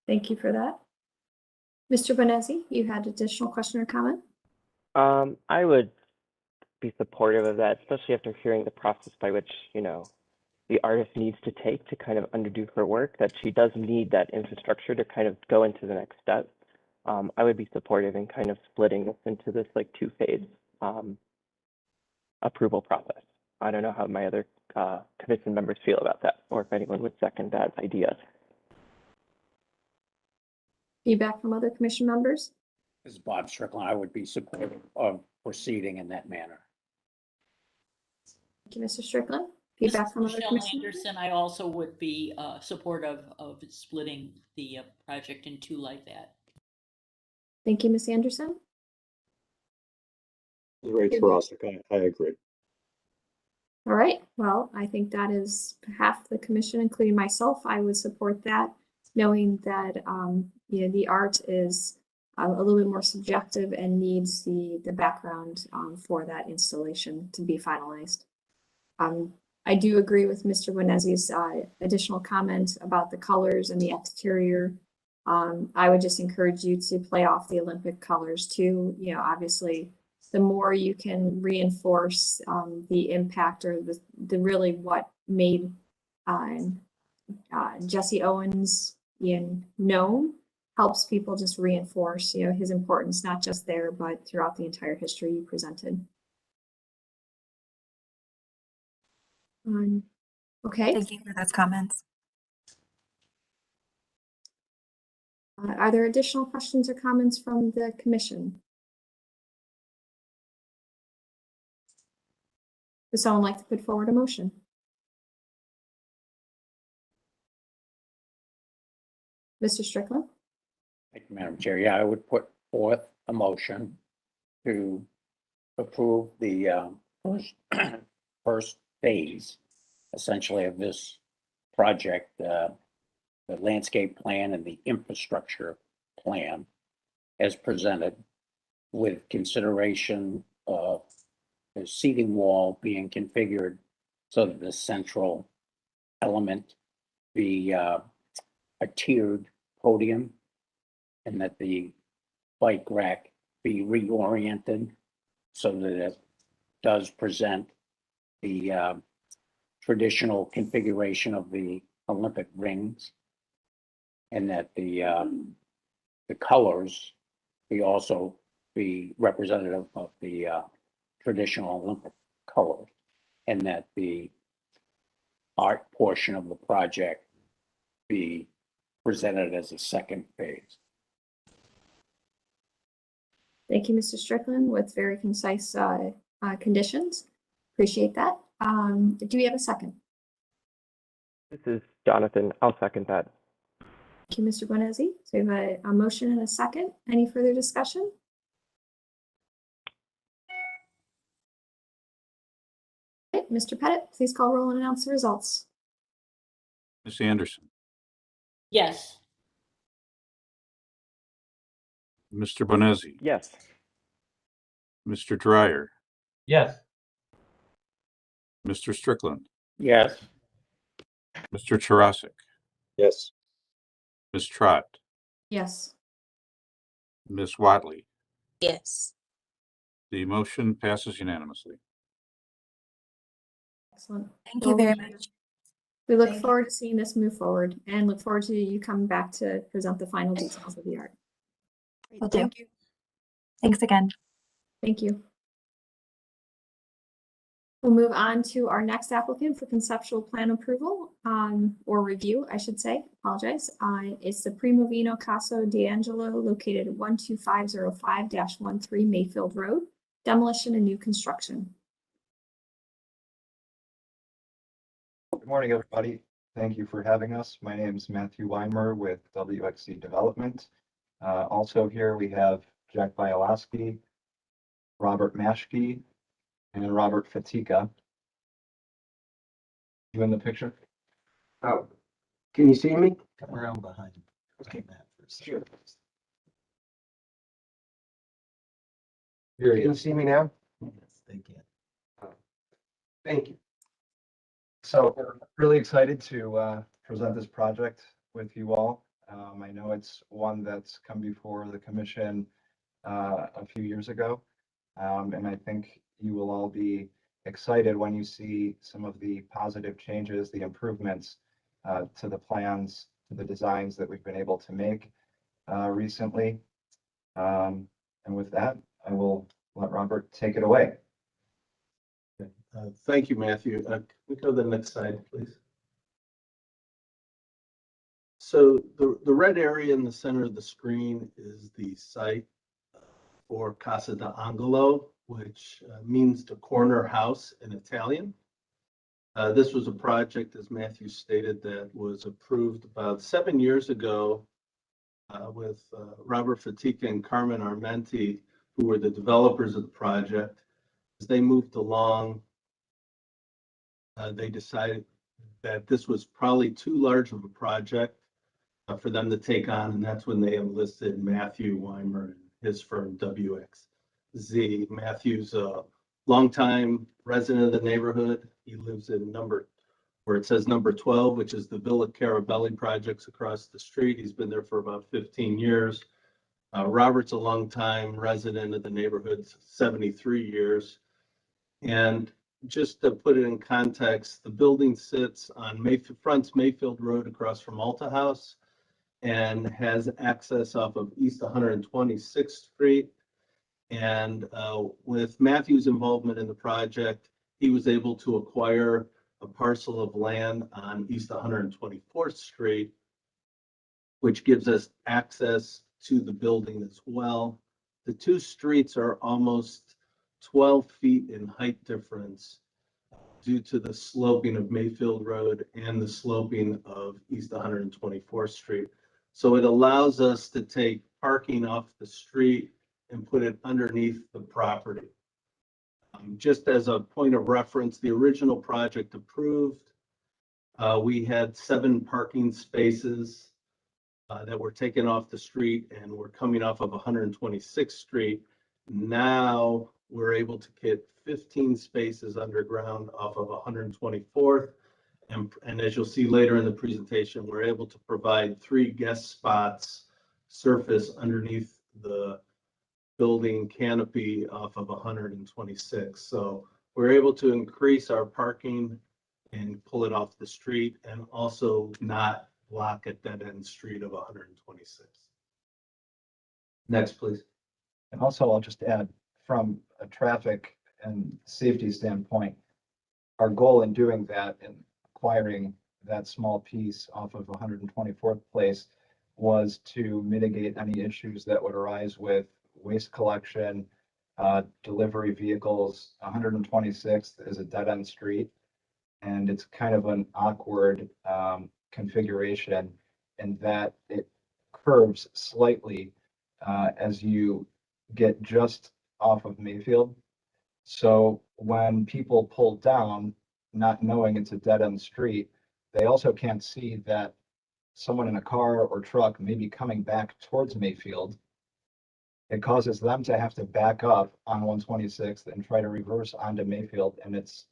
Thank you for that. Mr. Bonazzi, you had additional question or comment? I would be supportive of that, especially after hearing the process by which, the artist needs to take to kind of undo her work, that she does need that infrastructure to kind of go into the next step. I would be supportive in kind of splitting this into this like two-phase approval process. I don't know how my other commission members feel about that, or if anyone would second that idea. Feedback from other commission members? This is Bob Strickland. I would be supportive of proceeding in that manner. Thank you, Mr. Strickland. Feedback from other Michelle commission Anderson, I also would be supportive of splitting the project in two like that. Thank you, Ms. Anderson. Great for us. I agree. All right. Well, I think that is half the commission, including myself. I would support that, knowing that the art is a little bit more subjective and needs the background for that installation to be finalized. I do agree with Mr. Bonazzi's additional comment about the colors and the exterior. I would just encourage you to play off the Olympic colors too. Obviously, the more you can reinforce the impact or the really what made Jesse Owens known, helps people just reinforce, his importance, not just there, but throughout the entire history you presented. Okay. Thank you for those comments. Are there additional questions or comments from the commission? Would someone like to put forward a motion? Mr. Strickland? Thank you, Madam Chair. Yeah, I would put forth a motion to approve the first phase, essentially, of this project, the landscape plan and the infrastructure plan as presented, with consideration of the seating wall being configured so that the central element be a tiered podium, and that the bike rack be reoriented so that it does present the traditional configuration of the Olympic rings, and that the colors also be representative of the traditional Olympic colors, and that the art portion of the project be presented as a second phase. Thank you, Mr. Strickland, with very concise conditions. Appreciate that. Do we have a second? This is Jonathan. I'll second that. Thank you, Mr. Bonesi. So we have a motion and a second. Any further discussion? Okay, Mr. Pettit, please call roll and announce the results. Ms. Anderson, Yes. Mr. Bonesi, Yes. Mr. Dryer, Yes. Mr. Strickland, Yes. Mr. Charasik, Yes. Ms. Trott, Yes. Ms. Watley. Yes. The motion passes unanimously. Excellent. Thank you very much. We look forward to seeing this move forward and look forward to you coming back to present the final details of the art. Well, thank you. Thanks again. Thank you. We'll move on to our next applicant for conceptual plan approval, or review, I should say. Apologize. It's the Primovino Caso D'Angelo located at 12505-13 Mayfield Road, demolition and new construction. Good morning, everybody. Thank you for having us. My name is Matthew Weimer with WXC Development. Also here we have Jack Bialowski, Robert Maschke, and Robert Fatika. You in the picture? Oh, can you see me? Come around behind. Okay. Sure. Can you see me now? Yes, they can. Thank you. So we're really excited to present this project with you all. I know it's one that's come before the commission a few years ago. And I think you will all be excited when you see some of the positive changes, the improvements to the plans, to the designs that we've been able to make recently. And with that, I will let Robert take it away. Thank you, Matthew. Can we go to the next slide, please? So the red area in the center of the screen is the site for Casa d'Angolo, which means the corner house in Italian. This was a project, as Matthew stated, that was approved about 7 years ago with Robert Fatika and Carmen Armenti, who were the developers of the project. As they moved along, they decided that this was probably too large of a project for them to take on, and that's when they enlisted Matthew Weimer and his firm WXZ. Matthew's a longtime resident of the neighborhood. He lives in where it says number 12, which is the Villa Carabelli projects across the street. He's been there for about 15 years. Robert's a longtime resident of the neighborhood, 73 years. And just to put it in context, the building sits on fronts Mayfield Road across from Alta House and has access off of East 126th Street. And with Matthew's involvement in the project, he was able to acquire a parcel of land on East 124th Street, which gives us access to the building as well. The two streets are almost 12 feet in height difference due to the sloping of Mayfield Road and the sloping of East 124th Street. So it allows us to take parking off the street and put it underneath the property. Just as a point of reference, the original project approved, we had 7 parking spaces that were taken off the street and were coming off of 126th Street. Now we're able to get 15 spaces underground off of 124th. And as you'll see later in the presentation, we're able to provide 3 guest spots surface underneath the building canopy off of 126. So we're able to increase our parking and pull it off the street and also not block a dead end street of 126. Next, please. And also, I'll just add, from a traffic and safety standpoint, our goal in doing that and acquiring that small piece off of 124th Place was to mitigate any issues that would arise with waste collection, delivery vehicles. 126th is a dead-end street, and it's kind of an awkward configuration in that it curves slightly as you get just off of Mayfield. So when people pull down, not knowing it's a dead-end street, they also can't see that someone in a car or truck may be coming back towards Mayfield. It causes them to have to back up on 126th and try to reverse onto Mayfield, and it's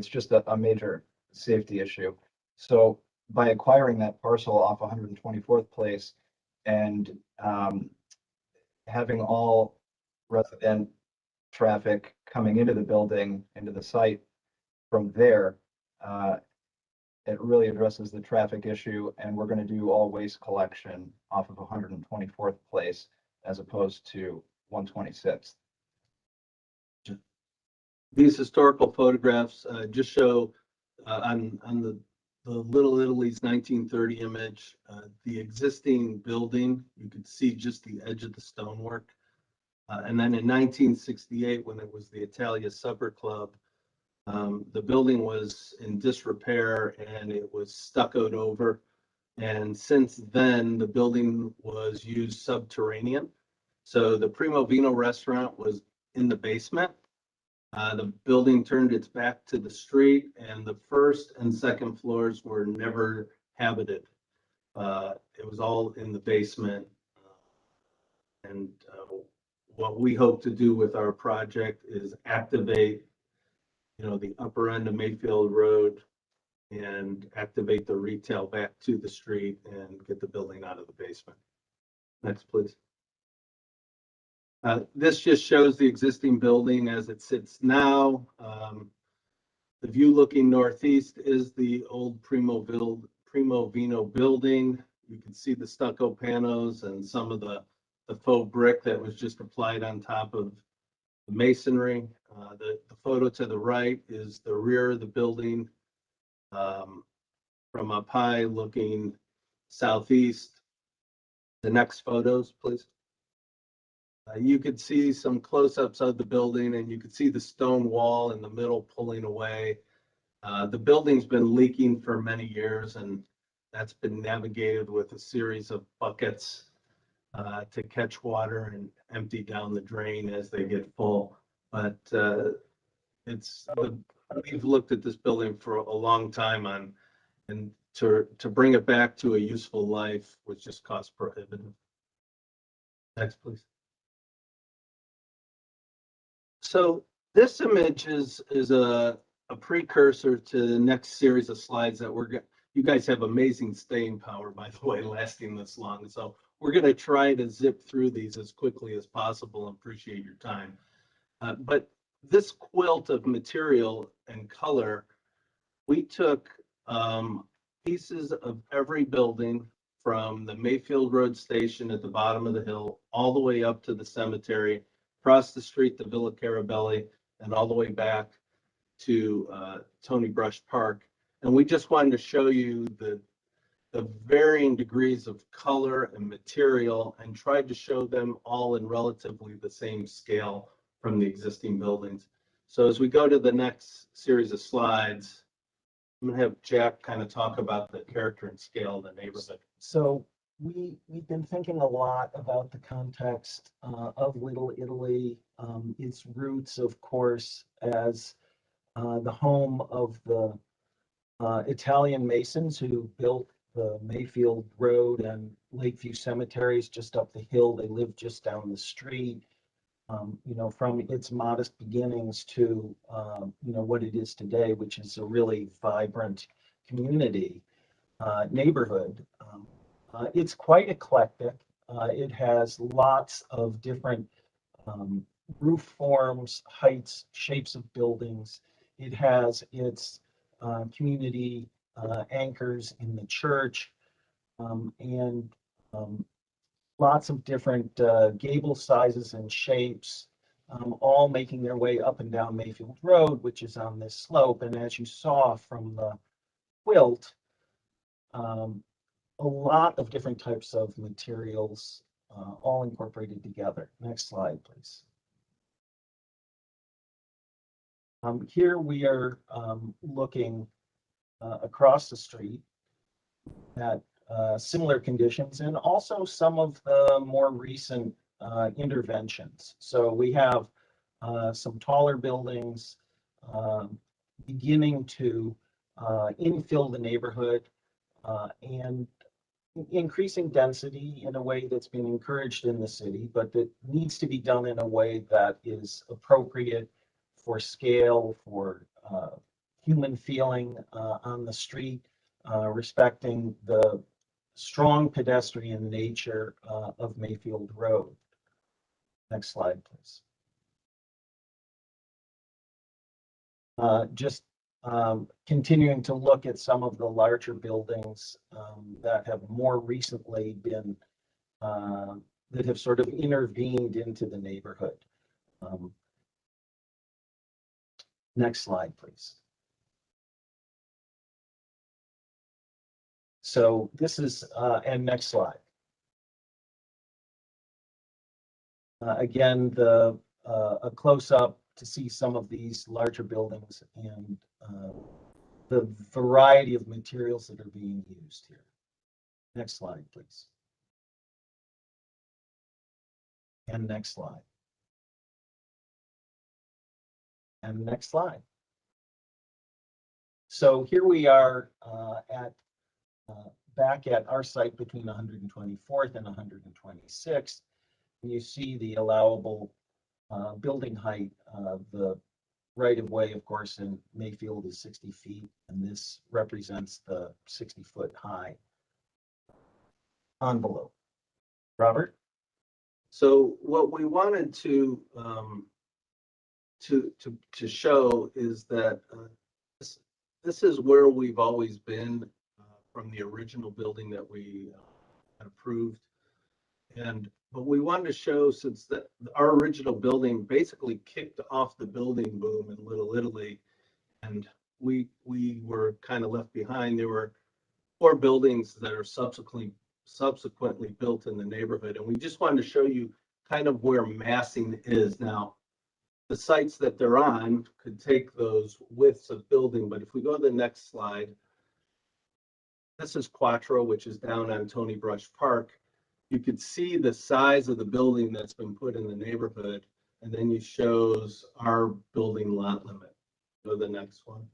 just a major safety issue. So by acquiring that parcel off 124th Place and having all resident traffic coming into the building, into the site from there, it really addresses the traffic issue, and we're going to do all waste collection off of 124th Place as opposed to 126th. These historical photographs just show on the Little Italy's 1930 image, the existing building. You could see just the edge of the stonework. And then in 1968, when it was the Italia Supper Club, the building was in disrepair and it was stuccoed over. And since then, the building was used subterranean. So the Primo Vino restaurant was in the basement. The building turned its back to the street, and the first and second floors were never habited. It was all in the basement. And what we hope to do with our project is activate, the upper end of Mayfield Road and activate the retail back to the street and get the building out of the basement. Next, please. This just shows the existing building as it sits now. The view looking northeast is the old Primo Vino building. You can see the stucco panos and some of the faux brick that was just applied on top of the masonry. The photo to the right is the rear of the building from up high looking southeast. The next photos, please. You could see some close-ups of the building, and you could see the stone wall in the middle pulling away. The building's been leaking for many years, and that's been navigated with a series of buckets to catch water and empty down the drain as they get full. But we've looked at this building for a long time and to bring it back to a useful life was just cost prohibitive. Next, please. So this image is a precursor to the next series of slides that you guys have amazing staying power, by the way, lasting this long. So we're going to try to zip through these as quickly as possible and appreciate your time. But this quilt of material and color, we took pieces of every building from the Mayfield Road Station at the bottom of the hill, all the way up to the cemetery, across the street, the Villa Carabelli, and all the way back to Tony Brush Park. And we just wanted to show you the varying degrees of color and material and tried to show them all in relatively the same scale from the existing buildings. So as we go to the next series of slides, I'm going to have Jack kind of talk about the character and scale of the neighborhood. So we've been thinking a lot about the context of Little Italy, its roots, of course, as the home of the Italian Masons who built the Mayfield Road and Lakeview cemeteries just up the hill. They lived just down the street. You know, from its modest beginnings to, you know, what it is today, which is a really vibrant community neighborhood. It's quite eclectic. It has lots of different roof forms, heights, shapes of buildings. It has its community anchors in the church and lots of different gable sizes and shapes, all making their way up and down Mayfield Road, which is on this slope. And as you saw from the quilt, a lot of different types of materials all incorporated together. Next slide, please. Here we are looking across the street at similar conditions and also some of the more recent interventions. So we have some taller buildings beginning to infill the neighborhood and increasing density in a way that's been encouraged in the city, but that needs to be done in a way that is appropriate for scale, for human feeling on the street, respecting the strong pedestrian nature of Mayfield Road. Next slide, please. Just continuing to look at some of the larger buildings that have more recently been, that have sort of intervened into the neighborhood. Next slide, please. So this is, and next slide. Again, a close-up to see some of these larger buildings and the variety of materials that are being used here. Next slide, please. And next slide. And next slide. So here we are at back at our site between 124th and 126th. And you see the allowable building height of the right-of-way, of course, in Mayfield is 60 feet, and this represents the 60-foot high envelope. Robert? So what we wanted to show is that this is where we've always been from the original building that we had approved. But we wanted to show, since that our original building basically kicked off the building boom in Little Italy, and we were kind of left behind. There were 4 buildings that are subsequently built in the neighborhood, and we just wanted to show you kind of where massing is now. The sites that they're on could take those widths of building, but if we go to the next slide, this is Quattro, which is down on Tony Brush Park. You could see the size of the building that's been put in the neighborhood, and then it shows our building lot limit. Go to the next one.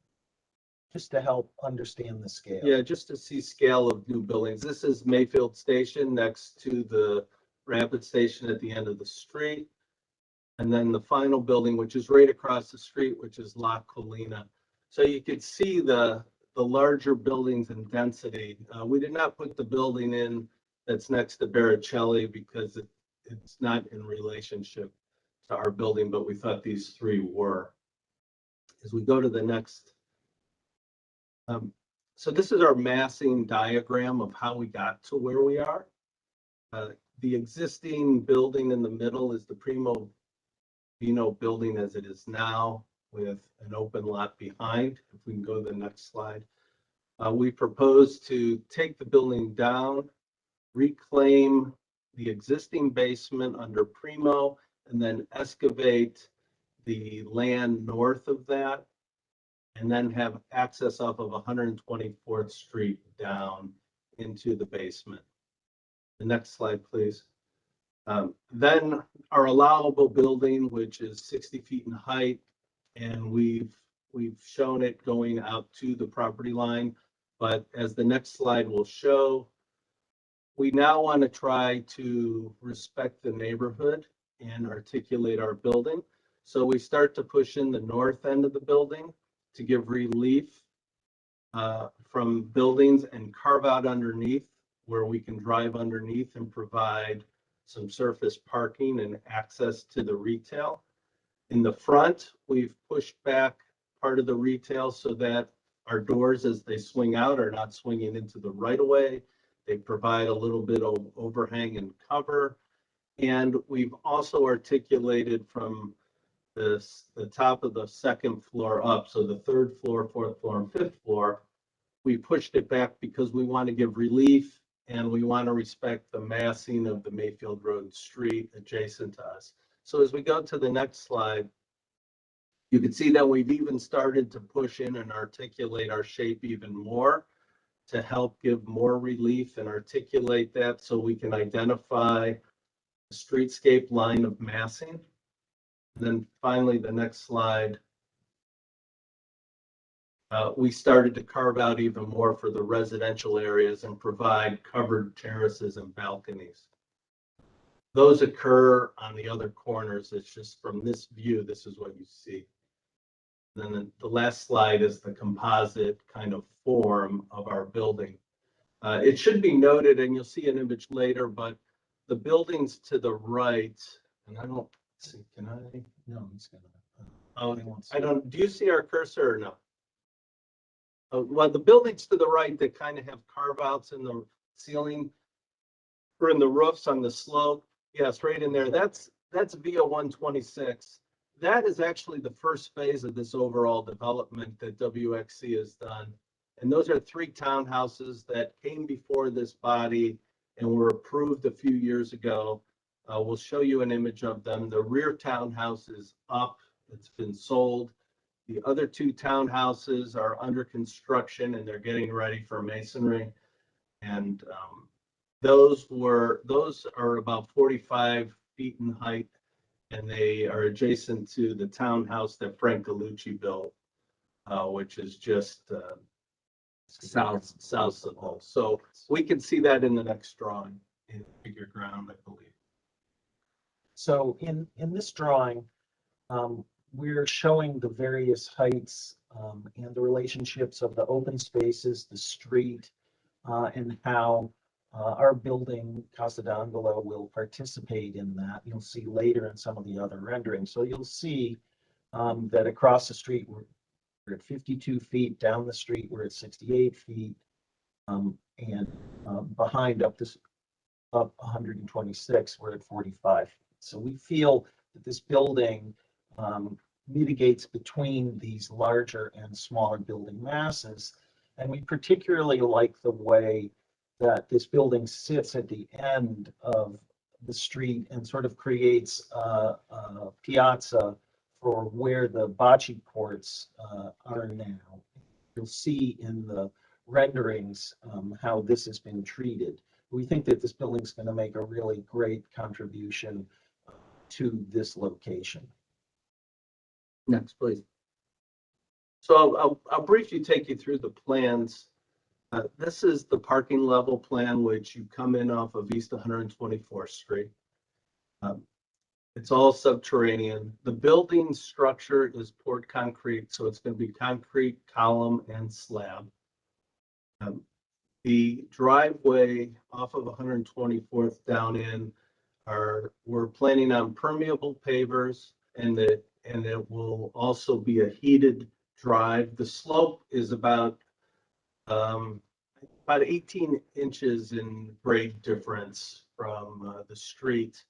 Just to help understand the scale. Yeah, just to see scale of new buildings. This is Mayfield Station next to the Rapid Station at the end of the street. And then the final building, which is right across the street, which is La Colina. So you could see the the larger buildings in density. We did not put the building in that's next to Baricelli because it's not in relationship to our building, but we thought these three were. As we go to the next. So this is our massing diagram of how we got to where we are. The existing building in the middle is the Primo Vino building as it is now, with an open lot behind. If we can go to the next slide. We propose to take the building down, reclaim the existing basement under Primo, and then excavate the land north of that, and then have access off of 124th Street down into the basement. The next slide, please. Then our allowable building, which is 60 feet in height, and we've shown it going out to the property line. But as the next slide will show, we now want to try to respect the neighborhood and articulate our building. So we start to push in the north end of the building to give relief from buildings and carve out underneath where we can drive underneath and provide some surface parking and access to the retail. In the front, we've pushed back part of the retail so that our doors, as they swing out, are not swinging into the right of way. They provide a little bit of overhang and cover. And we've also articulated from the top of the second floor up, so the third floor, fourth floor, and fifth floor, we pushed it back because we want to give relief and we want to respect the massing of the Mayfield Road street adjacent to us. So as we go to the next slide, you can see that we've even started to push in and articulate our shape even more to help give more relief and articulate that so we can identify the streetscape line of massing. And then finally, the next slide, we started to carve out even more for the residential areas and provide covered terraces and balconies. Those occur on the other corners. It's just from this view, this is what you see. And then the last slide is the composite kind of form of our building. It should be noted, and you'll see an image later, but the buildings to the right, and I don't see, can I? No, it's gonna. Oh, I don't, do you see our cursor or no? Well, the buildings to the right that kind of have carve outs in the ceiling or in the roofs on the slope. Yes, right in there. That's via 126. That is actually the first phase of this overall development that WXC has done. And those are 3 townhouses that came before this body and were approved a few years ago. We'll show you an image of them. The rear townhouse is up. It's been sold. The other 2 townhouses are under construction and they're getting ready for masonry. And those are about 45 feet in height, and they are adjacent to the townhouse that Frank Gallucci built, which is just south of those. So we can see that in the next drawing in figure ground, I believe. So in this drawing, we're showing the various heights and the relationships of the open spaces, the street, and how our building, Casa d'Angelo, will participate in that. You'll see later in some of the other renderings. So you'll see that across the street, we're at 52 feet, down the street, we're at 68 feet, and behind up 126, we're at 45. So we feel that this building mitigates between these larger and smaller building masses. And we particularly like the way that this building sits at the end of the street and sort of creates a piazza for where the bocce courts are now. You'll see in the renderings how this has been treated. We think that this building is going to make a really great contribution to this location. Next, please. So I'll briefly take you through the plans. This is the parking level plan, which you come in off of East 124th Street. It's all subterranean. The building structure is poured concrete, so it's going to be concrete, column, and slab. The driveway off of 124th down in we're planning on permeable pavers, and it will also be a heated drive. The slope is about 18 inches in grade difference from the street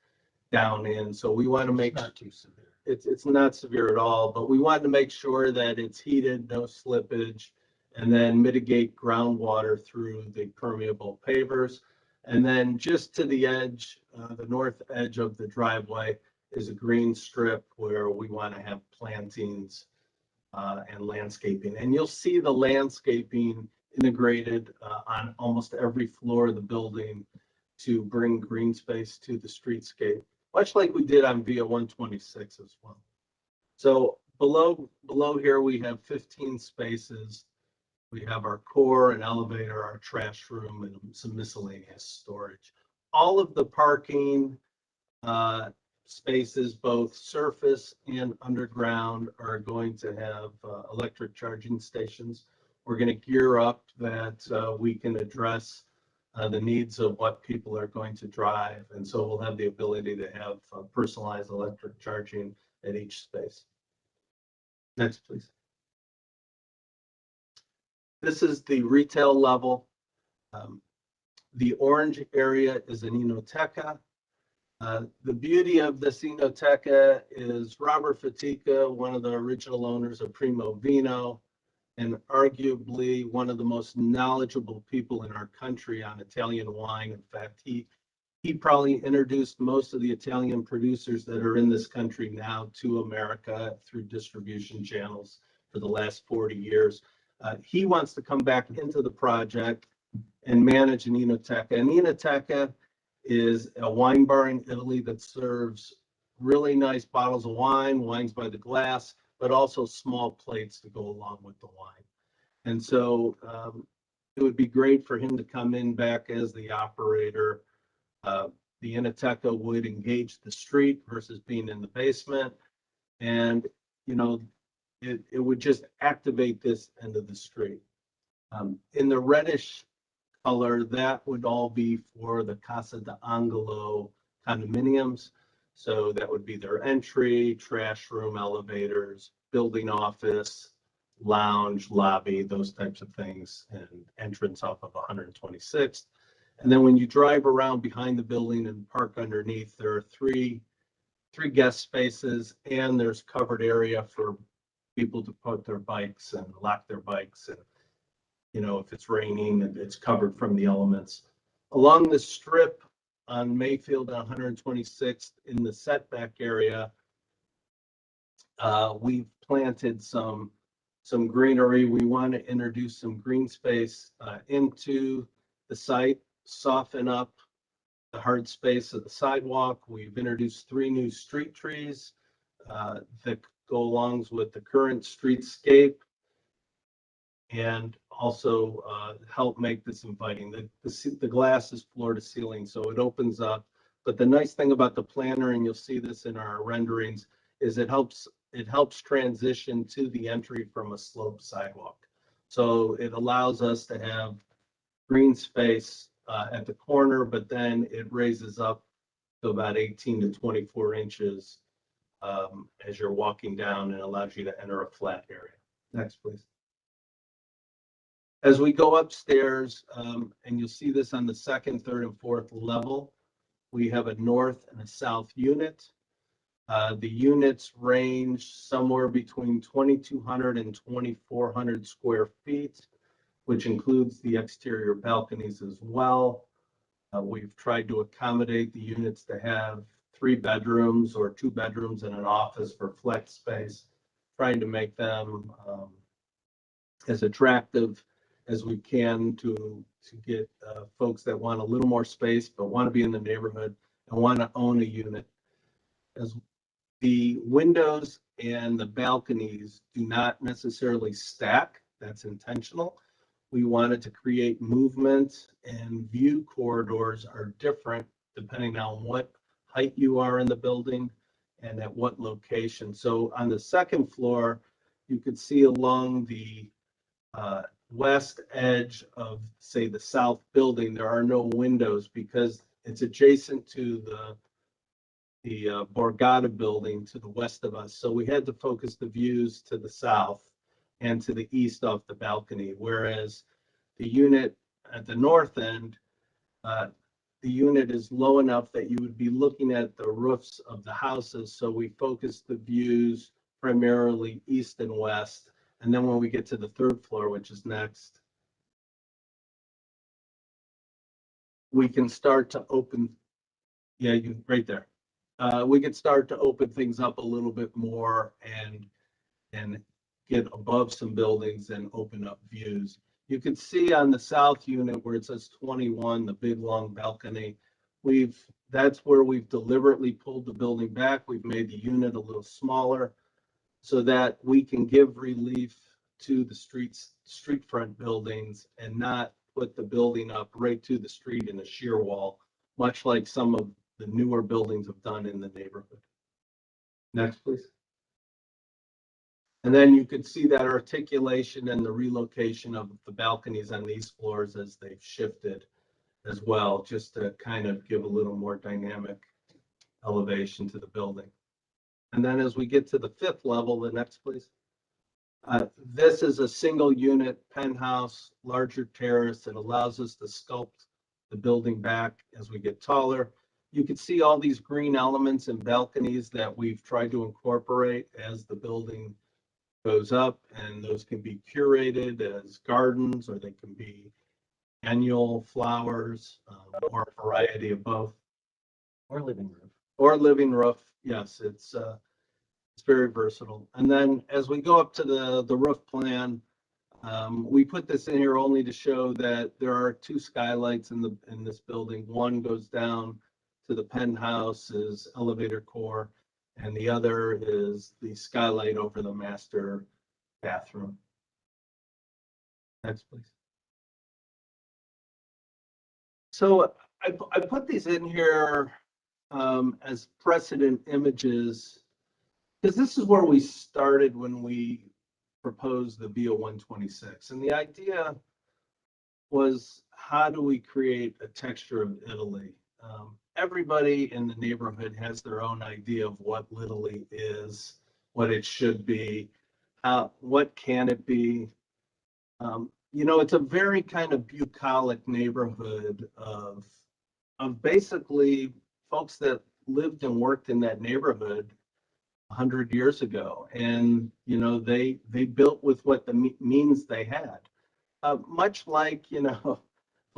down in. So we want to make Not too severe. it's not severe at all, but we wanted to make sure that it's heated, no slippage, and then mitigate groundwater through the permeable pavers. And then just to the edge, the north edge of the driveway is a green strip where we want to have plantings and landscaping. And you'll see the landscaping integrated on almost every floor of the building to bring green space to the streetscape, much like we did on via 126 as well. So below here, we have 15 spaces. We have our core, an elevator, our trash room, and some miscellaneous storage. All of the parking spaces, both surface and underground, are going to have electric charging stations. We're going to gear up that we can address the needs of what people are going to drive. And so we'll have the ability to have personalized electric charging at each space. Next, please. This is the retail level. The orange area is an Enoteca. The beauty of this Enoteca is Robert Fatica, one of the original owners of Primo Vino, and arguably one of the most knowledgeable people in our country on Italian wine. In fact, he probably introduced most of the Italian producers that are in this country now to America through distribution channels for the last 40 years. He wants to come back into the project and manage an Enoteca. An Enoteca is a wine bar in Italy that serves really nice bottles of wine, wines by the glass, but also small plates to go along with the wine. And so it would be great for him to come in back as the operator. The Enoteca would engage the street versus being in the basement. And, you know, it would just activate this end of the street. In the reddish color, that would all be for the Casa d'Angelo condominiums. So that would be their entry, trash room, elevators, building office, lounge, lobby, those types of things, and entrance off of 126th. And then when you drive around behind the building and park underneath, there are three guest spaces, and there's covered area for people to put their bikes and lock their bikes. And, you know, if it's raining, it's covered from the elements. Along the strip on Mayfield on 126th in the setback area, we've planted some greenery. We want to introduce some green space into the site, soften up the hard space of the sidewalk. We've introduced 3 new street trees that go along with the current streetscape, and also help make this inviting. The glass is floor to ceiling, so it opens up. But the nice thing about the planter, and you'll see this in our renderings, is it helps transition to the entry from a sloped sidewalk. So it allows us to have green space at the corner, but then it raises up to about 18 to 24 inches as you're walking down, and allows you to enter a flat area. Next, please. As we go upstairs, and you'll see this on the 2nd, 3rd, and 4th level, we have a north and a south unit. The units range somewhere between 2,200 and 2,400 square feet, which includes the exterior balconies as well. We've tried to accommodate the units to have 3 bedrooms or 2 bedrooms and an office for flex space, trying to make them as attractive as we can to get folks that want a little more space but want to be in the neighborhood and want to own a unit. As the windows and the balconies do not necessarily stack, that's intentional. We wanted to create movement, and view corridors are different depending on what height you are in the building and at what location. So on the 2nd floor, you could see along the west edge of, say, the south building, there are no windows because it's adjacent to the Borgata building to the west of us. So we had to focus the views to the south and to the east off the balcony, whereas the unit at the north end, the unit is low enough that you would be looking at the roofs of the houses. So we focused the views primarily east and west. And then when we get to the third floor, which is next, we can start to open, yeah, you right there. We can start to open things up a little bit more and get above some buildings and open up views. You can see on the south unit where it says 21, the big long balcony, that's where we've deliberately pulled the building back. We've made the unit a little smaller so that we can give relief to the street front buildings and not put the building up right to the street in a sheer wall, much like some of the newer buildings have done in the neighborhood. Next, please. And then you could see that articulation and the relocation of the balconies on these floors as they've shifted as well, just to kind of give a little more dynamic elevation to the building. And then as we get to the fifth level, the next, please. This is a single unit penthouse, larger terrace that allows us to sculpt the building back as we get taller. You can see all these green elements and balconies that we've tried to incorporate as the building goes up, and those can be curated as gardens, or they can be annual flowers, or a variety of both. Or living room. Or living roof. Yes, it's very versatile. And then as we go up to the roof plan, we put this in here only to show that there are two skylights in this building. One goes down to the penthouse's elevator core, and the other is the skylight over the master bathroom. Next, please. So I put these in here as precedent images, because this is where we started when we proposed the VO 126. And the idea was, how do we create a texture of Italy? Everybody in the neighborhood has their own idea of what Italy is, what it should be, what can it be. You know, it's a very kind of bucolic neighborhood of basically folks that lived and worked in that neighborhood 100 years ago, and you know, they built with what the means they had, much like, you know,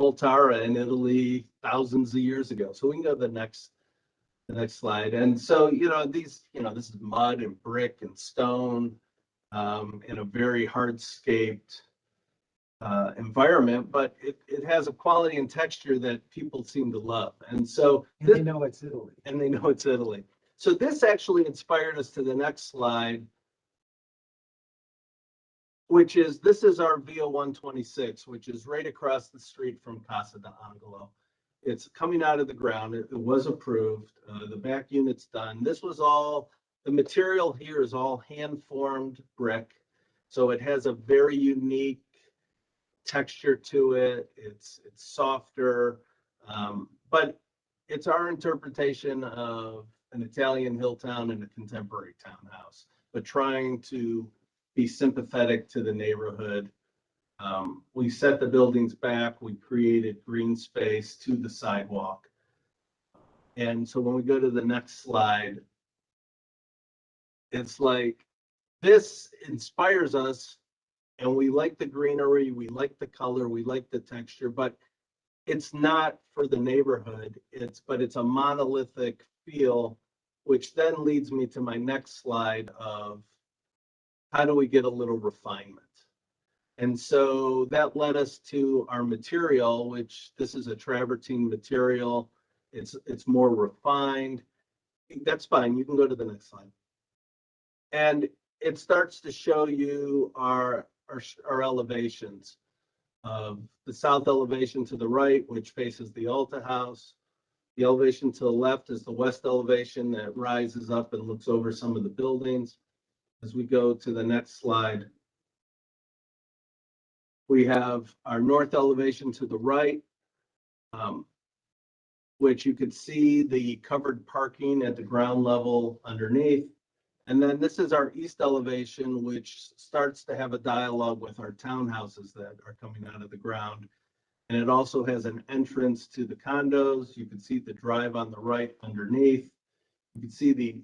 Volterra in Italy thousands of years ago. So we can go to the next slide. And so, you know, this is mud and brick and stone in a very hardscaped environment, but it has a quality and texture that people seem to love. And so they know it's Italy. And they know it's Italy. So this actually inspired us to the next slide, which is, this is our VO 126, which is right across the street from Casa d'Angelo. It's coming out of the ground. It was approved. The back unit's done. This was all, the material here is all hand-formed brick. So it has a very unique texture to it. It's softer, but it's our interpretation of an Italian hill town and a contemporary townhouse, but trying to be sympathetic to the neighborhood. We set the buildings back. We created green space to the sidewalk. And so when we go to the next slide, it's like, this inspires us, and we like the greenery, we like the color, we like the texture, but it's not for the neighborhood. But it's a monolithic feel, which then leads me to my next slide of, how do we get a little refinement? And so that led us to our material, which this is a travertine material. It's more refined. That's fine. You can go to the next slide. And it starts to show you our elevations. The south elevation to the right, which faces the Alta House. The elevation to the left is the west elevation that rises up and looks over some of the buildings. As we go to the next slide, We have our north elevation to the right, which you could see the covered parking at the ground level underneath. And then this is our east elevation, which starts to have a dialogue with our townhouses that are coming out of the ground. And it also has an entrance to the condos. You can see the drive on the right underneath. You can see the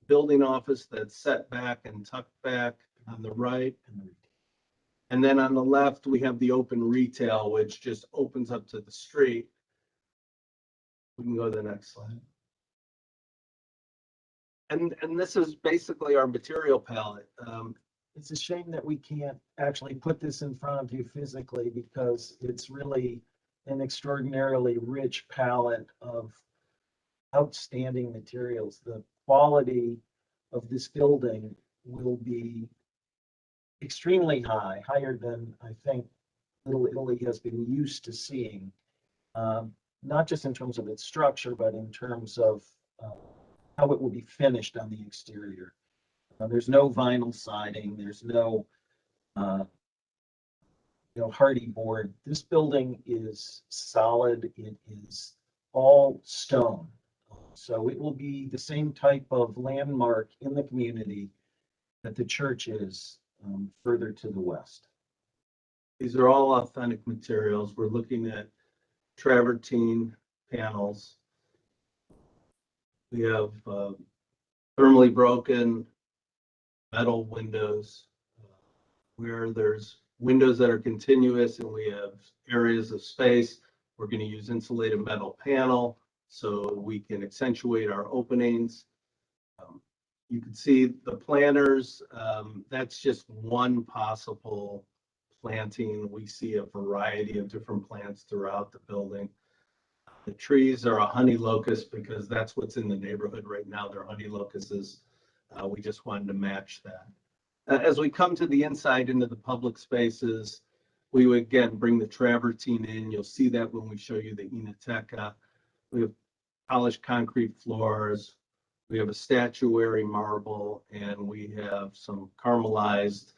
building office that's set back and tucked back on the right. And then on the left, we have the open retail, which just opens up to the street. We can go to the next slide. And this is basically our material palette. It's a shame that we can't actually put this in front of you physically because it's really an extraordinarily rich palette of outstanding materials. The quality of this building will be extremely high, higher than I think Little Italy has been used to seeing, not just in terms of its structure, but in terms of how it will be finished on the exterior. There's no vinyl siding. There's no, hardy board. This building is solid. It is all stone. So it will be the same type of landmark in the community that the church is further to the west. These are all authentic materials. We're looking at travertine panels. We have thermally broken metal windows where there's windows that are continuous and we have areas of space. We're going to use insulated metal panel so we can accentuate our openings. You can see the planters. That's just one possible planting. We see a variety of different plants throughout the building. The trees are a honey locust because that's what's in the neighborhood right now. They're honey locusts. We just wanted to match that. As we come to the inside into the public spaces, we would again bring the travertine in. You'll see that when we show you the Enoteca. We have polished concrete floors. We have a statuary marble, and we have some caramelized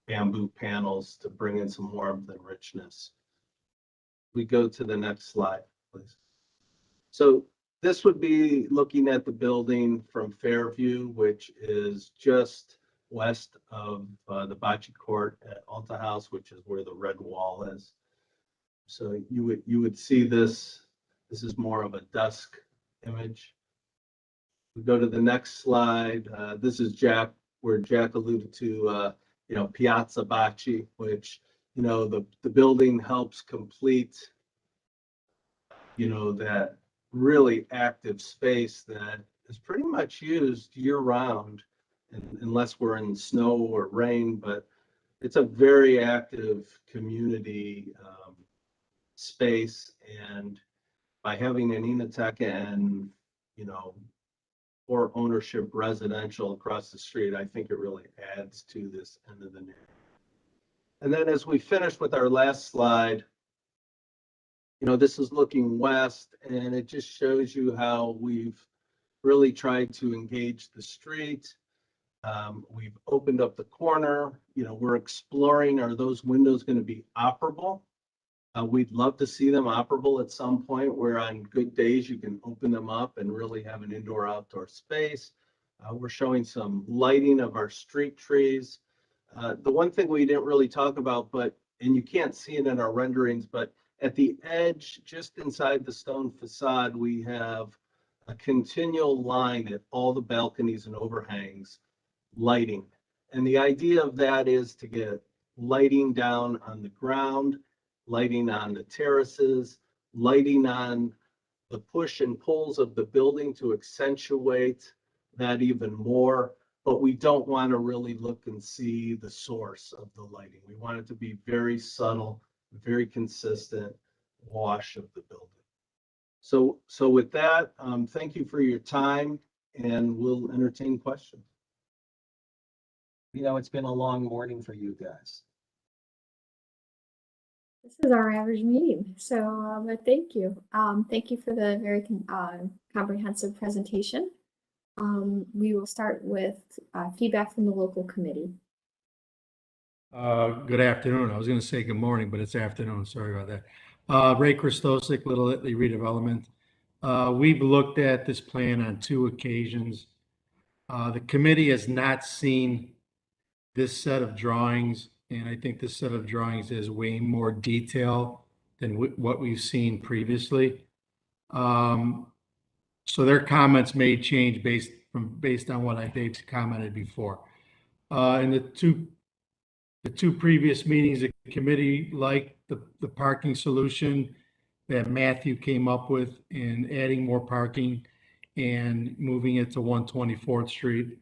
bamboo panels to bring in some warmth and richness. We go to the next slide, please. So this would be looking at the building from Fairview, which is just west of the Bocce Court at Alta House, which is where the red wall is. So you would see this. This is more of a dusk image. We go to the next slide. This is Jack, where Jack alluded to, Piazza Bocce, which, the building helps complete, that really active space that is pretty much used year round, unless we're in snow or rain, but it's a very active community space. And by having an Enoteca and, or ownership residential across the street, I think it really adds to this end of the neighborhood. And then as we finish with our last slide, this is looking west, and it just shows you how we've really tried to engage the street. We've opened up the corner. We're exploring, are those windows going to be operable? We'd love to see them operable at some point, where on good days you can open them up and really have an indoor-outdoor space. We're showing some lighting of our street trees. The one thing we didn't really talk about, and you can't see it in our renderings, but at the edge, just inside the stone facade, we have a continual line at all the balconies and overhangs, lighting. And the idea of that is to get lighting down on the ground, lighting on the terraces, lighting on the push and pulls of the building to accentuate that even more. But we don't want to really look and see the source of the lighting. We want it to be very subtle, very consistent wash of the building. So with that, thank you for your time, and we'll entertain questions. It's been a long morning for you guys. This is our average meeting, so but thank you. Thank you for the very comprehensive presentation. We will start with feedback from the local committee. Good afternoon. I was going to say good morning, but it's afternoon. Sorry about that. Ray Christosik, Little Italy redevelopment. We've looked at this plan on 2 occasions. The committee has not seen this set of drawings, and I think this set of drawings is way more detail than what we've seen previously. So their comments may change based on what they've commented before. In the two previous meetings, the committee liked the parking solution that Matthew came up with in adding more parking and moving it to 124th Street.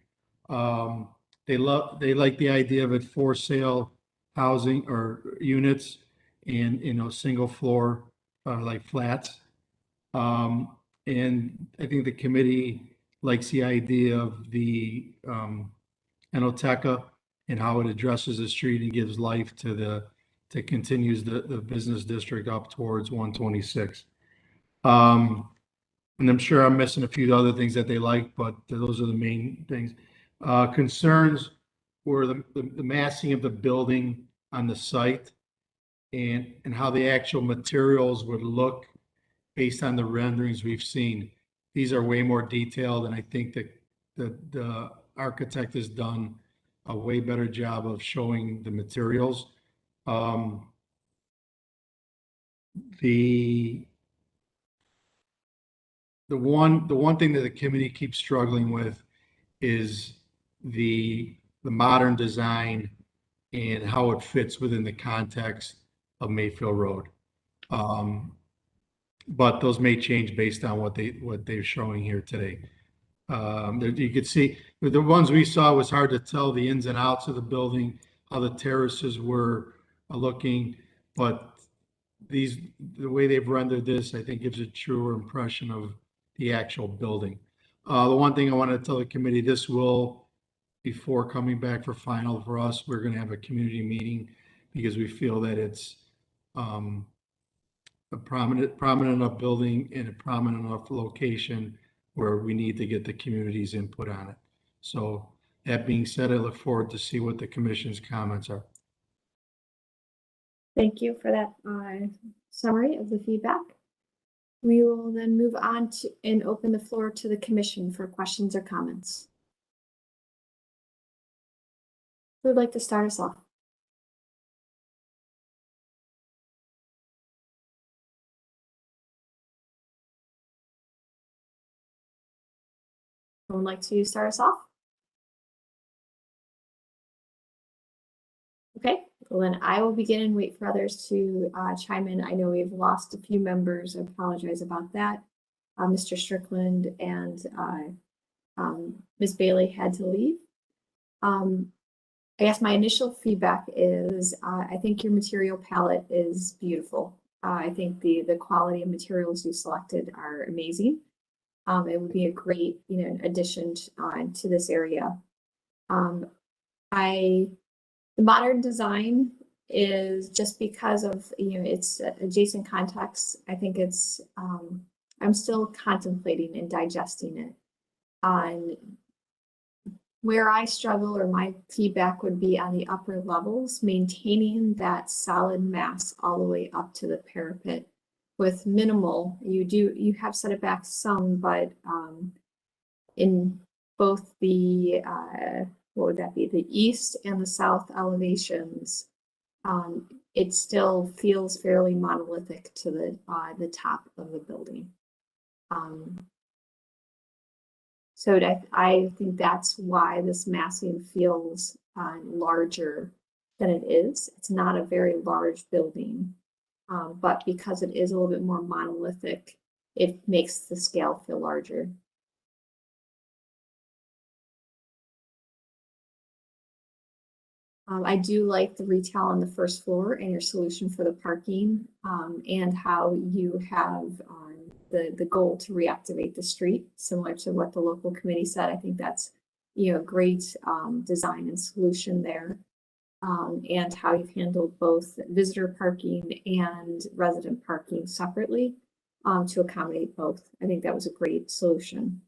They like the idea of it for sale housing or units and, single floor, like flats. And I think the committee likes the idea of the Enoteca and how it addresses the street and gives life to continues the business district up towards 126. And I'm sure I'm missing a few other things that they like, but those are the main things. Concerns were the massing of the building on the site and how the actual materials would look based on the renderings we've seen. These are way more detailed, and I think that the architect has done a way better job of showing the materials. The one thing that the committee keeps struggling with is the modern design and how it fits within the context of Mayfield Road. But those may change based on what they're showing here today. You could see the ones we saw was hard to tell the ins and outs of the building, how the terraces were looking, but the way they've rendered this, I think, gives a truer impression of the actual building. The one thing I want to tell the committee, this will, before coming back for final for us, we're going to have a community meeting because we feel that it's a prominent enough building in a prominent enough location where we need to get the community's input on it. So that being said, I look forward to see what the commission's comments are. Thank you for that summary of the feedback. We will then move on to and open the floor to the commission for questions or comments. Who would like to start us off? Who would like to start us off? Okay, well then I will begin and wait for others to chime in. I know we've lost a few members. I apologize about that. Mr. Strickland and Ms. Bailey had to leave. I guess my initial feedback is I think your material palette is beautiful. I think the quality of materials you selected are amazing. It would be a great, addition to this area. The modern design is just because of, its adjacent context. I think it's, I'm still contemplating and digesting it. On where I struggle or my feedback would be on the upper levels, maintaining that solid mass all the way up to the parapet with minimal, you have set it back some, but in both the, what would that be, the east and the south elevations, it still feels fairly monolithic to the top of the building. So I think that's why this massing feels larger than it is. It's not a very large building, but because it is a little bit more monolithic, it makes the scale feel larger. I do like the retail on the first floor and your solution for the parking, and how you have the goal to reactivate the street, similar to what the local committee said. I think that's great design and solution there, and how you've handled both visitor parking and resident parking separately to accommodate both. I think that was a great solution.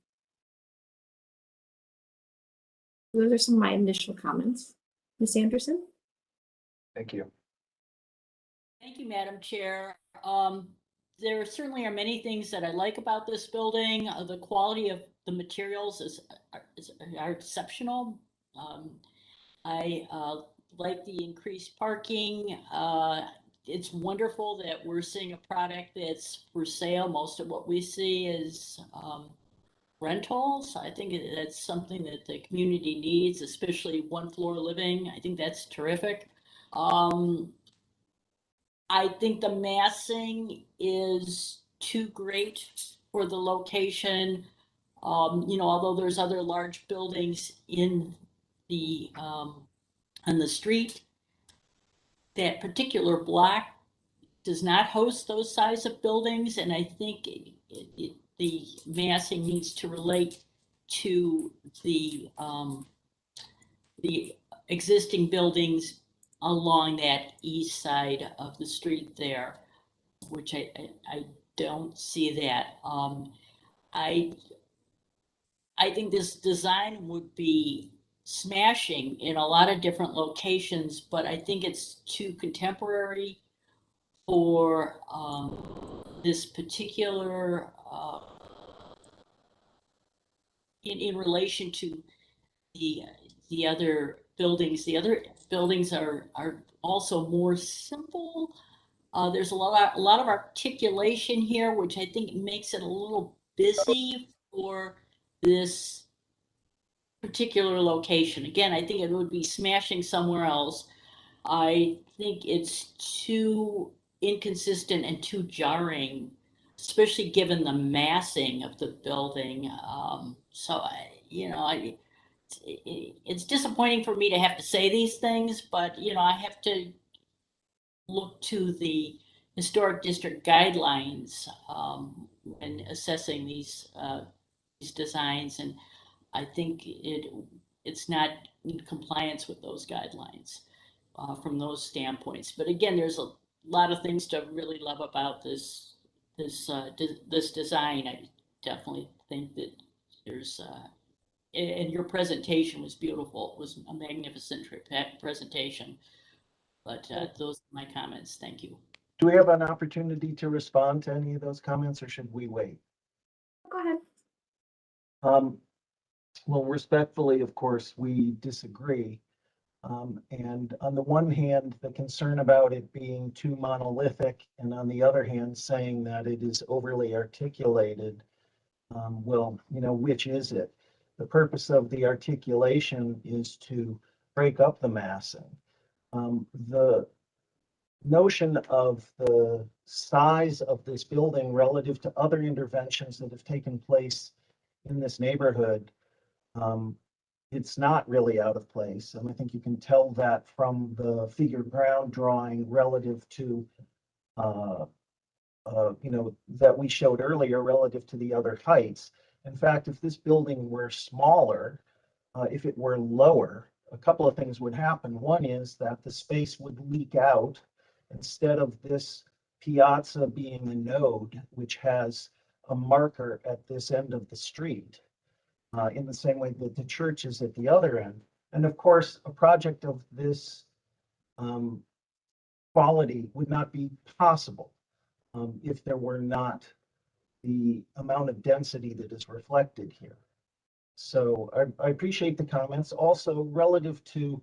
Those are some of my initial comments. Ms. Anderson? Thank you. Thank you, Madam Chair. There certainly are many things that I like about this building. The quality of the materials are exceptional. I like the increased parking. It's wonderful that we're seeing a product that's for sale. Most of what we see is rentals. I think that's something that the community needs, especially one floor living. I think that's terrific. I think the massing is too great for the location. Although there's other large buildings in the on the street, that particular block does not host those size of buildings, and I think the massing needs to relate to the existing buildings along that east side of the street there, which I don't see that. I think this design would be smashing in a lot of different locations, but I think it's too contemporary for this particular in relation to the other buildings. The other buildings are also more simple. There's a lot of articulation here, which I think makes it a little busy for this particular location. Again, I think it would be smashing somewhere else. I think it's too inconsistent and too jarring, especially given the massing of the building. It's disappointing for me to have to say these things, but I have to look to the historic district guidelines when assessing these designs, and I think it's not in compliance with those guidelines from those standpoints. But again, there's a lot of things to really love about this design. I definitely think that there's and your presentation was beautiful. It was a magnificent presentation. But those are my comments. Thank you. Do we have an opportunity to respond to any of those comments, or should we wait? Go ahead. Well, respectfully, of course, we disagree. And on the one hand, the concern about it being too monolithic, and on the other hand, saying that it is overly articulated. Well, which is it? The purpose of the articulation is to break up the massing. The notion of the size of this building relative to other interventions that have taken place in this neighborhood, it's not really out of place. And I think you can tell that from the figure ground drawing relative to, that we showed earlier relative to the other heights. In fact, if this building were smaller, if it were lower, a couple of things would happen. One is that the space would leak out. Instead of this piazza being a node, which has a marker at this end of the street, in the same way that the church is at the other end. And of course, a project of this quality would not be possible if there were not the amount of density that is reflected here. So I appreciate the comments. Also, relative to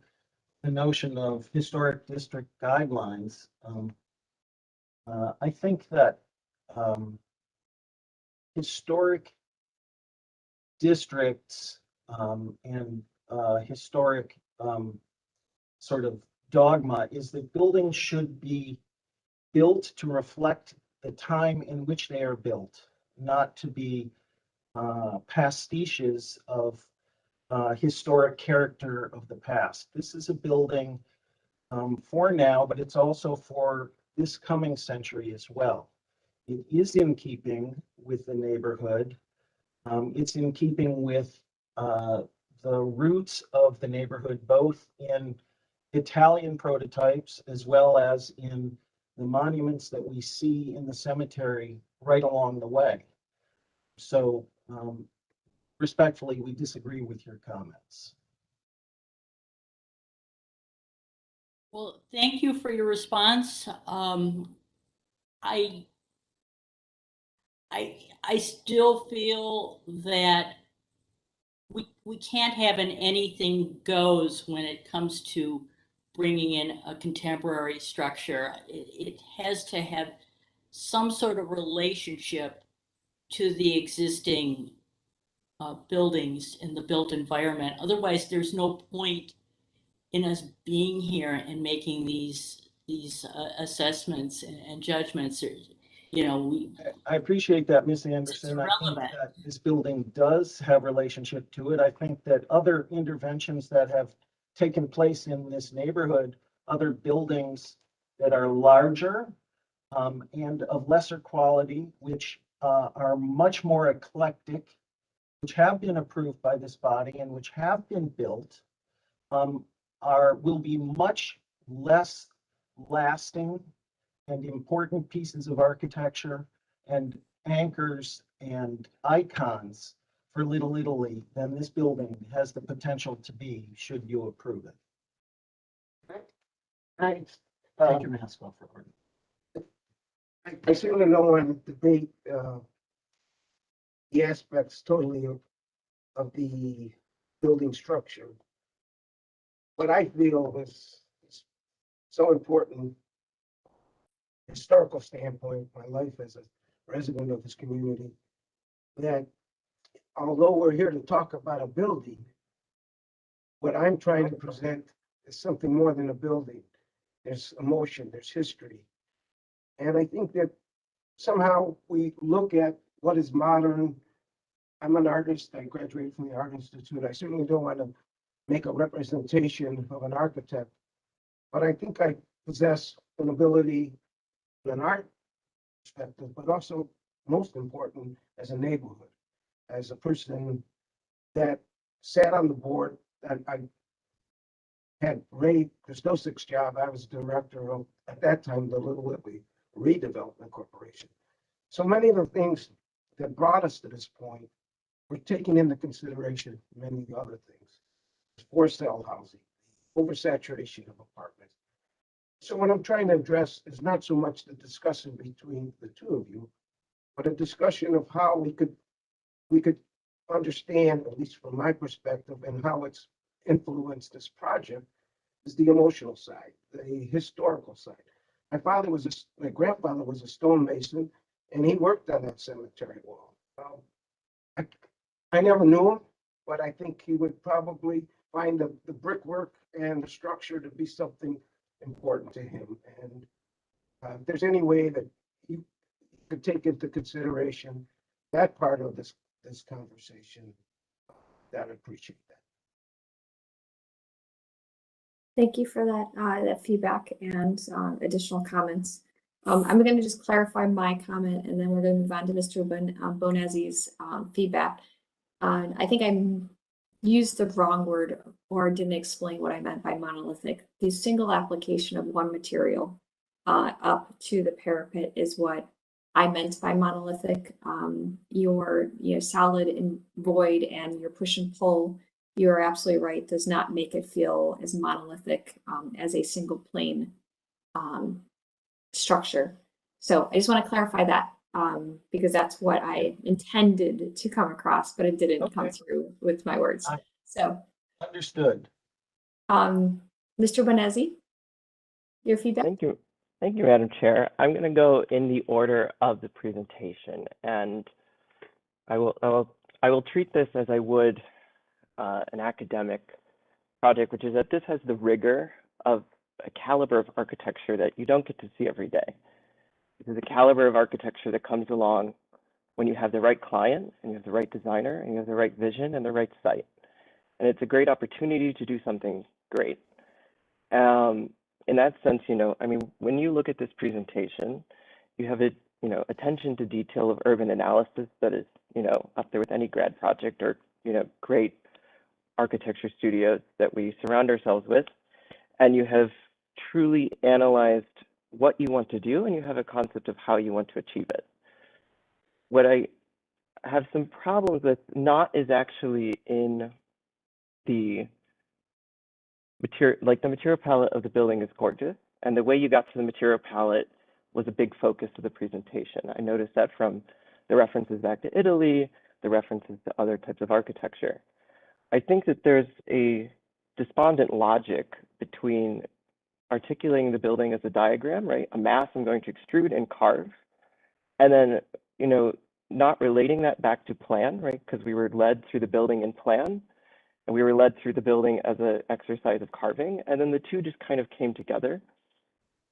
the notion of historic district guidelines, I think that historic districts and historic sort of dogma is that buildings should be built to reflect the time in which they are built, not to be pastiches of historic character of the past. This is a building for now, but it's also for this coming century as well. It is in keeping with the neighborhood. It's in keeping with the roots of the neighborhood, both in Italian prototypes as well as in the monuments that we see in the cemetery right along the way. So respectfully, we disagree with your comments. Well, thank you for your response. I still feel that we can't have an anything goes when it comes to bringing in a contemporary structure. It has to have some sort of relationship to the existing buildings in the built environment. Otherwise, there's no point in us being here and making these assessments and judgments. You know, I appreciate that, Ms. it's Anderson. I think irrelevant. that this building does have relationship to it. I think that other interventions that have taken place in this neighborhood, other buildings that are larger and of lesser quality, which are much more eclectic, which have been approved by this body and which have been built, will be much less lasting and important pieces of architecture and anchors and icons for Little Italy than this building has the potential to be, should you approve it. Thanks. Take your mask off, Robert. I certainly don't want to debate the aspects totally of the building structure. What I feel is so important, historical standpoint, my life as a resident of this community, that although we're here to talk about a building, what I'm trying to present is something more than a building. There's emotion, there's history. And I think that somehow we look at what is modern. I'm an artist. I graduated from the Art Institute. I certainly don't want to make a representation of an architect, but I think I possess an ability in an art perspective, but also most important as a neighborhood, as a person that sat on the board. And I had Ray Christosik's job. I was director of, at that time, the Little Italy Redevelopment Corporation. So many of the things that brought us to this point were taken into consideration, many other things. For sale housing, oversaturation of apartments. So what I'm trying to address is not so much the discussion between the two of you, but a discussion of how we could understand, at least from my perspective, and how it's influenced this project, is the emotional side, the historical side. My grandfather was a stonemason, and he worked on that cemetery wall. I never knew him, but I think he would probably find the brickwork and the structure to be something important to him. And if there's any way that you could take into consideration that part of this conversation, I'd appreciate that. Thank you for that feedback and additional comments. I'm going to just clarify my comment, and then we're going to move on to Mr. Bonezzi's feedback. I think I used the wrong word or didn't explain what I meant by monolithic. The single application of one material up to the parapet is what I meant by monolithic. Your solid and void and your push and pull, you're absolutely right, does not make it feel as monolithic as a single plane structure. So I just want to clarify that because that's what I intended to come across, but it didn't come through with my words. So understood. Mr. Bonezzi, your feedback? Thank you, Madam Chair. I'm going to go in the order of the presentation, and I will treat this as I would an academic project, which is that this has the rigor of a caliber of architecture that you don't get to see every day. This is a caliber of architecture that comes along when you have the right client and you have the right designer and you have the right vision and the right site. And it's a great opportunity to do something great. In that sense, I mean, when you look at this presentation, you have a, attention to detail of urban analysis that is, up there with any grad project or, great architecture studios that we surround ourselves with. And you have truly analyzed what you want to do, and you have a concept of how you want to achieve it. What I have some problems with not is actually in the the material palette of the building is gorgeous, and the way you got to the material palette was a big focus of the presentation. I noticed that from the references back to Italy, the references to other types of architecture. I think that there's a despondent logic between articulating the building as a diagram, right? A mass I'm going to extrude and carve, and then, you know, not relating that back to plan, right? Because we were led through the building in plan, and we were led through the building as an exercise of carving, and then the two just kind of came together.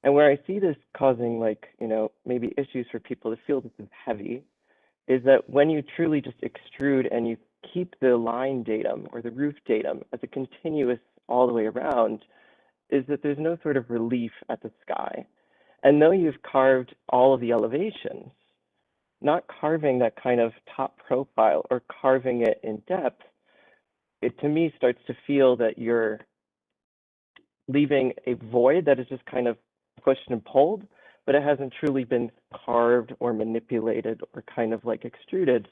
And where I see this causing, like, you know, maybe issues for people to feel this is heavy, is that when you truly just extrude and you keep the line datum or the roof datum as a continuous all the way around, is that there's no sort of relief at the sky. And though you've carved all of the elevations, not carving that kind of top profile or carving it in depth, it to me starts to feel that you're leaving a void that is just kind of pushed and pulled, but it hasn't truly been carved or manipulated or kind of like extruded.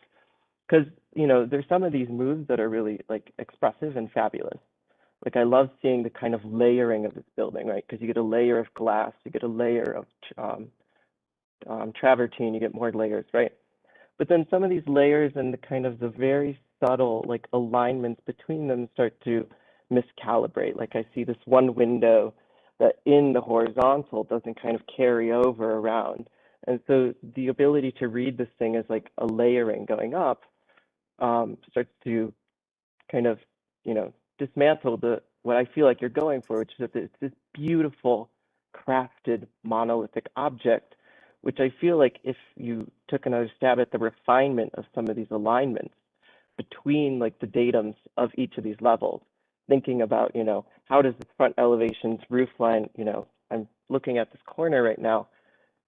Because, you know, there's some of these moves that are really like expressive and fabulous. Like I love seeing the kind of layering of this building, right? Because you get a layer of glass, you get a layer of travertine, you get more layers, right? But then some of these layers and the kind of the very subtle like alignments between them start to miscalibrate. Like I see this one window that in the horizontal doesn't kind of carry over around. And so the ability to read this thing as like a layering going up starts to kind of, you know, dismantle what I feel like you're going for, which is that it's this beautiful crafted monolithic object, which I feel like if you took another stab at the refinement of some of these alignments between like the datums of each of these levels, thinking about, you know, how does the front elevations roof line, you know, I'm looking at this corner right now,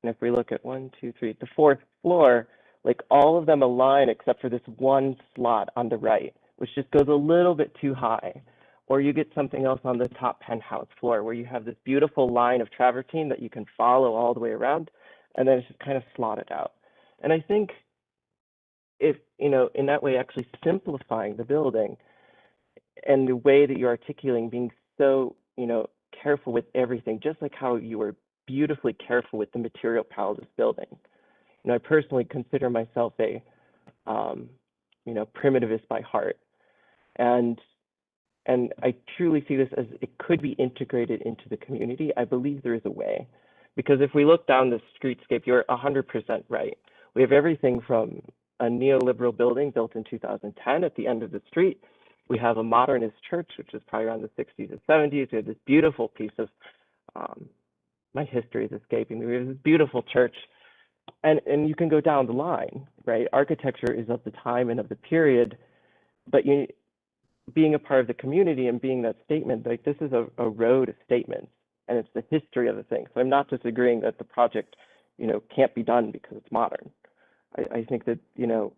and if we look at 1, 2, 3, the fourth floor, like all of them align except for this one slot on the right, which just goes a little bit too high. Or you get something else on the top penthouse floor where you have this beautiful line of travertine that you can follow all the way around, and then it's just kind of slotted out. And I think if, you know, in that way, actually simplifying the building and the way that you're articulating, being so, you know, careful with everything, just like how you were beautifully careful with the material palette of this building. You know, I personally consider myself a, you know, primitivist by heart. And I truly see this as it could be integrated into the community. I believe there is a way. Because if we look down the streetscape, you're 100% right. We have everything from a neoliberal building built in 2010 at the end of the street. We have a modernist church, which is probably around the 60s and 70s. We have this beautiful piece of, my history is escaping me. We have this beautiful church. And you can go down the line, right? Architecture is of the time and of the period, but being a part of the community and being that statement, like this is a road of statements, and it's the history of the thing. So I'm not disagreeing that the project, you know, can't be done because it's modern. I think that, you know,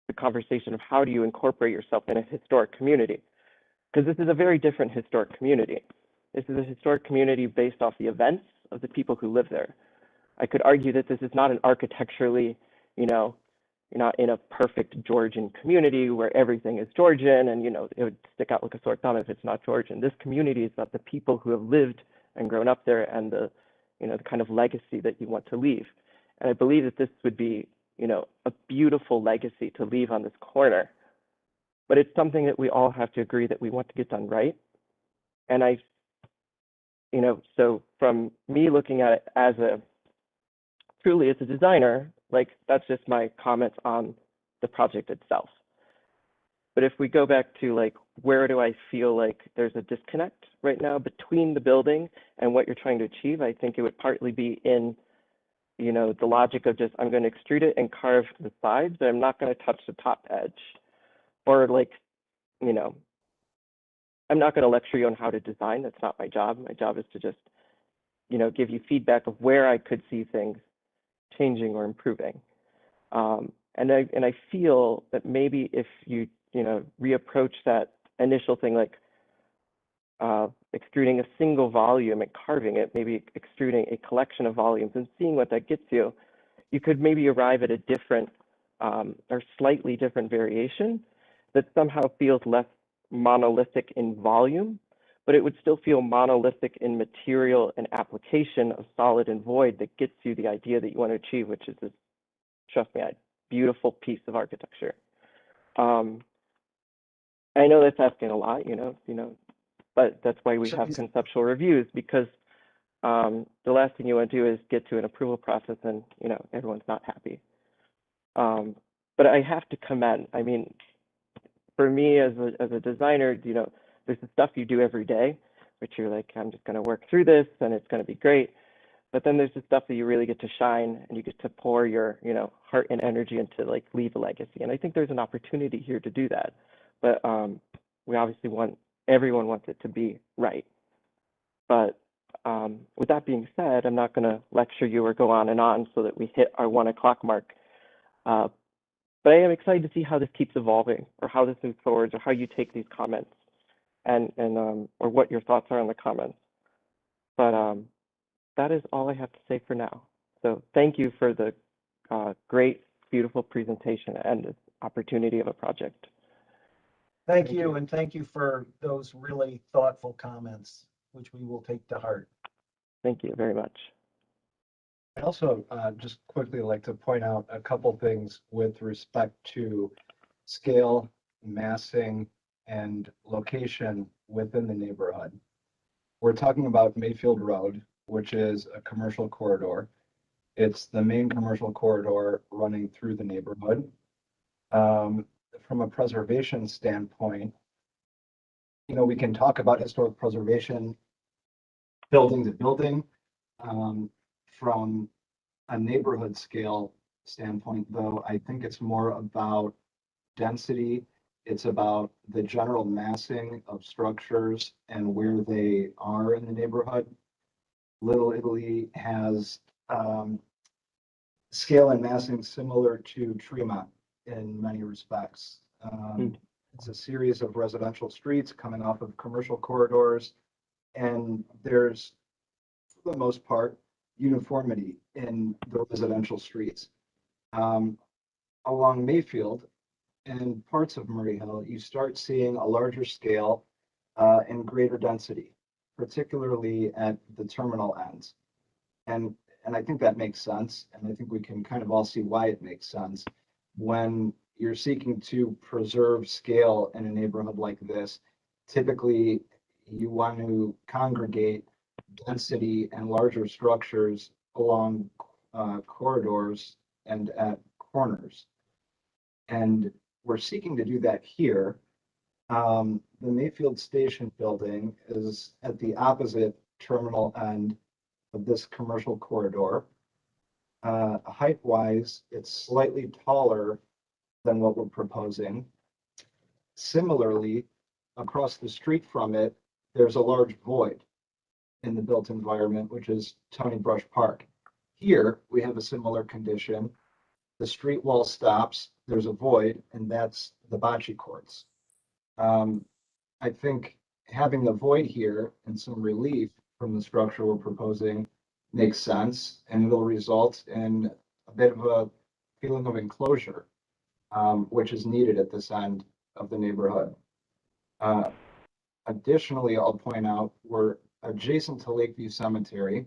the conversation of how do you incorporate yourself in a historic community, because this is a very different historic community. This is a historic community based off the events of the people who live there. I could argue that this is not an architecturally, you know, you're not in a perfect Georgian community where everything is Georgian and, you know, it would stick out like a sore thumb if it's not Georgian. This community is about the people who have lived and grown up there and the, you know, the kind of legacy that you want to leave. And I believe that this would be, you know, a beautiful legacy to leave on this corner. But it's something that we all have to agree that we want to get done right. And I, you know, so from me looking at it as a, truly as a designer, like that's just my comments on the project itself. But if we go back to like, where do I feel like there's a disconnect right now between the building and what you're trying to achieve? I think it would partly be in, you know, the logic of just, I'm going to extrude it and carve the sides, but I'm not going to touch the top edge. Or like, you know, I'm not going to lecture you on how to design. That's not my job. My job is to just, you know, give you feedback of where I could see things changing or improving. And I feel that maybe if you know, reapproach that initial thing, like extruding a single volume and carving it, maybe extruding a collection of volumes and seeing what that gets you, you could maybe arrive at a different or slightly different variation that somehow feels less monolithic in volume, but it would still feel monolithic in material and application of solid and void that gets you the idea that you want to achieve, which is this, trust me, a beautiful piece of architecture. I know that's asking a lot, but that's why we have conceptual reviews, because the last thing you want to do is get to an approval process and, everyone's not happy. But I have to commend, I mean, for me as a designer, there's the stuff you do every day, which you're like, I'm just going to work through this and it's going to be great. But then there's the stuff that you really get to shine and you get to pour your, heart and energy into, like, leave a legacy. And I think there's an opportunity here to do that. But we obviously everyone wants it to be right. But with that being said, I'm not going to lecture you or go on and on so that we hit our 1 o'clock mark. But I am excited to see how this keeps evolving, or how this moves forward, or how you take these comments, and or what your thoughts are on the comments. But that is all I have to say for now. So thank you for the great, beautiful presentation and this opportunity of a project. Thank you, and thank you for those really thoughtful comments, which we will take to heart. Thank you very much. I also just quickly like to point out a couple things with respect to scale, massing, and location within the neighborhood. We're talking about Mayfield Road, which is a commercial corridor. It's the main commercial corridor running through the neighborhood. From a preservation standpoint, we can talk about historic preservation building to building. From a neighborhood scale standpoint, though, I think it's more about density. It's about the general massing of structures and where they are in the neighborhood. Little Italy has scale and massing similar to Tremont in many respects. It's a series of residential streets coming off of commercial corridors, and there's, for the most part, uniformity in the residential streets. Along Mayfield and parts of Murray Hill, you start seeing a larger scale and greater density, particularly at the terminal ends. And I think that makes sense. And I think we can kind of all see why it makes sense. When you're seeking to preserve scale in a neighborhood like this, typically you want to congregate density and larger structures along corridors and at corners. And we're seeking to do that here. The Mayfield Station building is at the opposite terminal end of this commercial corridor. Height-wise, it's slightly taller than what we're proposing. Similarly, across the street from it, there's a large void in the built environment, which is Tony Brush Park. Here, we have a similar condition. The street wall stops, there's a void, and that's the bocce courts. I think having the void here and some relief from the structure we're proposing makes sense, and it'll result in a bit of a feeling of enclosure, which is needed at this end of the neighborhood. Additionally, I'll point out we're adjacent to Lakeview Cemetery.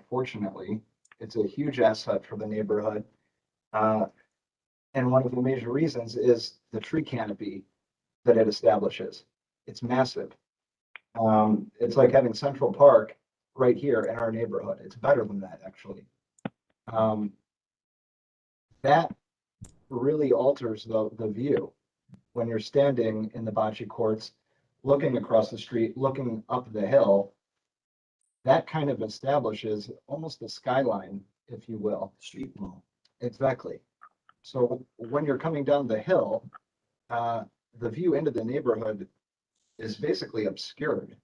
Fortunately, it's a huge asset for the neighborhood. And one of the major reasons is the tree canopy that it establishes. It's massive. It's like having Central Park right here in our neighborhood. It's better than that, actually. That really alters the view when you're standing in the bocce courts, looking across the street, looking up the hill. That kind of establishes almost a skyline, if you will. Street wall. Exactly. So when you're coming down the hill, the view into the neighborhood is basically obscured.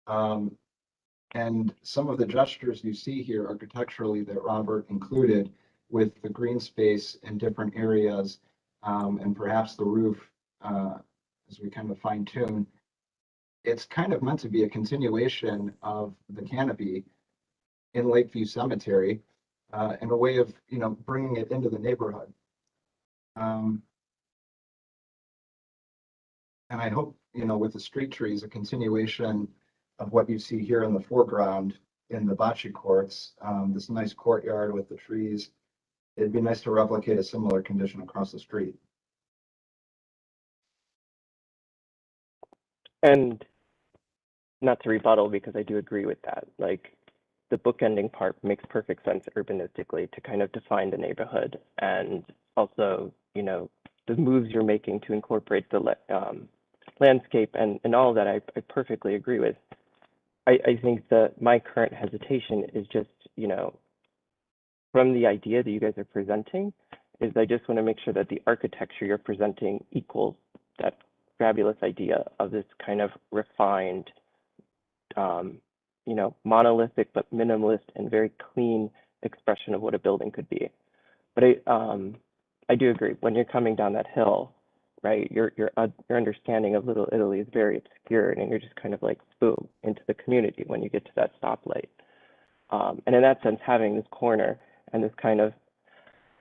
And some of the gestures you see here architecturally that Robert included with the green space in different areas, and perhaps the roof, as we kind of fine tune, it's kind of meant to be a continuation of the canopy in Lakeview Cemetery, in a way of, bringing it into the neighborhood. And I hope you know, with the street trees, a continuation of what you see here in the foreground in the bocce courts, this nice courtyard with the trees. It'd be nice to replicate a similar condition across the street. And not to rebuttal, because I do agree with that, like the bookending part makes perfect sense urbanistically to kind of define the neighborhood, and also, you know, the moves you're making to incorporate the landscape and all of that, I perfectly agree with. I think that my current hesitation is just, you know, from the idea that you guys are presenting, is I just want to make sure that the architecture you're presenting equals that fabulous idea of this kind of refined, you know, monolithic but minimalist and very clean expression of what a building could be. But I do agree, when you're coming down that hill, right, your understanding of Little Italy is very obscured, and you're just kind of like boom into the community when you get to that stoplight. And in that sense, having this corner and this kind of,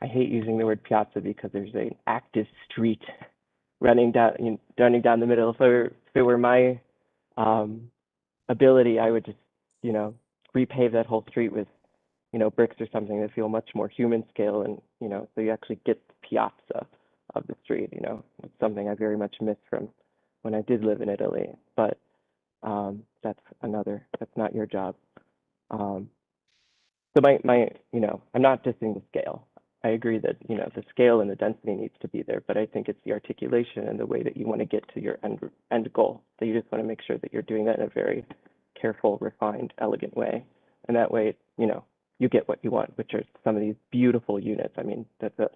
I hate using the word piazza because there's an active street running down the middle. If it were my ability, I would just, you know, repave that whole street with, you know, bricks or something that feel much more human scale, and, you know, so you actually get the piazza of the street. You know, it's something I very much miss from when I did live in Italy, but that's not your job. So my, you know, I'm not dissing the scale. I agree that, you know, the scale and the density needs to be there, but I think it's the articulation and the way that you want to get to your end goal. So you just want to make sure that you're doing that in a very careful, refined, elegant way. And that way, you know, you get what you want, which are some of these beautiful units. I mean, that's a,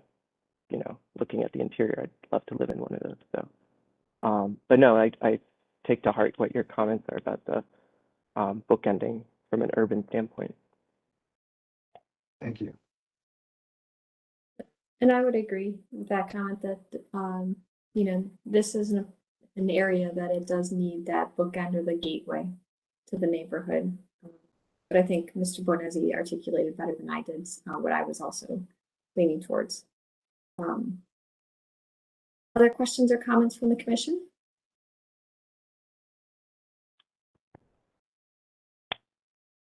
you know, looking at the interior, I'd love to live in one of those. So, but no, I take to heart what your comments are about the bookending from an urban standpoint. Thank you. And I would agree with that comment that, you know, this is an area that it does need that bookend or the gateway to the neighborhood. But I think Mr. Bornesi articulated better than I did what I was also leaning towards. Other questions or comments from the commission?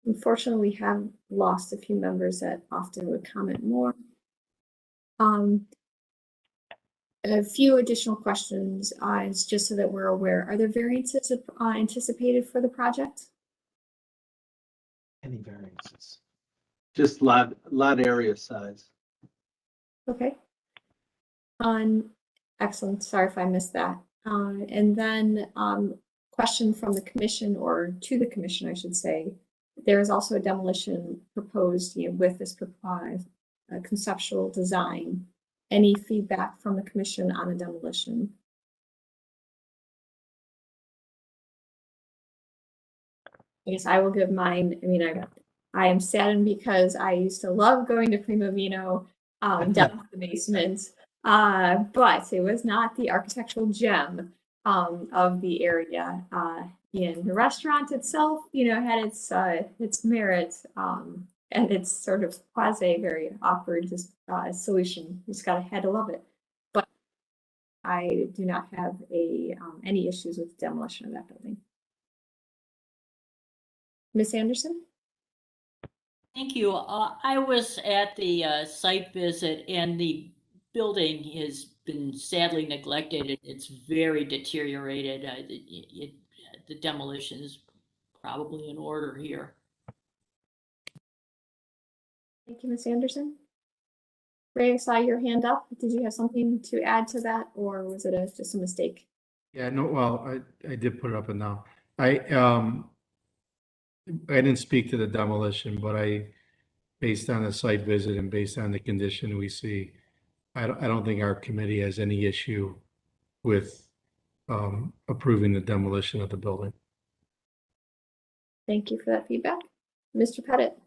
Unfortunately, we have lost a few members that often would comment more. A few additional questions, is just so that we're aware. Are there variances anticipated for the project? Any variances? Just lot area size. Okay. Excellent. Sorry if I missed that. And then question from the commission, or to the commission, I should say. There is also a demolition proposed, you know, with this conceptual design. Any feedback from the commission on the demolition? I guess I will give mine. I mean, I am saddened because I used to love going to Primo Vino down to the basement, but it was not the architectural gem of the area. In the restaurant itself, you know, had its merits, and it's sort of quasi very awkward solution. You just had to love it. But I do not have any issues with demolition of that building. Ms. Anderson? Thank you. I was at the site visit, and the building has been sadly neglected. It's very deteriorated. The demolition is probably in order here. Thank you, Ms. Anderson. Ray, I saw your hand up. Did you have something to add to that, or was it just a mistake? Yeah, no, well, I did put it up and now. I didn't speak to the demolition, but based on the site visit and based on the condition we see, I don't think our committee has any issue with approving the demolition of the building. Thank you for that feedback. Mr. Pettit?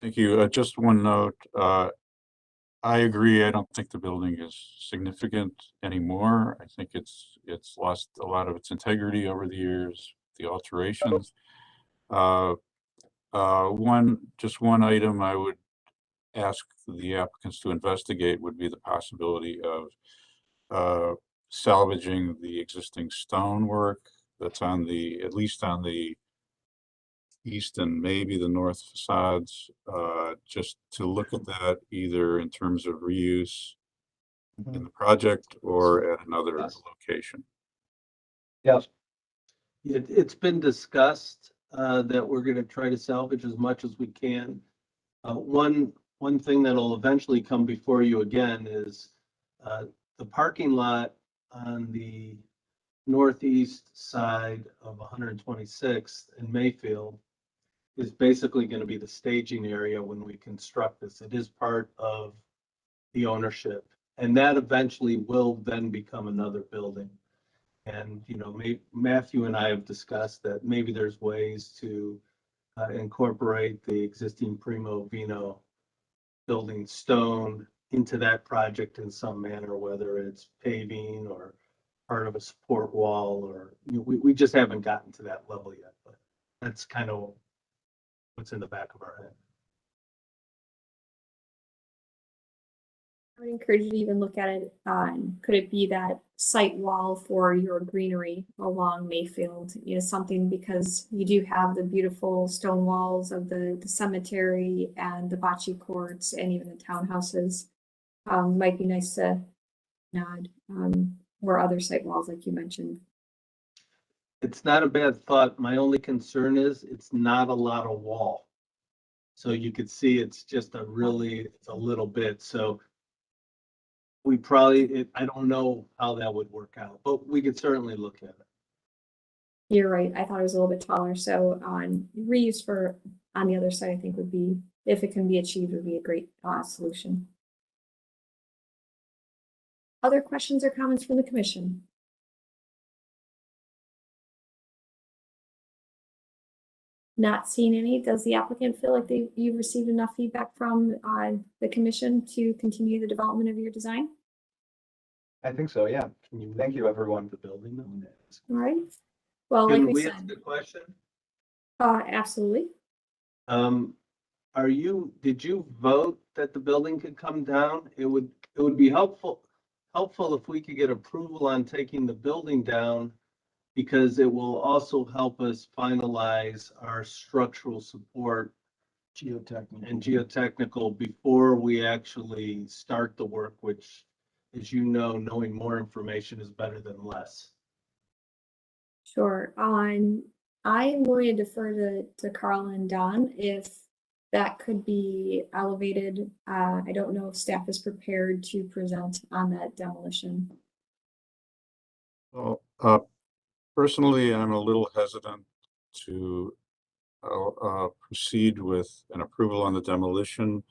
Thank you. Just one note. I agree. I don't think the building is significant anymore. I think it's lost a lot of its integrity over the years, the alterations. Just one item I would ask the applicants to investigate would be the possibility of salvaging the existing stonework that's on the, at least on the east and maybe the north facades, just to look at that either in terms of reuse in the project or at another location. Yes. It's been discussed that we're going to try to salvage as much as we can. One thing that'll eventually come before you again is the parking lot on the northeast side of 126th in Mayfield is basically going to be the staging area when we construct this. It is part of the ownership, and that eventually will then become another building. And, you know, Matthew and I have discussed that maybe there's ways to incorporate the existing Primo Vino building stone into that project in some manner, whether it's paving or part of a support wall, or, you know, we just haven't gotten to that level yet, but that's kind of what's in the back of our head. I would encourage you to even look at it on, could it be that site wall for your greenery along Mayfield? You know, something, because you do have the beautiful stone walls of the cemetery and the bocce courts and even the townhouses. Might be nice to nod, or other site walls like you mentioned. It's not a bad thought. My only concern is it's not a lot of wall. So you could see it's just it's a little bit. So we probably, I don't know how that would work out, but we could certainly look at it. You're right. I thought it was a little bit taller. So on reuse for on the other side, I think would be, if it can be achieved, would be a great solution. Other questions or comments from the commission? Not seeing any. Does the applicant feel like you've received enough feedback from the commission to continue the development of your design? I think so, yeah. Thank you, everyone. The building. All right. Well, Can like we ask said, a question? absolutely. Did you vote that the building could come down? It would be helpful if we could get approval on taking the building down, because it will also help us finalize our structural support geotechnical before we actually start the work, which, as you know, knowing more information is better than less. Sure. I'm going to defer to Carl and Don if that could be elevated. I don't know if staff is prepared to present on that demolition. Well, personally, I'm a little hesitant to proceed with an approval on the demolition.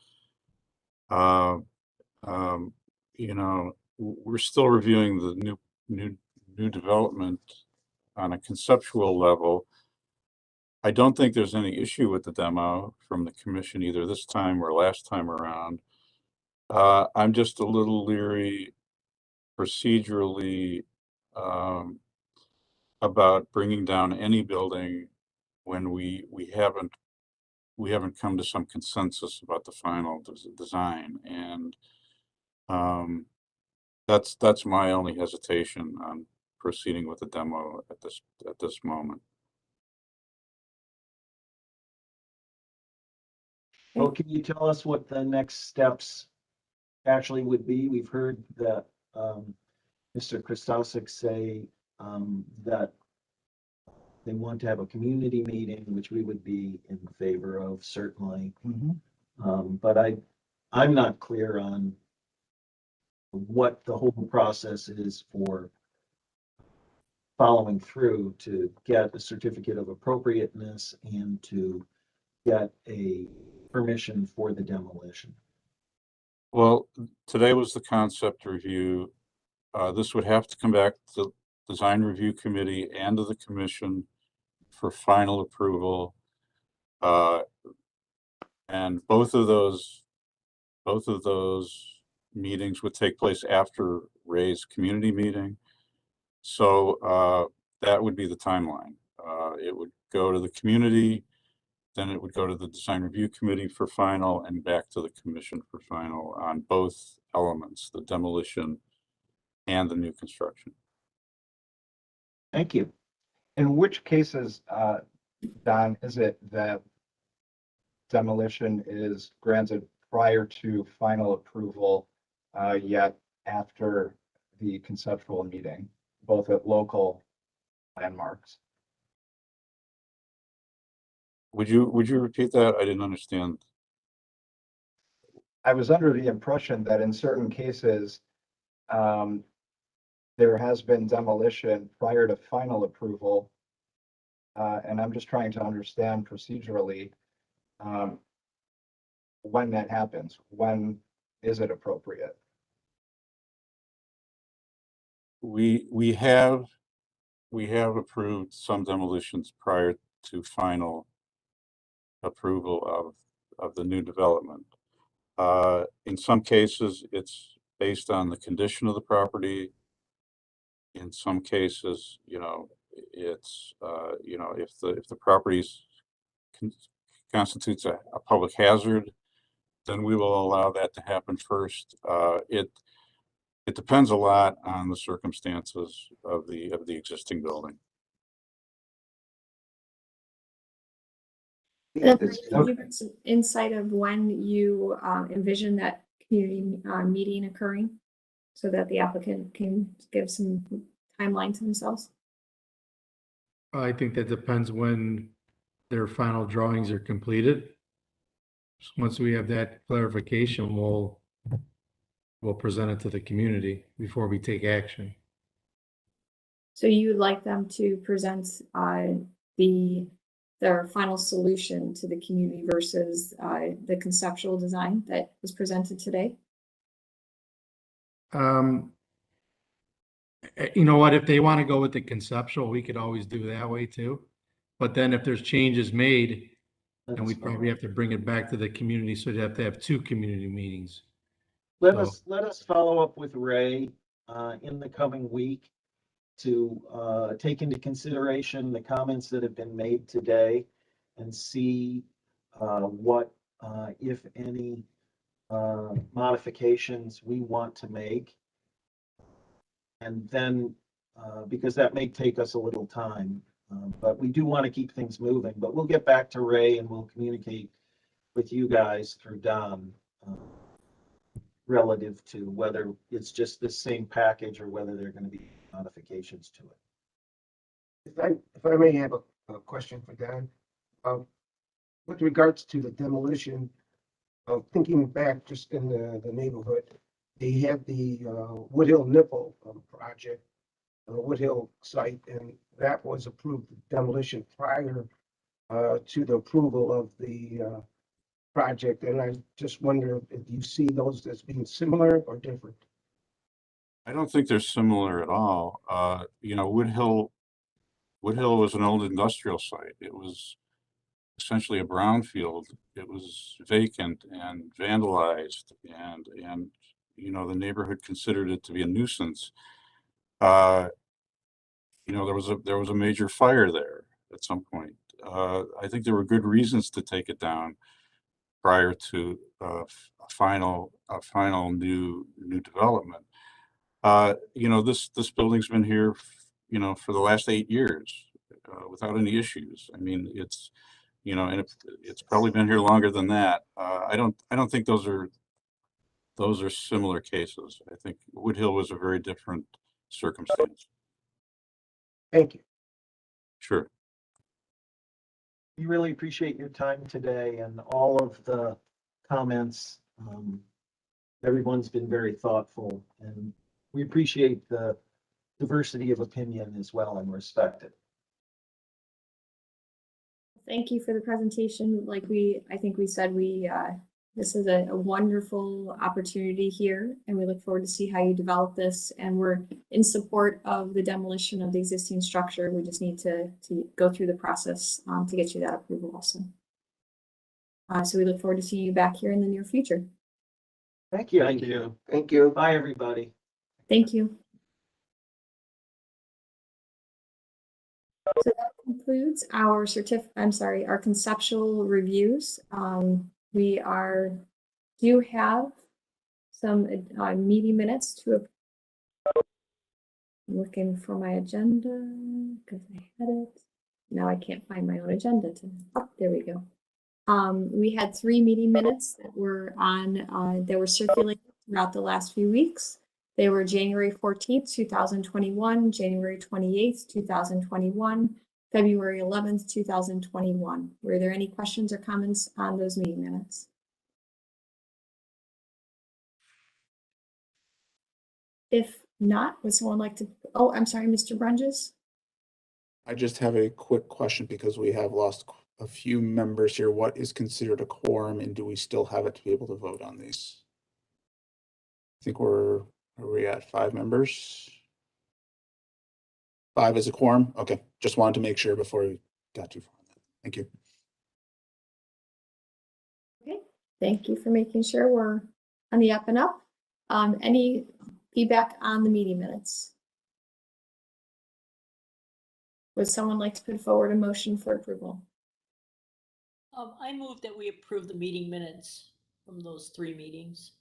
You know, we're still reviewing the new development on a conceptual level. I don't think there's any issue with the demo from the commission either this time or last time around. I'm just a little leery procedurally about bringing down any building when we haven't come to some consensus about the final design, and that's my only hesitation on proceeding with the demo at this moment. Well, can you tell us what the next steps actually would be? We've heard that Mr. Christosik say that they want to have a community meeting, which we would be in favor of, certainly. But I'm not clear on what the whole process is for following through to get a certificate of appropriateness and to get a permission for the demolition. Well, today was the concept review. This would have to come back to the design review committee and to the commission for final approval. And both of those meetings would take place after Ray's community meeting. So that would be the timeline. It would go to the community, then it would go to the design review committee for final, and back to the commission for final on both elements, the demolition and the new construction. Thank you. In which cases, Don, is it that demolition is granted prior to final approval, yet after the conceptual meeting, both at local landmarks? Would you repeat that? I didn't understand. I was under the impression that in certain cases, there has been demolition prior to final approval. And I'm just trying to understand procedurally, when that happens. When is it appropriate? We have approved some demolitions prior to final approval of the new development. In some cases, it's based on the condition of the property. In some cases, it's, if the properties constitutes a public hazard, then we will allow that to happen first. It depends a lot on the circumstances of the existing building. Can you give us some insight of when you envision that community meeting occurring so that the applicant can give some timeline to themselves? I think that depends when their final drawings are completed. Once we have that clarification, we'll present it to the community before we take action. So you'd like them to present their final solution to the community versus the conceptual design that was presented today? You know what, if they want to go with the conceptual, we could always do that way too. But then if there's changes made, then we probably have to bring it back to the community. So you have to have 2 community meetings. Let us follow up with Ray in the coming week to take into consideration the comments that have been made today and see what, if any, modifications we want to make. And then, because that may take us a little time, but we do want to keep things moving. But we'll get back to Ray and we'll communicate with you guys through Don relative to whether it's just the same package or whether there are going to be modifications to it. If I may have a question for Don. With regards to the demolition, thinking back just in the neighborhood, they had the Woodhill Nipple project, Woodhill site, and that was approved demolition prior to the approval of the project. And I just wonder if you see those as being similar or different. I don't think they're similar at all. Woodhill was an old industrial site. It was essentially a brownfield. It was vacant and vandalized, and the neighborhood considered it to be a nuisance. There was a major fire there at some point. I think there were good reasons to take it down prior to a final new development. This building's been here, for the last 8 years without any issues. I mean, it's probably been here longer than that. I don't think those are similar cases. I think Woodhill was a very different circumstance. Thank you. Sure. We really appreciate your time today and all of the comments. Everyone's been very thoughtful, and we appreciate the diversity of opinion as well and respect it. Thank you for the presentation. Like I think we said, this is a wonderful opportunity here, and we look forward to see how you develop this. And we're in support of the demolition of the existing structure. We just need to go through the process to get you that approval also. So we look forward to seeing you back here in the near future. Thank you. Thank you. Thank you. Bye, everybody. Thank you. So that concludes our our conceptual reviews. We do have some meeting minutes to Looking for my agenda because I had it. Now I can't find my own agenda oh, there we go. We had 3 meeting minutes that were that were circulated throughout the last few weeks. They were January 14th, 2021, January 28th, 2021, February 11th, 2021. Were there any questions or comments on those meeting minutes? If not, would someone like to, oh, I'm sorry, Mr. Brunges? I just have a quick question because we have lost a few members here. What is considered a quorum and do we still have it to be able to vote on these? I think are we at 5 members? 5 is a quorum? Okay, just wanted to make sure before we got too far. Thank you. Okay, thank you for making sure we're on the up and up. Any feedback on the meeting minutes? Would someone like to put forward a motion for approval? I move that we approve the meeting minutes from those 3 meetings.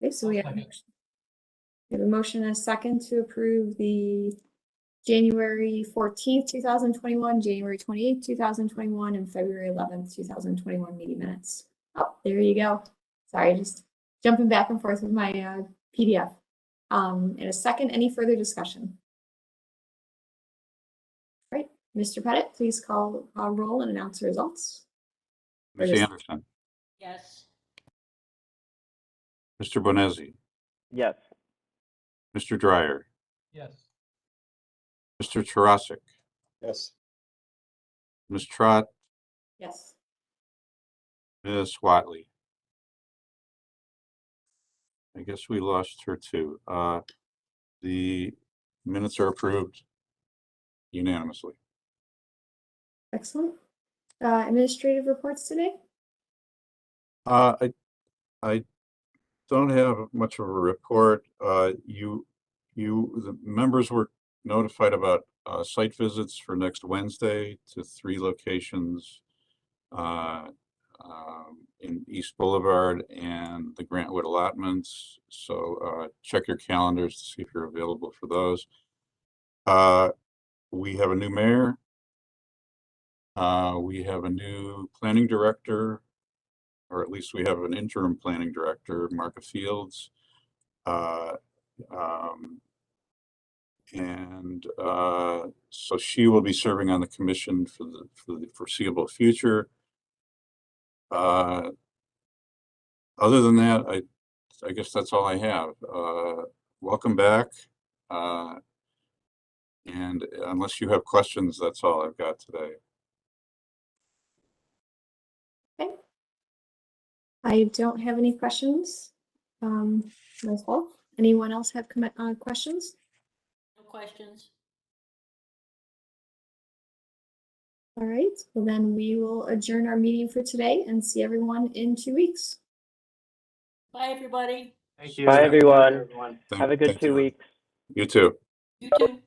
Okay, so we have a motion and a second to approve the January 14th, 2021, January 28th, 2021, and February 11th, 2021 meeting minutes. Oh, there you go. Sorry, just jumping back and forth with my PDF. In a second, any further discussion? All right, Mr. Pettit, please call roll and announce the results. Ms. Anderson, Yes. Mr. Bonezzi, Yes. Mr. Dryer, Yes. Mr. Tarasik, Yes. Ms. Trott, Yes. Ms. Watley. I guess we lost her too. The minutes are approved unanimously. Excellent. Administrative reports today? I don't have much of a report. The members were notified about site visits for next Wednesday to 3 locations in East Boulevard and the Grantwood allotments. So check your calendars to see if you're available for those. We have a new mayor. We have a new planning director, or at least we have an interim planning director, Marka Fields. So she will be serving on the commission for the foreseeable future. Other than that, I guess that's all I have. Welcome back. And unless you have questions, that's all I've got today. Okay. I don't have any questions myself. Anyone else have questions? No questions. All right, well then we will adjourn our meeting for today and see everyone in 2 weeks. Bye, everybody. Thank you. Bye, everyone. Thank- Have a good thank 2 you. weeks. You too. You too.